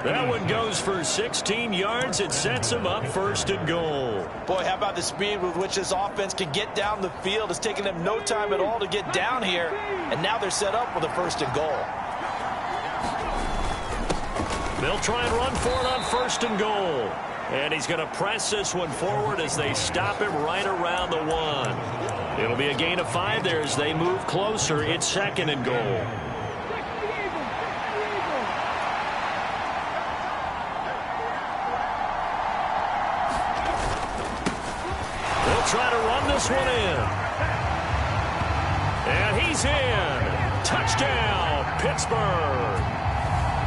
That one goes for 16 yards. It sets him up 1st and goal. Boy, how about the speed with which this offense can get down the field? It's taken them no time at all to get down here. And now they're set up with a 1st and goal. They'll try and run for it on 1st and goal. And he's going to press this one forward as they stop him right around the 1. It'll be a gain of 5 there as they move closer. It's 2nd and goal. They'll try to run this one in. And he's in. Touchdown, Pittsburgh.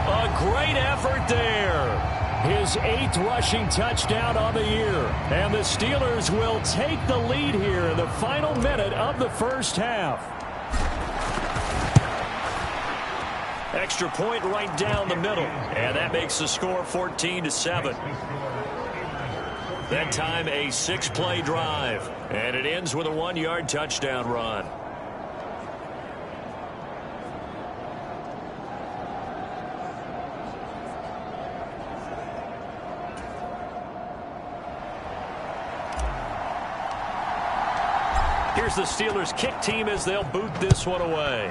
A great effort there. His 8th rushing touchdown on the year. And the Steelers will take the lead here in the final minute of the 1st half. Extra point right down the middle. And that makes the score 14-7. That time a 6-play drive. And it ends with a 1-yard touchdown run. Here's the Steelers kick team as they'll boot this one away.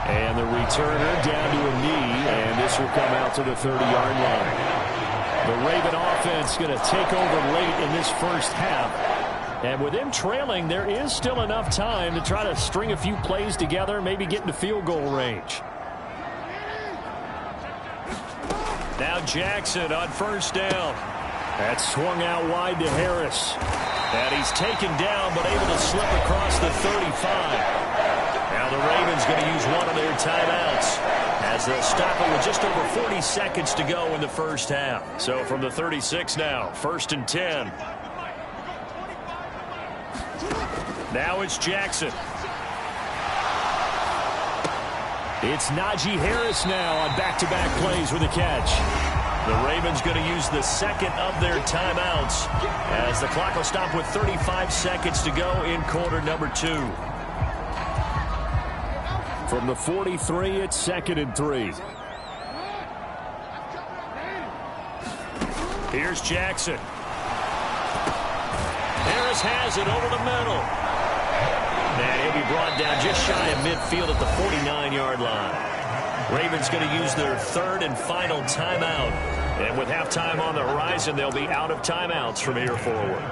And the returner down to a knee, and this will come out to the 30-yard line. The Raven offense going to take over late in this 1st half. And with them trailing, there is still enough time to try to string a few plays together, maybe get into field goal range. Now Jackson on 1st down. That swung out wide to Harris. And he's taken down, but able to slip across the 35. Now the Ravens going to use one of their timeouts as they'll stop it with just over 40 seconds to go in the 1st half. So from the 36 now, 1st and 10. Now it's Jackson. It's Najee Harris now on back-to-back plays with a catch. The Ravens going to use the 2nd of their timeouts as the clock will stop with 35 seconds to go in quarter number 2. From the 43, it's 2nd and 3. Here's Jackson. Harris has it over the middle. And he'll be brought down just shy of midfield at the 49-yard line. Ravens going to use their 3rd and final timeout. And with halftime on the horizon, they'll be out of timeouts from here forward.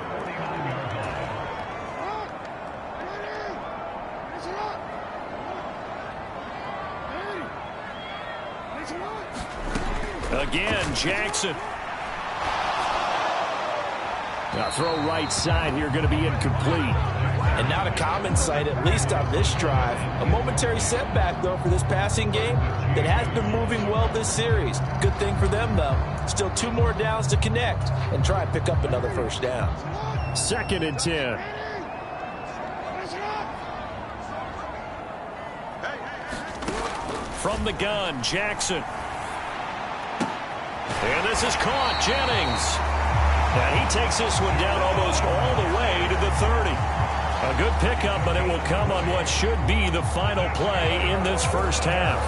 Again, Jackson. Now throw right side here, going to be incomplete. And not a common sight, at least on this drive. A momentary setback, though, for this passing game that has been moving well this series. Good thing for them, though. Still 2 more downs to connect and try and pick up another 1st down. 2nd and 10. From the gun, Jackson. And this is caught, Jennings. And he takes this one down almost all the way to the 30. A good pickup, but it will come on what should be the final play in this 1st half.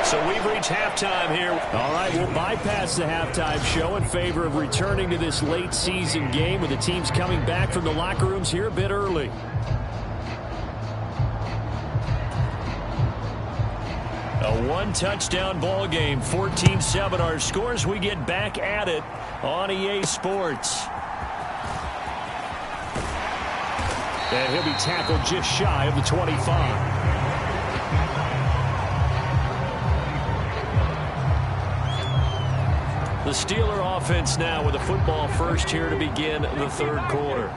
So we've reached halftime here. All right, we'll bypass the halftime show in favor of returning to this late season game with the teams coming back from the locker rooms here a bit early. A 1-touchdown ball game, 14-7 our scores. We get back at it on EA Sports. And he'll be tackled just shy of the 25. The Steeler offense now with a football first here to begin the 3rd quarter.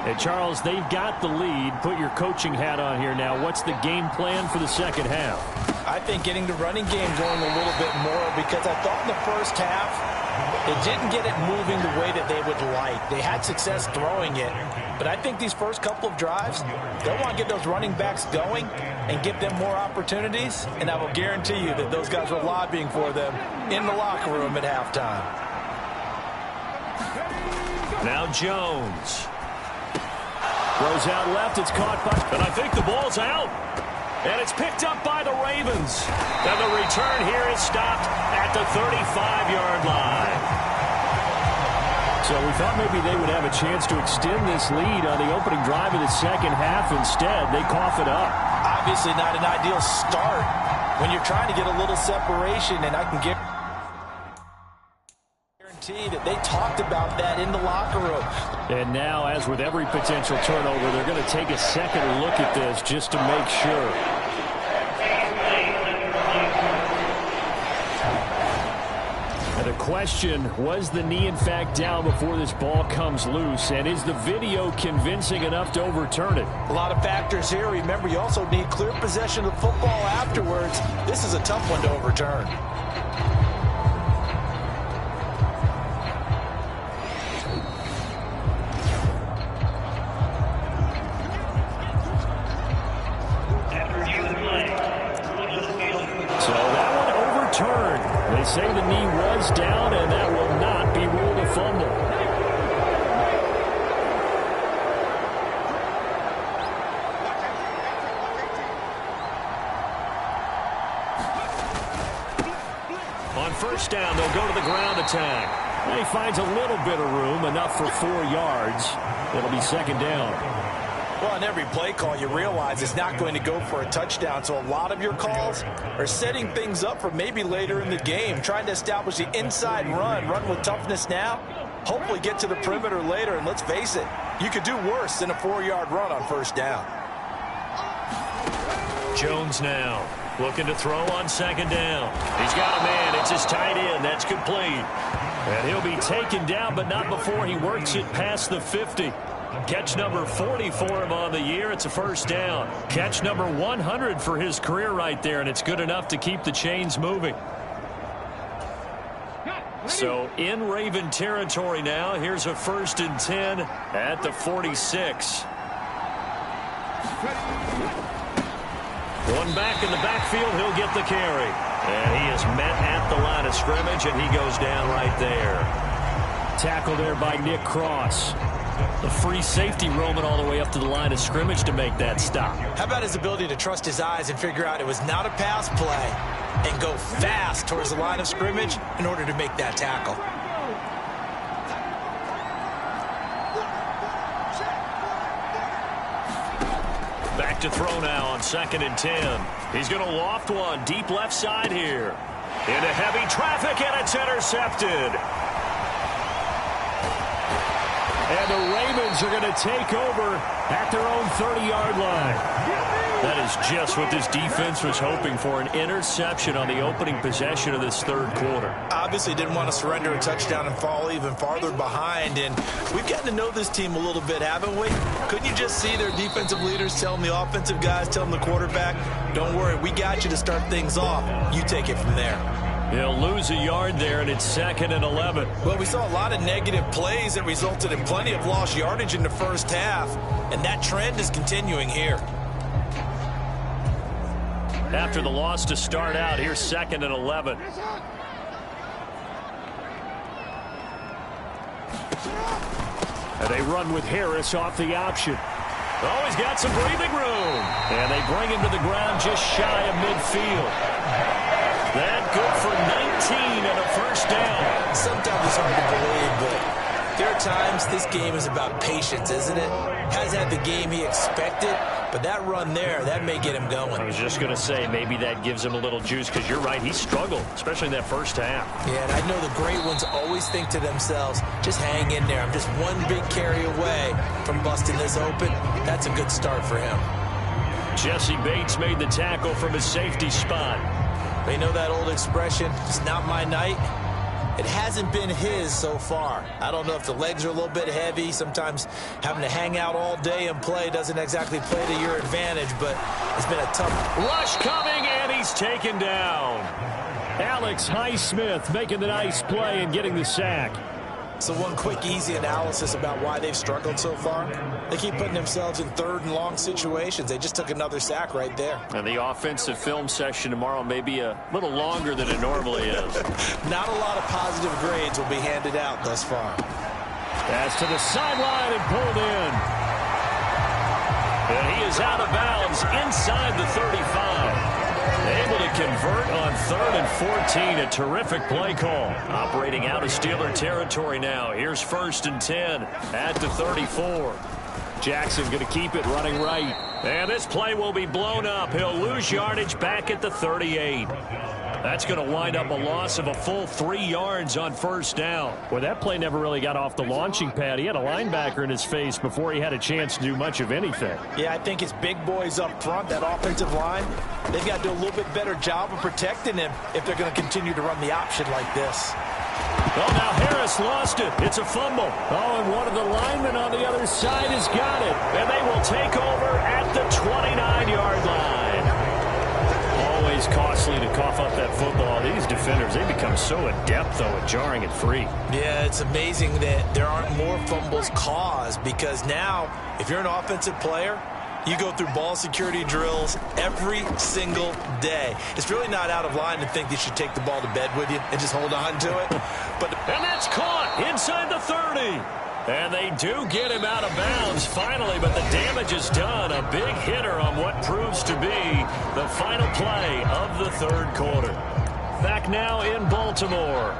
And Charles, they've got the lead. Put your coaching hat on here now. What's the game plan for the 2nd half? I think getting the running game going a little bit more, because I thought in the 1st half they didn't get it moving the way that they would like. They had success throwing it, but I think these first couple of drives, they'll want to get those running backs going and give them more opportunities, and I will guarantee you that those guys were lobbying for them in the locker room at halftime. Now Jones. Throws out left. It's caught by... And I think the ball's out. And it's picked up by the Ravens. And the return here is stopped at the 35-yard line. So we thought maybe they would have a chance to extend this lead on the opening drive of the second half. Instead, they cough it up. Obviously not an ideal start when you're trying to get a little separation, and I can guarantee that they talked about that in the locker room. And now, as with every potential turnover, they're going to take a second look at this just to make sure. And the question, was the knee in fact down before this ball comes loose? And is the video convincing enough to overturn it? A lot of factors here. Remember, you also need clear possession of the football afterwards. This is a tough one to overturn. They say the knee was down, and that will not be ruled a fumble. On first down, they'll go to the ground attack. And he finds a little bit of room, enough for 4 yards. It'll be second down. Well, on every play call, you realize it's not going to go for a touchdown. So a lot of your calls are setting things up for maybe later in the game, trying to establish the inside run with toughness now, hopefully get to the perimeter later. And let's face it, you could do worse than a 4-yard run on first down. Jones now looking to throw on second down. He's got a man. It's his tight end. That's complete. And he'll be taken down, but not before he works it past the 50. Catch number 40 for him on the year. It's a first down. Catch number 100 for his career right there, and it's good enough to keep the chains moving. So in Raven territory now. Here's a 1st and 10 at the 46. One back in the backfield. He'll get the carry. And he is met at the line of scrimmage, and he goes down right there. Tackle there by Nick Cross. The free safety roaming all the way up to the line of scrimmage to make that stop. How about his ability to trust his eyes and figure out it was not a pass play and go fast towards the line of scrimmage in order to make that tackle? Back to throw now on 2nd and 10. He's going to loft one deep left side here. Into heavy traffic, and it's intercepted. And the Ravens are going to take over at their own 30-yard line. That is just what this defense was hoping for, an interception on the opening possession of this third quarter. Obviously didn't want to surrender a touchdown and fall even farther behind. And we've gotten to know this team a little bit, haven't we? Couldn't you just see their defensive leaders telling the offensive guys, telling the quarterback, don't worry, we got you to start things off. You take it from there. He'll lose a yard there, and it's 2nd and 11. Well, we saw a lot of negative plays that resulted in plenty of lost yardage in the first half, and that trend is continuing here. After the loss to start out, here's 2nd and 11. And they run with Harris off the option. Oh, he's got some breathing room. And they bring him to the ground just shy of midfield. That good for 19 and a first down. Sometimes it's hard to believe, but there are times this game is about patience, isn't it? Hasn't had the game he expected, but that run there, that may get him going. I was just going to say, maybe that gives him a little juice, because you're right, he struggled, especially in that first half. Yeah, and I know the great ones always think to themselves, just hang in there. I'm just one big carry away from busting this open. That's a good start for him. Jesse Bates made the tackle from his safety spot. They know that old expression, it's not my night. It hasn't been his so far. I don't know if the legs are a little bit heavy. Sometimes having to hang out all day and play doesn't exactly play to your advantage, but it's been a tough rush coming, and he's taken down. Alex Highsmith making the nice play and getting the sack. So one quick, easy analysis about why they've struggled so far. They keep putting themselves in 3rd and long situations. They just took another sack right there. And the offensive film session tomorrow may be a little longer than it normally is. Not a lot of positive grades will be handed out thus far. Pass to the sideline and pulled in. And he is out of bounds inside the 35. Able to convert on 3rd and 14. A terrific play call. Operating out of Steeler territory now. Here's 1st and 10 at the 34. Jackson going to keep it running right. And this play will be blown up. He'll lose yardage back at the 38. That's going to wind up a loss of a full 3 yards on 1st down. Well, that play never really got off the launching pad. He had a linebacker in his face before he had a chance to do much of anything. Yeah, I think his big boys up front, that offensive line, they've got to do a little bit better job of protecting him if they're going to continue to run the option like this. Oh, now Harris lost it. It's a fumble. Oh, and one of the linemen on the other side has got it. And they will take over at the 29-yard line. Always costly to cough up that football. These defenders, they become so adept, though, at jarring it free. Yeah, it's amazing that there aren't more fumbles caused, because now, if you're an offensive player, you go through ball security drills every single day. It's really not out of line to think you should take the ball to bed with you and just hold on to it. And that's caught inside the 30. And they do get him out of bounds finally, but the damage is done. A big hitter on what proves to be the final play of the 3rd quarter. Back now in Baltimore.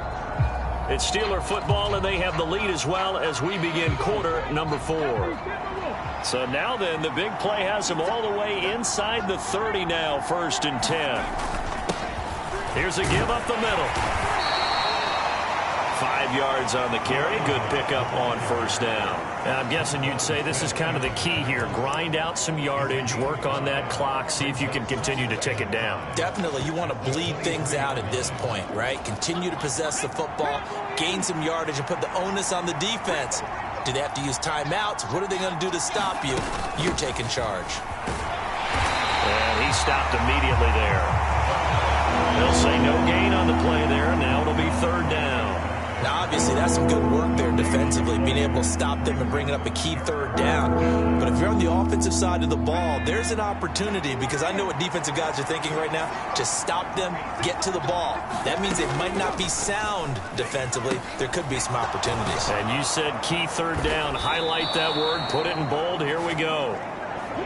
It's Steeler football, and they have the lead as well as we begin quarter number 4. So now then, the big play has them all the way inside the 30 now, 1st and 10. Here's a give up the middle. 5 yards on the carry. Good pickup on 1st down. Now, I'm guessing you'd say this is kind of the key here. Grind out some yardage, work on that clock, see if you can continue to tick it down. Definitely, you want to bleed things out at this point, right? Continue to possess the football, gain some yardage, and put the onus on the defense. Do they have to use timeouts? What are they going to do to stop you? You're taking charge. And he stopped immediately there. They'll say no gain on the play there. Now it'll be 3rd down. Now, obviously, that's some good work there defensively, being able to stop them and bringing up a key 3rd down. But if you're on the offensive side of the ball, there's an opportunity, because I know what defensive guys are thinking right now. Just stop them, get to the ball. That means they might not be sound defensively. There could be some opportunities. And you said key 3rd down. Highlight that word, put it in bold. Here we go.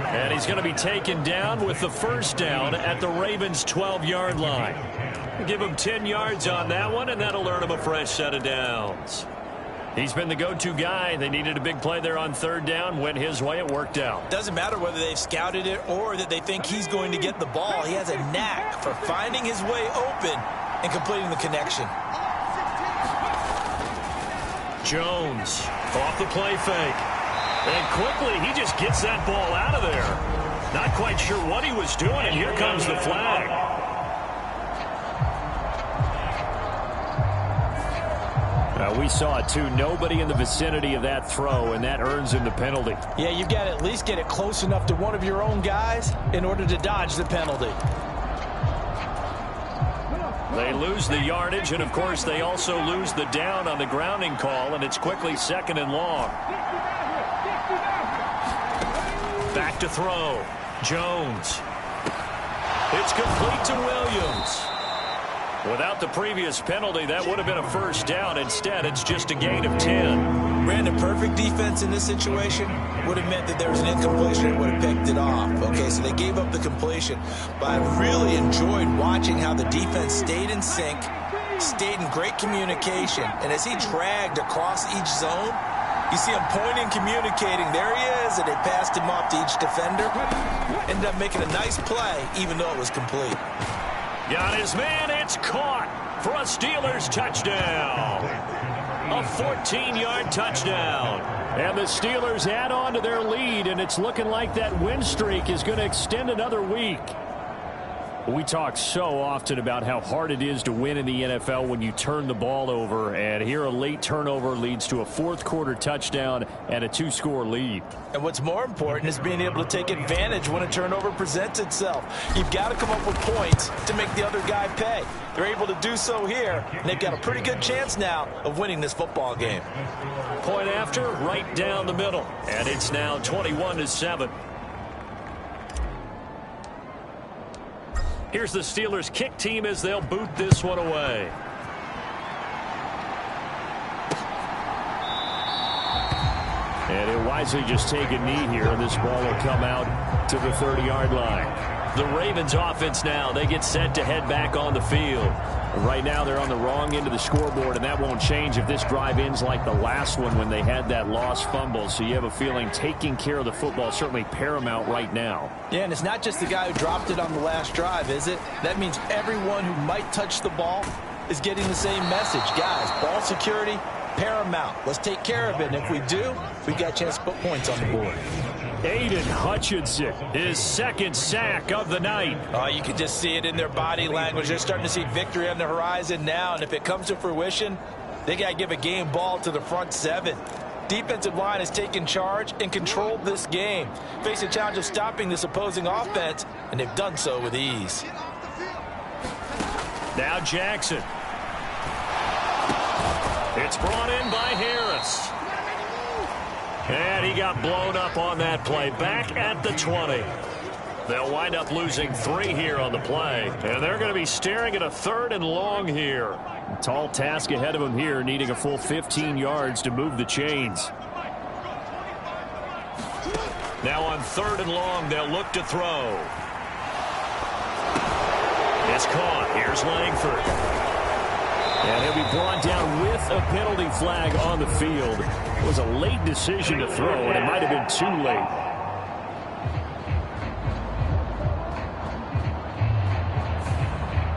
And he's going to be taken down with the 1st down at the Ravens' 12-yard line. Give him 10 yards on that one, and that'll earn him a fresh set of downs. He's been the go-to guy. They needed a big play there on 3rd down. Went his way. It worked out. Doesn't matter whether they've scouted it or that they think he's going to get the ball. He has a knack for finding his way open and completing the connection. Jones off the play fake. And quickly, he just gets that ball out of there. Not quite sure what he was doing, and here comes the flag. We saw it, too. Nobody in the vicinity of that throw, and that earns him the penalty. Yeah, you've got to at least get it close enough to one of your own guys in order to dodge the penalty. They lose the yardage, and, of course, they also lose the down on the grounding call, and it's quickly 2nd and long. Back to throw. Jones. It's complete to Williams. Without the previous penalty, that would have been a 1st down. Instead, it's just a gain of 10. Brandon, perfect defense in this situation would have meant that there was an incompletion and would have picked it off. Okay, so they gave up the completion. But I really enjoyed watching how the defense stayed in sync, stayed in great communication. And as he dragged across each zone, you see him pointing, communicating. There he is, and they passed him off to each defender. Ended up making a nice play, even though it was complete. Got his man. It's caught for a Steelers touchdown. A 14-yard touchdown. And the Steelers add on to their lead, and it's looking like that win streak is going to extend another week. We talk so often about how hard it is to win in the NFL when you turn the ball over, and here a late turnover leads to a 4th quarter touchdown and a 2-score lead. And what's more important is being able to take advantage when a turnover presents itself. You've got to come up with points to make the other guy pay. They're able to do so here, and they've got a pretty good chance now of winning this football game. Point after, right down the middle, and it's now 21-7. Here's the Steelers kick team as they'll boot this one away. And he'll wisely just take a knee here, and this ball will come out to the 30-yard line. The Ravens offense now, they get set to head back on the field. Right now they're on the wrong end of the scoreboard, and that won't change if this drive ends like the last one when they had that lost fumble. So you have a feeling taking care of the football is certainly paramount right now. Yeah, and it's not just the guy who dropped it on the last drive, is it? That means everyone who might touch the ball is getting the same message. Guys, ball security, paramount. Let's take care of it, and if we do, we've got a chance to put points on the board. Aiden Hutchinson, his second sack of the night. Oh, you can just see it in their body language. They're starting to see victory on the horizon now, and if it comes to fruition, they got to give a game ball to the front seven. Defensive line has taken charge and controlled this game. Face a challenge of stopping this opposing offense, and they've done so with ease. Now Jackson. It's brought in by Harris. And he got blown up on that play. Back at the 20. They'll wind up losing 3 here on the play. And they're going to be staring at a 3rd and long here. A tall task ahead of them here, needing a full 15 yards to move the chains. Now on 3rd and long, they'll look to throw. It's caught. Here's Langford. And he'll be brought down with a penalty flag on the field. It was a late decision to throw, and it might have been too late.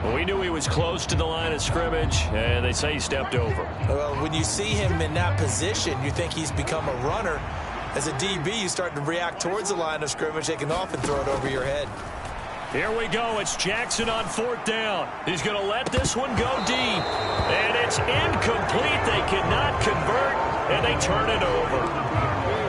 Well, we knew he was close to the line of scrimmage, and they say he stepped over. Well, when you see him in that position, you think he's become a runner. As a DB, you start to react towards the line of scrimmage. They can often throw it over your head. Here we go. It's Jackson on 4th down. He's going to let this one go deep. And it's incomplete. They cannot convert, and they turn it over.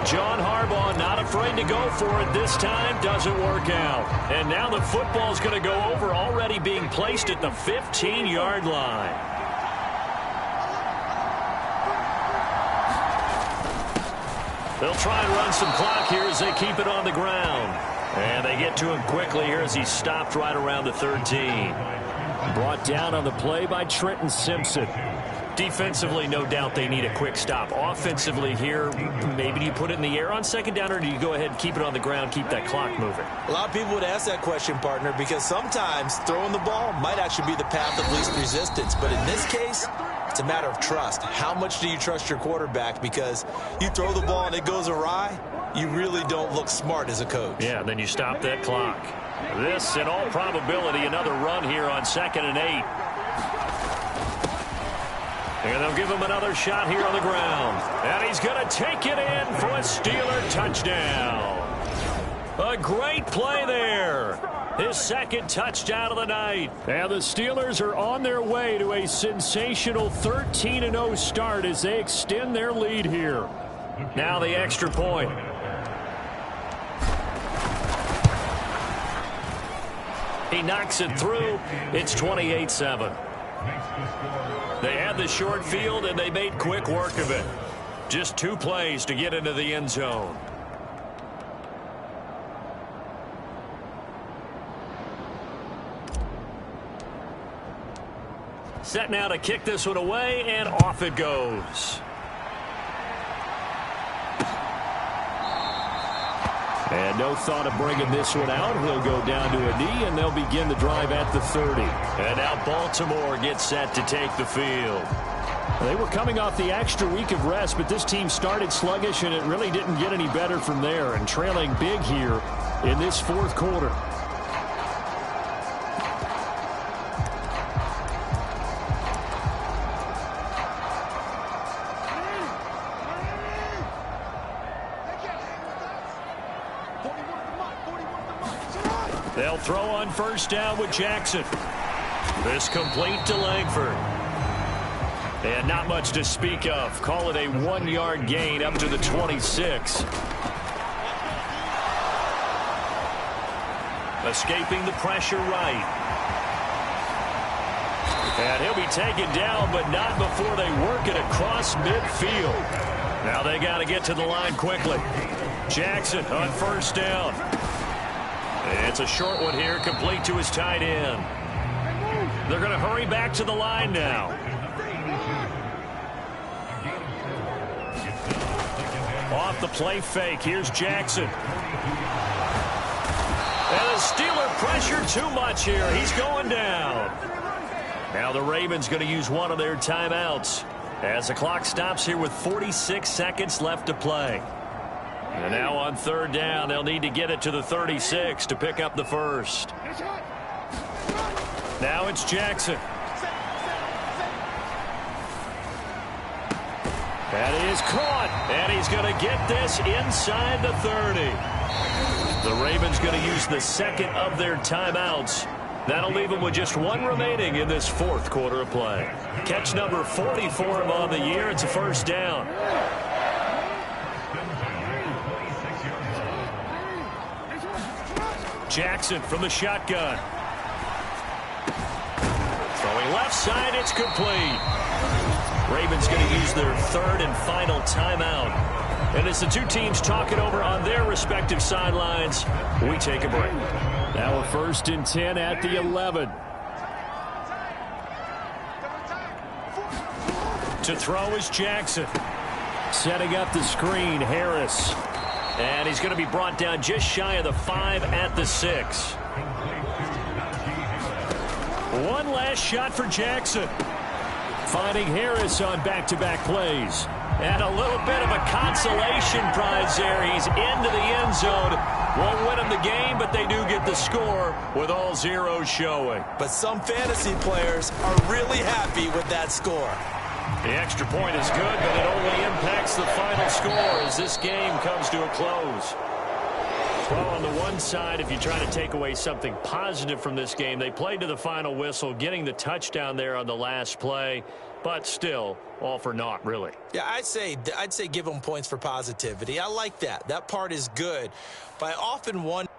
John Harbaugh not afraid to go for it this time. Doesn't work out. And now the football's going to go over, already being placed at the 15-yard line. They'll try and run some clock here as they keep it on the ground. And they get to him quickly here as he stopped right around the 13. Brought down on the play by Trenton Simpson. Defensively, no doubt they need a quick stop. Offensively here, maybe do you put it in the air on 2nd down, or do you go ahead and keep it on the ground, keep that clock moving? A lot of people would ask that question, partner, because sometimes throwing the ball might actually be the path of least resistance. But in this case, it's a matter of trust. How much do you trust your quarterback? Because you throw the ball and it goes awry, you really don't look smart as a coach. Yeah, then you stop that clock. This, in all probability, another run here on 2nd and 8. And they'll give him another shot here on the ground. And he's going to take it in for a Steeler touchdown. A great play there. His 2nd touchdown of the night. And the Steelers are on their way to a sensational 13-0 start as they extend their lead here. Now the extra point. He knocks it through. It's 28-7. They had the short field, and they made quick work of it. Just 2 plays to get into the end zone. Set now to kick this one away, and off it goes. And no thought of bringing this one out. He'll go down to a knee, and they'll begin the drive at the 30. And now Baltimore gets set to take the field. They were coming off the extra week of rest, but this team started sluggish, and it really didn't get any better from there. And trailing big here in this 4th quarter. They'll throw on 1st down with Jackson. This complete to Langford. And not much to speak of. Call it a 1-yard gain up to the 26. Escaping the pressure right. And he'll be taken down, but not before they work it across midfield. Now they got to get to the line quickly. Jackson on 1st down. It's a short one here, complete to his tight end. They're going to hurry back to the line now. Off the play fake, here's Jackson. And the Steeler pressure too much here. He's going down. Now the Ravens going to use one of their timeouts as the clock stops here with 46 seconds left to play. And now on third down, they'll need to get it to the 36 to pick up the first. Now it's Jackson. That is caught, and he's going to get this inside the 30. The Ravens going to use the second of their timeouts. That'll leave them with just one remaining in this fourth quarter of play. Catch number 40 for him on the year. It's a first down. Jackson from the shotgun. Throwing left side, it's complete. Ravens going to use their third and final timeout. And as the two teams talk it over on their respective sidelines, we take a break. Now a 1st and 10 at the 11. To throw is Jackson. Setting up the screen, Harris. And he's going to be brought down just shy of the 5 at the 6. One last shot for Jackson. Finding Harris on back-to-back plays. And a little bit of a consolation prize there. He's into the end zone. Won't win them the game, but they do get the score with all zeros showing. But some fantasy players are really happy with that score. The extra point is good, but it only impacts the final score as this game comes to a close. Well, on the one side, if you try to take away something positive from this game, they played to the final whistle, getting the touchdown there on the last play, but still, all for naught, really. Yeah, I'd say give them points for positivity. I like that. That part is good. But I often wonder